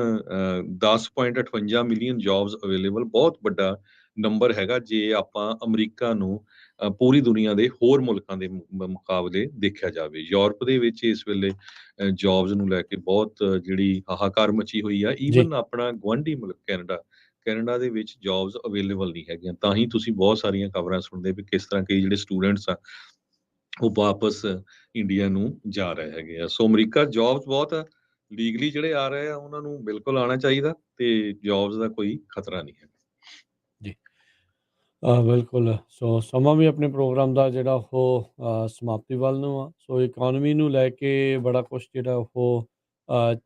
10.58 ਮਿਲੀਅਨ ਜੌਬਸ ਅਵੇਲੇਬਲ ਬਹੁਤ ਵੱਡਾ ਨੰਬਰ ਹੈਗਾ ਜੇ ਆਪਾਂ ਅਮਰੀਕਾ ਨੂੰ ਪੂਰੀ ਦੁਨੀਆ ਦੇ ਹੋਰ ਮੁਲਕਾਂ ਦੇ ਮੁਕਾਬਲੇ ਦੇਖਿਆ ਜਾਵੇ। ਯੂਰਪ ਦੇ ਵਿੱਚ ਇਸ ਵੇਲੇ ਜੌਬਸ ਨੂੰ ਲੈ ਕੇ ਬਹੁਤ ਜਿਹੜੀ ਹਾਹਾਕਾਰ ਮਚੀ ਹੋਈ ਆ। ਜੀ, ਈਵਨ ਆਪਣਾ ਗੁਆਂਢੀ ਮੁਲਕ ਕੈਨੇਡਾ ਦੇ ਵਿੱਚ ਜੌਬਸ ਅਵੇਲੇਬਲ ਨਹੀਂ ਹੈਗੀਆਂ। ਤਾਂ ਹੀ ਤੁਸੀਂ ਬਹੁਤ ਸਾਰੀਆਂ ਖਬਰਾਂ ਸੁਣਦੇ ਵੀ ਕਿਸ ਤਰ੍ਹਾਂ ਕਈ ਜਿਹੜੇ ਸਟੂਡੈਂਟਸ ਆ ਉਹ ਵਾਪਸ ਇੰਡੀਆ ਨੂੰ ਜਾ ਰਹੇ ਹੈਗੇ ਆ। ਸੋ ਅਮਰੀਕਾ ਜੌਬਸ ਬਹੁਤ ਆ, ਲੀਗਲੀ ਜਿਹੜੇ ਆ ਰਹੇ ਆ ਉਹਨਾਂ ਨੂੰ ਬਿਲਕੁਲ ਆਉਣਾ ਚਾਹੀਦਾ ਤੇ ਜੌਬਸ ਦਾ ਕੋਈ ਖਤਰਾ ਨਹੀਂ ਹੈ। ਜੀ। ਬਿਲਕੁਲ। ਸੋ ਸਮਾਂ ਵੀ ਆਪਣੇ ਪ੍ਰੋਗਰਾਮ ਦਾ ਜਿਹੜਾ ਉਹ ਸਮਾਪਤੀ ਵੱਲ ਨੂੰ ਆ। ਸੋ ਇਕੋਨਮੀ ਨੂੰ ਲੈ ਕੇ ਬੜਾ ਕੁਛ ਜਿਹੜਾ ਉਹ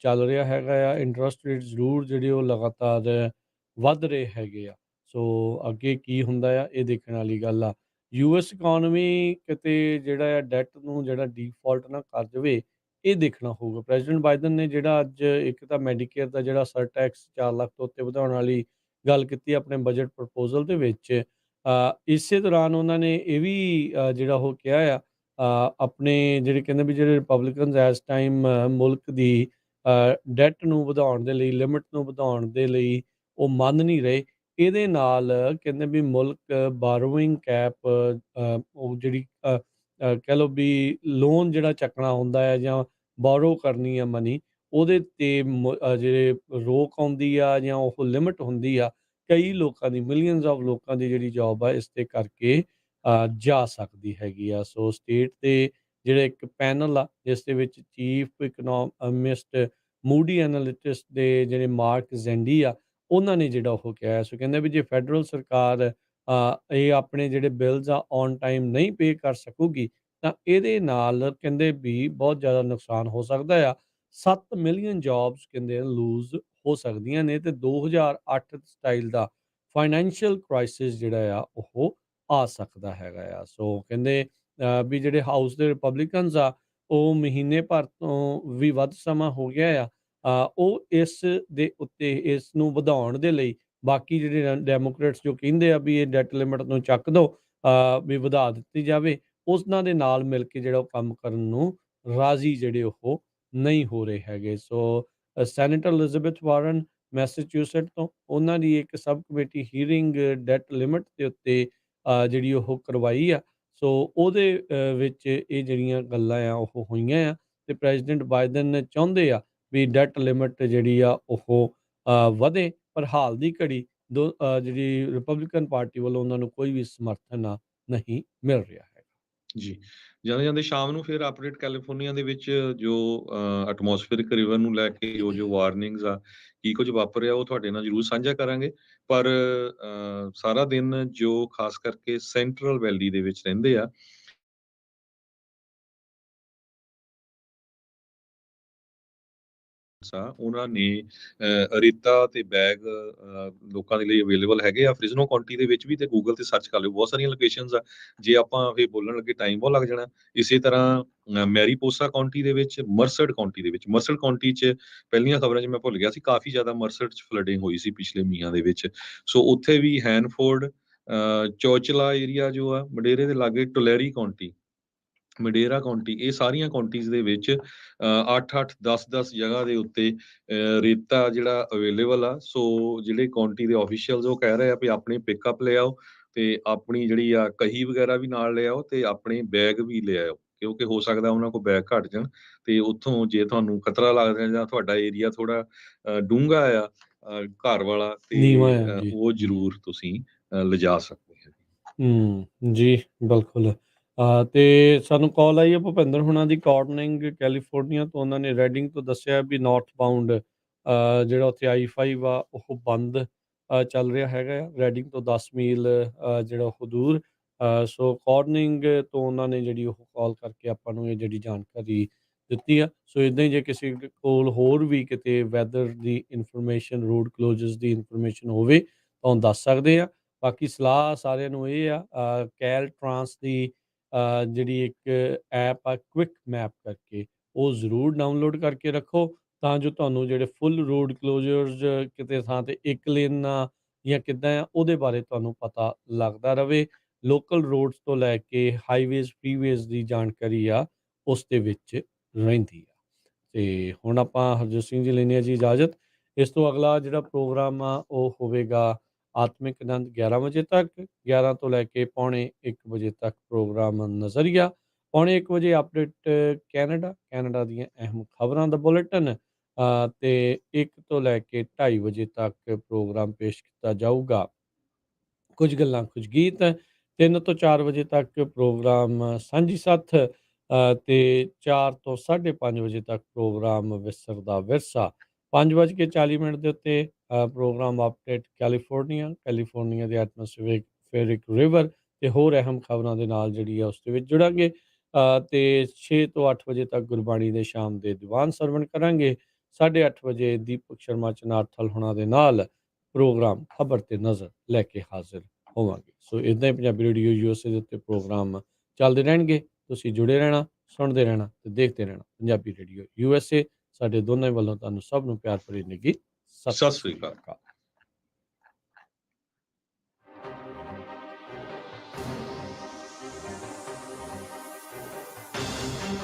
ਚੱਲ ਰਿਹਾ ਹੈਗਾ ਆ। ਇੰਟਰਸਟ ਰੇਟ ਜ਼ਰੂਰ ਜਿਹੜੇ ਉਹ ਲਗਾਤਾਰ ਵੱਧ ਰਹੇ ਹੈਗੇ ਆ। ਸੋ ਅੱਗੇ ਕੀ ਹੁੰਦਾ ਆ, ਇਹ ਦੇਖਣ ਵਾਲੀ ਗੱਲ ਆ। US ਇਕੋਨਮੀ ਕਿਤੇ ਜਿਹੜਾ ਆ ਡੈਟ ਨੂੰ ਜਿਹੜਾ ਡੀਫਾਲਟ ਨਾ ਕਰ ਜਾਵੇ, ਇਹ ਦੇਖਣਾ ਹੋਊਗਾ। ਪ੍ਰੈਜ਼ੀਡੈਂਟ ਬਾਈਡਨ ਨੇ ਜਿਹੜਾ ਅੱਜ ਇੱਕ ਤਾਂ ਮੈਡੀਕੇਅਰ ਦਾ ਜਿਹੜਾ ਸਰਟੈਕਸ 4 ਲੱਖ ਤੋਂ ਉੱਤੇ ਵਧਾਉਣ ਵਾਲੀ ਗੱਲ ਕੀਤੀ ਆਪਣੇ ਬਜਟ ਪ੍ਰਪੋਜ਼ਲ ਦੇ ਵਿੱਚ। ਇਸੇ ਦੌਰਾਨ ਉਹਨਾਂ ਨੇ ਇਹ ਵੀ ਜਿਹੜਾ ਉਹ ਕਿਹਾ ਆ, ਆਪਣੇ ਜਿਹੜੇ ਕਹਿੰਦੇ ਵੀ ਜਿਹੜੇ ਰਿਪਬਲਿਕਨਸ ਇਸ ਟਾਈਮ ਮੁਲਕ ਦੀ ਡੈਟ ਨੂੰ ਵਧਾਉਣ ਦੇ ਲਈ, ਲਿਮਿਟ ਨੂੰ ਵਧਾਉਣ ਦੇ ਲਈ ਉਹ ਮੰਨ ਨਹੀਂ ਰਹੇ। ਇਹਦੇ ਨਾਲ ਕਹਿੰਦੇ ਵੀ ਮੁਲਕ ਬਾਰੋਇੰਗ ਕੈਪ, ਉਹ ਜਿਹੜੀ ਕਹਿ ਲਓ ਵੀ ਲੋਨ ਜਿਹੜਾ ਚੱਕਣਾ ਹੁੰਦਾ ਹੈ ਜਾਂ ਬੋਰੋ ਕਰਨੀ ਆ ਮਨੀ, ਉਹਦੇ ਤੇ ਜਿਹੜੇ ਰੋਕ ਆਉਂਦੀ ਆ ਜਾਂ ਉਹ ਲਿਮਿਟ ਹੁੰਦੀ ਆ, ਕਈ ਲੋਕਾਂ ਦੀ ਮਿਲੀਅਨਸ ਆਫ ਲੋਕਾਂ ਦੀ ਜਿਹੜੀ ਜੋਬ ਆ ਇਸ ਤੇ ਕਰਕੇ ਜਾ ਸਕਦੀ ਹੈਗੀ ਆ। ਸੋ ਸਟੇਟ ਦੇ ਜਿਹੜੇ ਇੱਕ ਪੈਨਲ ਆ ਜਿਸ ਦੇ ਵਿੱਚ ਚੀਫ ਇਕਨੋਮਿਸਟ ਮੂਡੀ ਐਨਾਲਿਟਿਸ ਦੇ ਜਿਹੜੇ ਮਾਰਕ ਜ਼ੈਂਡੀ ਆ, ਉਹਨਾਂ ਨੇ ਜਿਹੜਾ ਉਹ ਕਿਹਾ। ਸੋ ਕਹਿੰਦੇ ਵੀ ਜੇ ਫੈਡਰਲ ਸਰਕਾਰ ਇਹ ਆਪਣੇ ਜਿਹੜੇ ਬਿੱਲਸ ਆ ਔਨ ਟਾਈਮ ਨਹੀਂ ਪੇ ਕਰ ਸਕੂਗੀ, ਤਾਂ ਇਹਦੇ ਨਾਲ ਕਹਿੰਦੇ ਵੀ ਬਹੁਤ ਜ਼ਿਆਦਾ ਨੁਕਸਾਨ ਹੋ ਸਕਦਾ ਆ। 7 ਮਿਲੀਅਨ ਜੌਬਸ ਕਹਿੰਦੇ ਲੂਜ਼ ਹੋ ਸਕਦੀਆਂ ਨੇ, ਤੇ 2008 ਸਟਾਈਲ ਦਾ ਫਾਈਨੈਂਸ਼ੀਅਲ ਕ੍ਰਾਈਸਿਸ ਜਿਹੜਾ ਆ ਉਹ ਆ ਸਕਦਾ ਹੈਗਾ ਆ। ਸੋ ਕਹਿੰਦੇ ਵੀ ਜਿਹੜੇ ਹਾਊਸ ਦੇ ਰਿਪਬਲਿਕਨਸ ਆ, ਉਹ ਮਹੀਨੇ ਭਰ ਤੋਂ ਵੀ ਵੱਧ ਸਮਾਂ ਹੋ ਗਿਆ ਆ, ਉਹ ਇਸ ਦੇ ਉੱਤੇ ਇਸ ਨੂੰ ਵਧਾਉਣ ਦੇ ਲਈ, ਬਾਕੀ ਜਿਹੜੇ ਡੈਮੋਕ੍ਰੇਟਸ ਜੋ ਕਹਿੰਦੇ ਆ ਵੀ ਇਹ ਡੈਟ ਲਿਮਿਟ ਨੂੰ ਚੱਕ ਦਿਓ, ਵੀ ਵਧਾ ਦਿੱਤੀ ਜਾਵੇ, ਉਹਨਾਂ ਦੇ ਨਾਲ ਮਿਲ ਕੇ ਜਿਹੜਾ ਉਹ ਕੰਮ ਕਰਨ ਨੂੰ ਰਾਜ਼ੀ ਜਿਹੜੇ ਉਹ ਨਹੀਂ ਹੋ ਰਹੇ ਹੈਗੇ। ਸੋ ਸੈਨੇਟਰ ਐਲਿਜ਼ਾਬੈਥ ਵਾਰਨ ਮੈਸੇਚਿਊਸਟ ਤੋਂ, ਉਹਨਾਂ ਦੀ ਇੱਕ sub committee hearing debt limit ਦੇ ਉੱਤੇ ਜਿਹੜੀ ਉਹ ਕਰਵਾਈ ਆ। ਸੋ ਉਹਦੇ ਵਿੱਚ ਇਹ ਜਿਹੜੀਆਂ ਗੱਲਾਂ ਆ ਉਹ ਹੋਈਆਂ ਆ, ਤੇ ਪ੍ਰੈਜ਼ੀਡੈਂਟ ਬਾਈਡਨ ਚਾਹੁੰਦੇ ਆ ਵੀ ਡੈਟ ਲਿਮਿਟ ਜਿਹੜੀ ਆ ਉਹ ਵਧੇ, ਪਰ ਹਾਲ ਦੀ ਘੜੀ ਜਿਹੜੀ ਰਿਪਬਲਿਕਨ ਪਾਰਟੀ ਵੱਲੋਂ ਉਹਨਾਂ ਨੂੰ ਕੋਈ ਵੀ ਸਮਰਥਨ ਨਹੀਂ ਮਿਲ ਰਿਹਾ ਹੈਗਾ। ਜੀ, ਜਾਂਦੇ-ਜਾਂਦੇ ਸ਼ਾਮ ਨੂੰ ਫਿਰ ਅਪਡੇਟ ਕੈਲੀਫੋਰਨੀਆ ਦੇ ਵਿੱਚ ਜੋ ਐਟਮੋਸਫੇਰਿਕ ਰਿਵਰ ਨੂੰ ਲੈ ਕੇ ਜੋ ਵਾਰਨਿੰਗਸ ਆ, ਕੀ ਕੁਝ ਵਾਪਰਿਆ ਉਹ ਤੁਹਾਡੇ ਨਾਲ ਜ਼ਰੂਰ ਸਾਂਝਾ ਕਰਾਂਗੇ। ਪਰ ਸਾਰਾ ਦਿਨ ਜੋ ਖਾਸ ਕਰਕੇ ਸੈਂਟਰਲ ਵੈਲੀ ਦੇ ਵਿੱਚ ਰਹਿੰਦੇ ਆ, ਉਹਨਾਂ ਨੇ ਰੇਤਾ ਤੇ ਬੈਗ ਲੋਕਾਂ ਦੇ ਲਈ ਅਵੇਲੇਬਲ ਹੈਗੇ ਆ ਫ੍ਰਿਜ਼ਨੋ ਕਾਉਂਟੀ ਦੇ ਵਿੱਚ ਵੀ, ਤੇ ਗੂਗਲ ਤੇ ਸਰਚ ਕਰ ਲਿਓ, ਬਹੁਤ ਸਾਰੀਆਂ ਲੋਕੇਸ਼ਨਸ ਆ। ਜੇ ਆਪਾਂ ਇਹ ਬੋਲਣ ਲੱਗੇ ਟਾਈਮ ਬਹੁਤ ਲੱਗ ਜਾਣਾ। ਇਸੇ ਤਰ੍ਹਾਂ ਮੈਰੀਪੋਸਾ ਕਾਉਂਟੀ ਦੇ ਵਿੱਚ, ਮਰਸਡ ਕਾਉਂਟੀ ਦੇ ਵਿੱਚ, ਮਰਸਡ ਕਾਉਂਟੀ 'ਚ ਪਹਿਲੀਆਂ ਖਬਰਾਂ 'ਚ ਮੈਂ ਭੁੱਲ ਗਿਆ ਸੀ, ਕਾਫੀ ਜ਼ਿਆਦਾ ਮਰਸਡ 'ਚ ਫਲੱਡਿੰਗ ਹੋਈ ਸੀ ਪਿਛਲੇ ਮਹੀਨਿਆਂ ਦੇ ਵਿੱਚ। ਸੋ ਉੱਥੇ ਵੀ ਹੈਨਫੋਰਡ, ਚੋਚਲਾ ਏਰੀਆ ਜੋ ਆ ਮਡੇਰੇ ਦੇ ਲਾਗੇ, ਟੁਲੈਰੀ ਕਾਉਂਟੀ, ਮਡੇਰਾ ਕਾਉਂਟੀ, ਇਹ ਸਾਰੀਆਂ ਕਾਉਂਟੀਜ਼ ਦੇ ਵਿੱਚ 8-8 10-10 ਜਗ੍ਹਾ ਦੇ ਉੱਤੇ ਰੇਤਾ ਜਿਹੜਾ ਅਵੇਲੇਬਲ ਆ। ਸੋ ਜਿਹੜੇ ਕਾਉਂਟੀ ਦੇ ਆਫੀਸ਼ੀਅਲਸ ਉਹ ਕਹਿ ਰਹੇ ਆ ਵੀ ਆਪਣੀ ਪਿਕਅਪ ਲੈ ਆਓ, ਤੇ ਆਪਣੀ ਜਿਹੜੀ ਆ ਕਹੀ ਵਗੈਰਾ ਵੀ ਨਾਲ ਲੈ ਆਓ, ਤੇ ਆਪਣੇ ਬੈਗ ਵੀ ਲੈ ਆਓ, ਕਿਉਂਕਿ ਹੋ ਸਕਦਾ ਉਹਨਾਂ ਕੋਲ ਬੈਗ ਘੱਟ ਜਾਣ, ਤੇ ਉੱਥੋਂ ਜੇ ਤੁਹਾਨੂੰ ਖਤਰਾ ਲੱਗਦਾ ਜਾਂ ਤੁਹਾਡਾ ਏਰੀਆ ਥੋੜਾ ਡੂੰਘਾ ਆ ਘਰ ਵਾਲਾ, ਨੀਵਾਂ ਤੇ ਆ ਜੀ। ਉਹ ਜ਼ਰੂਰ ਤੁਸੀਂ ਲਿਜਾ ਸਕਦੇ ਹੋ। ਜੀ, ਬਿਲਕੁਲ। ਤੇ ਸਾਨੂੰ ਕਾਲ ਆਈ ਹੈ ਭੁਪਿੰਦਰ ਹੁਣਾਂ ਦੀ ਕਾਰਨਿੰਗ ਕੈਲੀਫੋਰਨੀਆ ਤੋਂ। ਉਹਨਾਂ ਨੇ ਰੈਡਿੰਗ ਤੋਂ ਦੱਸਿਆ ਵੀ ਨਾਰਥ ਬਾਉਂਡ ਜਿਹੜਾ ਉੱਥੇ I-5 ਆ ਉਹ ਬੰਦ ਚੱਲ ਰਿਹਾ ਹੈਗਾ ਆ, ਰੈਡਿੰਗ ਤੋਂ 10 ਮੀਲ ਜਿਹੜਾ ਉਹ ਦੂਰ। ਸੋ ਕਾਰਨਿੰਗ ਤੋਂ ਉਹਨਾਂ ਨੇ ਜਿਹੜੀ ਉਹ ਕਾਲ ਕਰਕੇ ਆਪਾਂ ਨੂੰ ਇਹ ਜਿਹੜੀ ਜਾਣਕਾਰੀ ਦਿੱਤੀ ਆ। ਸੋ ਇੱਦਾਂ ਹੀ ਜੇ ਕਿਸੇ ਕੋਲ ਹੋਰ ਵੀ ਕਿਤੇ ਵੈਦਰ ਦੀ ਇਨਫੋਰਮੇਸ਼ਨ, ਰੋਡ ਕਲੋਜ਼ਸ ਦੀ ਇਨਫੋਰਮੇਸ਼ਨ ਹੋਵੇ ਤਾਂ ਉਹ ਦੱਸ ਸਕਦੇ ਆ। ਬਾਕੀ ਸਲਾਹ ਸਾਰਿਆਂ ਨੂੰ ਇਹ ਆ, ਕੈਲ ਟਰਾਂਸ ਦੀ ਜਿਹੜੀ ਇੱਕ ਐਪ ਆ ਕੁਇਕ ਮੈਪ ਕਰਕੇ, ਉਹ ਜ਼ਰੂਰ ਡਾਊਨਲੋਡ ਕਰਕੇ ਰੱਖੋ, ਤਾਂ ਜੋ ਤੁਹਾਨੂੰ ਜਿਹੜੇ ਫੁੱਲ ਰੋਡ ਕਲੋਜ਼ਰਸ ਕਿਤੇ ਥਾਂ ਤੇ ਇੱਕ ਲੇਨ ਆ ਜਾਂ ਕਿੱਦਾਂ ਆ, ਉਹਦੇ ਬਾਰੇ ਤੁਹਾਨੂੰ ਪਤਾ ਲੱਗਦਾ ਰਵੇ। ਲੋਕਲ ਰੋਡਸ ਤੋਂ ਲੈ ਕੇ ਹਾਈਵੇਜ਼, ਫ੍ਰੀਵੇਜ਼ ਦੀ ਜਾਣਕਾਰੀ ਆ ਉਸ ਦੇ ਵਿੱਚ ਰਹਿੰਦੀ ਆ। ਤੇ ਹੁਣ ਆਪਾਂ ਹਰਜੋਤ ਸਿੰਘ ਜੀ ਲੈਂਦੇ ਹਾਂ ਜੀ ਇਜਾਜ਼ਤ। ਇਸ ਤੋਂ ਅਗਲਾ ਜਿਹੜਾ ਪ੍ਰੋਗਰਾਮ ਆ ਉਹ ਹੋਵੇਗਾ ਆਤਮਿਕ ਆਨੰਦ 11 ਵਜੇ ਤੱਕ, 11 ਤੋਂ ਲੈ ਕੇ ਪੌਣੇ 1 ਵਜੇ ਤੱਕ ਪ੍ਰੋਗਰਾਮ ਨਜ਼ਰੀਆ, ਪੌਣੇ 1 ਵਜੇ ਅਪਡੇਟ ਕੈਨੇਡਾ ਦੀਆਂ ਅਹਿਮ ਖਬਰਾਂ ਦਾ ਬੁਲੇਟਿਨ, ਤੇ 1 ਤੋਂ ਲੈ ਕੇ 2:30 ਵਜੇ ਤੱਕ ਪ੍ਰੋਗਰਾਮ ਪੇਸ਼ ਕੀਤਾ ਜਾਊਗਾ ਕੁਝ ਗੱਲਾਂ ਕੁਝ ਗੀਤ। 3 ਤੋਂ 4 ਵਜੇ ਤੱਕ ਪ੍ਰੋਗਰਾਮ ਸਾਂਝੀ ਸੱਥ, ਤੇ 4 ਤੋਂ 5:30 ਵਜੇ ਤੱਕ ਪ੍ਰੋਗਰਾਮ ਵਿਸਰ ਦਾ ਵਿਰਸਾ। 5:40 ਦੇ ਉੱਤੇ ਪ੍ਰੋਗਰਾਮ ਅਪਡੇਟ ਕੈਲੀਫੋਰਨੀਆ ਦੇ ਐਟਮੋਸਫੇਰਿਕ ਰਿਵਰ ਤੇ ਹੋਰ ਅਹਿਮ ਖਬਰਾਂ ਦੇ ਨਾਲ ਜਿਹੜੀ ਆ ਉਸ ਦੇ ਵਿੱਚ ਜੁੜਾਂਗੇ। ਤੇ 6 ਤੋਂ 8 ਵਜੇ ਤੱਕ ਗੁਰਬਾਣੀ ਦੇ ਸ਼ਾਮ ਦੇ ਦੀਵਾਨ ਸਰਵਣ ਕਰਾਂਗੇ। 8:30 ਵਜੇ ਦੀਪਕ ਸ਼ਰਮਾ ਚਨਾਰਥਲ ਹੁਣਾਂ ਦੇ ਨਾਲ ਪ੍ਰੋਗਰਾਮ ਖਬਰ ਤੇ ਨਜ਼ਰ ਲੈ ਕੇ ਹਾਜ਼ਰ ਹੋਵਾਂਗੇ। ਸੋ ਇੱਦਾਂ ਹੀ ਪੰਜਾਬੀ ਰੇਡੀਓ USA ਦੇ ਉੱਤੇ ਪ੍ਰੋਗਰਾਮ ਚੱਲਦੇ ਰਹਿਣਗੇ। ਤੁਸੀਂ ਜੁੜੇ ਰਹਿਣਾ, ਸੁਣਦੇ ਰਹਿਣਾ ਤੇ ਦੇਖਦੇ ਰਹਿਣਾ ਪੰਜਾਬੀ ਰੇਡੀਓ USA। ਸਾਡੇ ਦੋਨਾਂ ਵੱਲੋਂ ਤੁਹਾਨੂੰ ਸਭ ਨੂੰ ਪਿਆਰ ਭਰੀ ਨਿੱਘੀ ਸਤਿ ਸਤਿ ਸ੍ਰੀ ਸ੍ਰੀ ਅਕਾਲ। ਅਕਾਲ।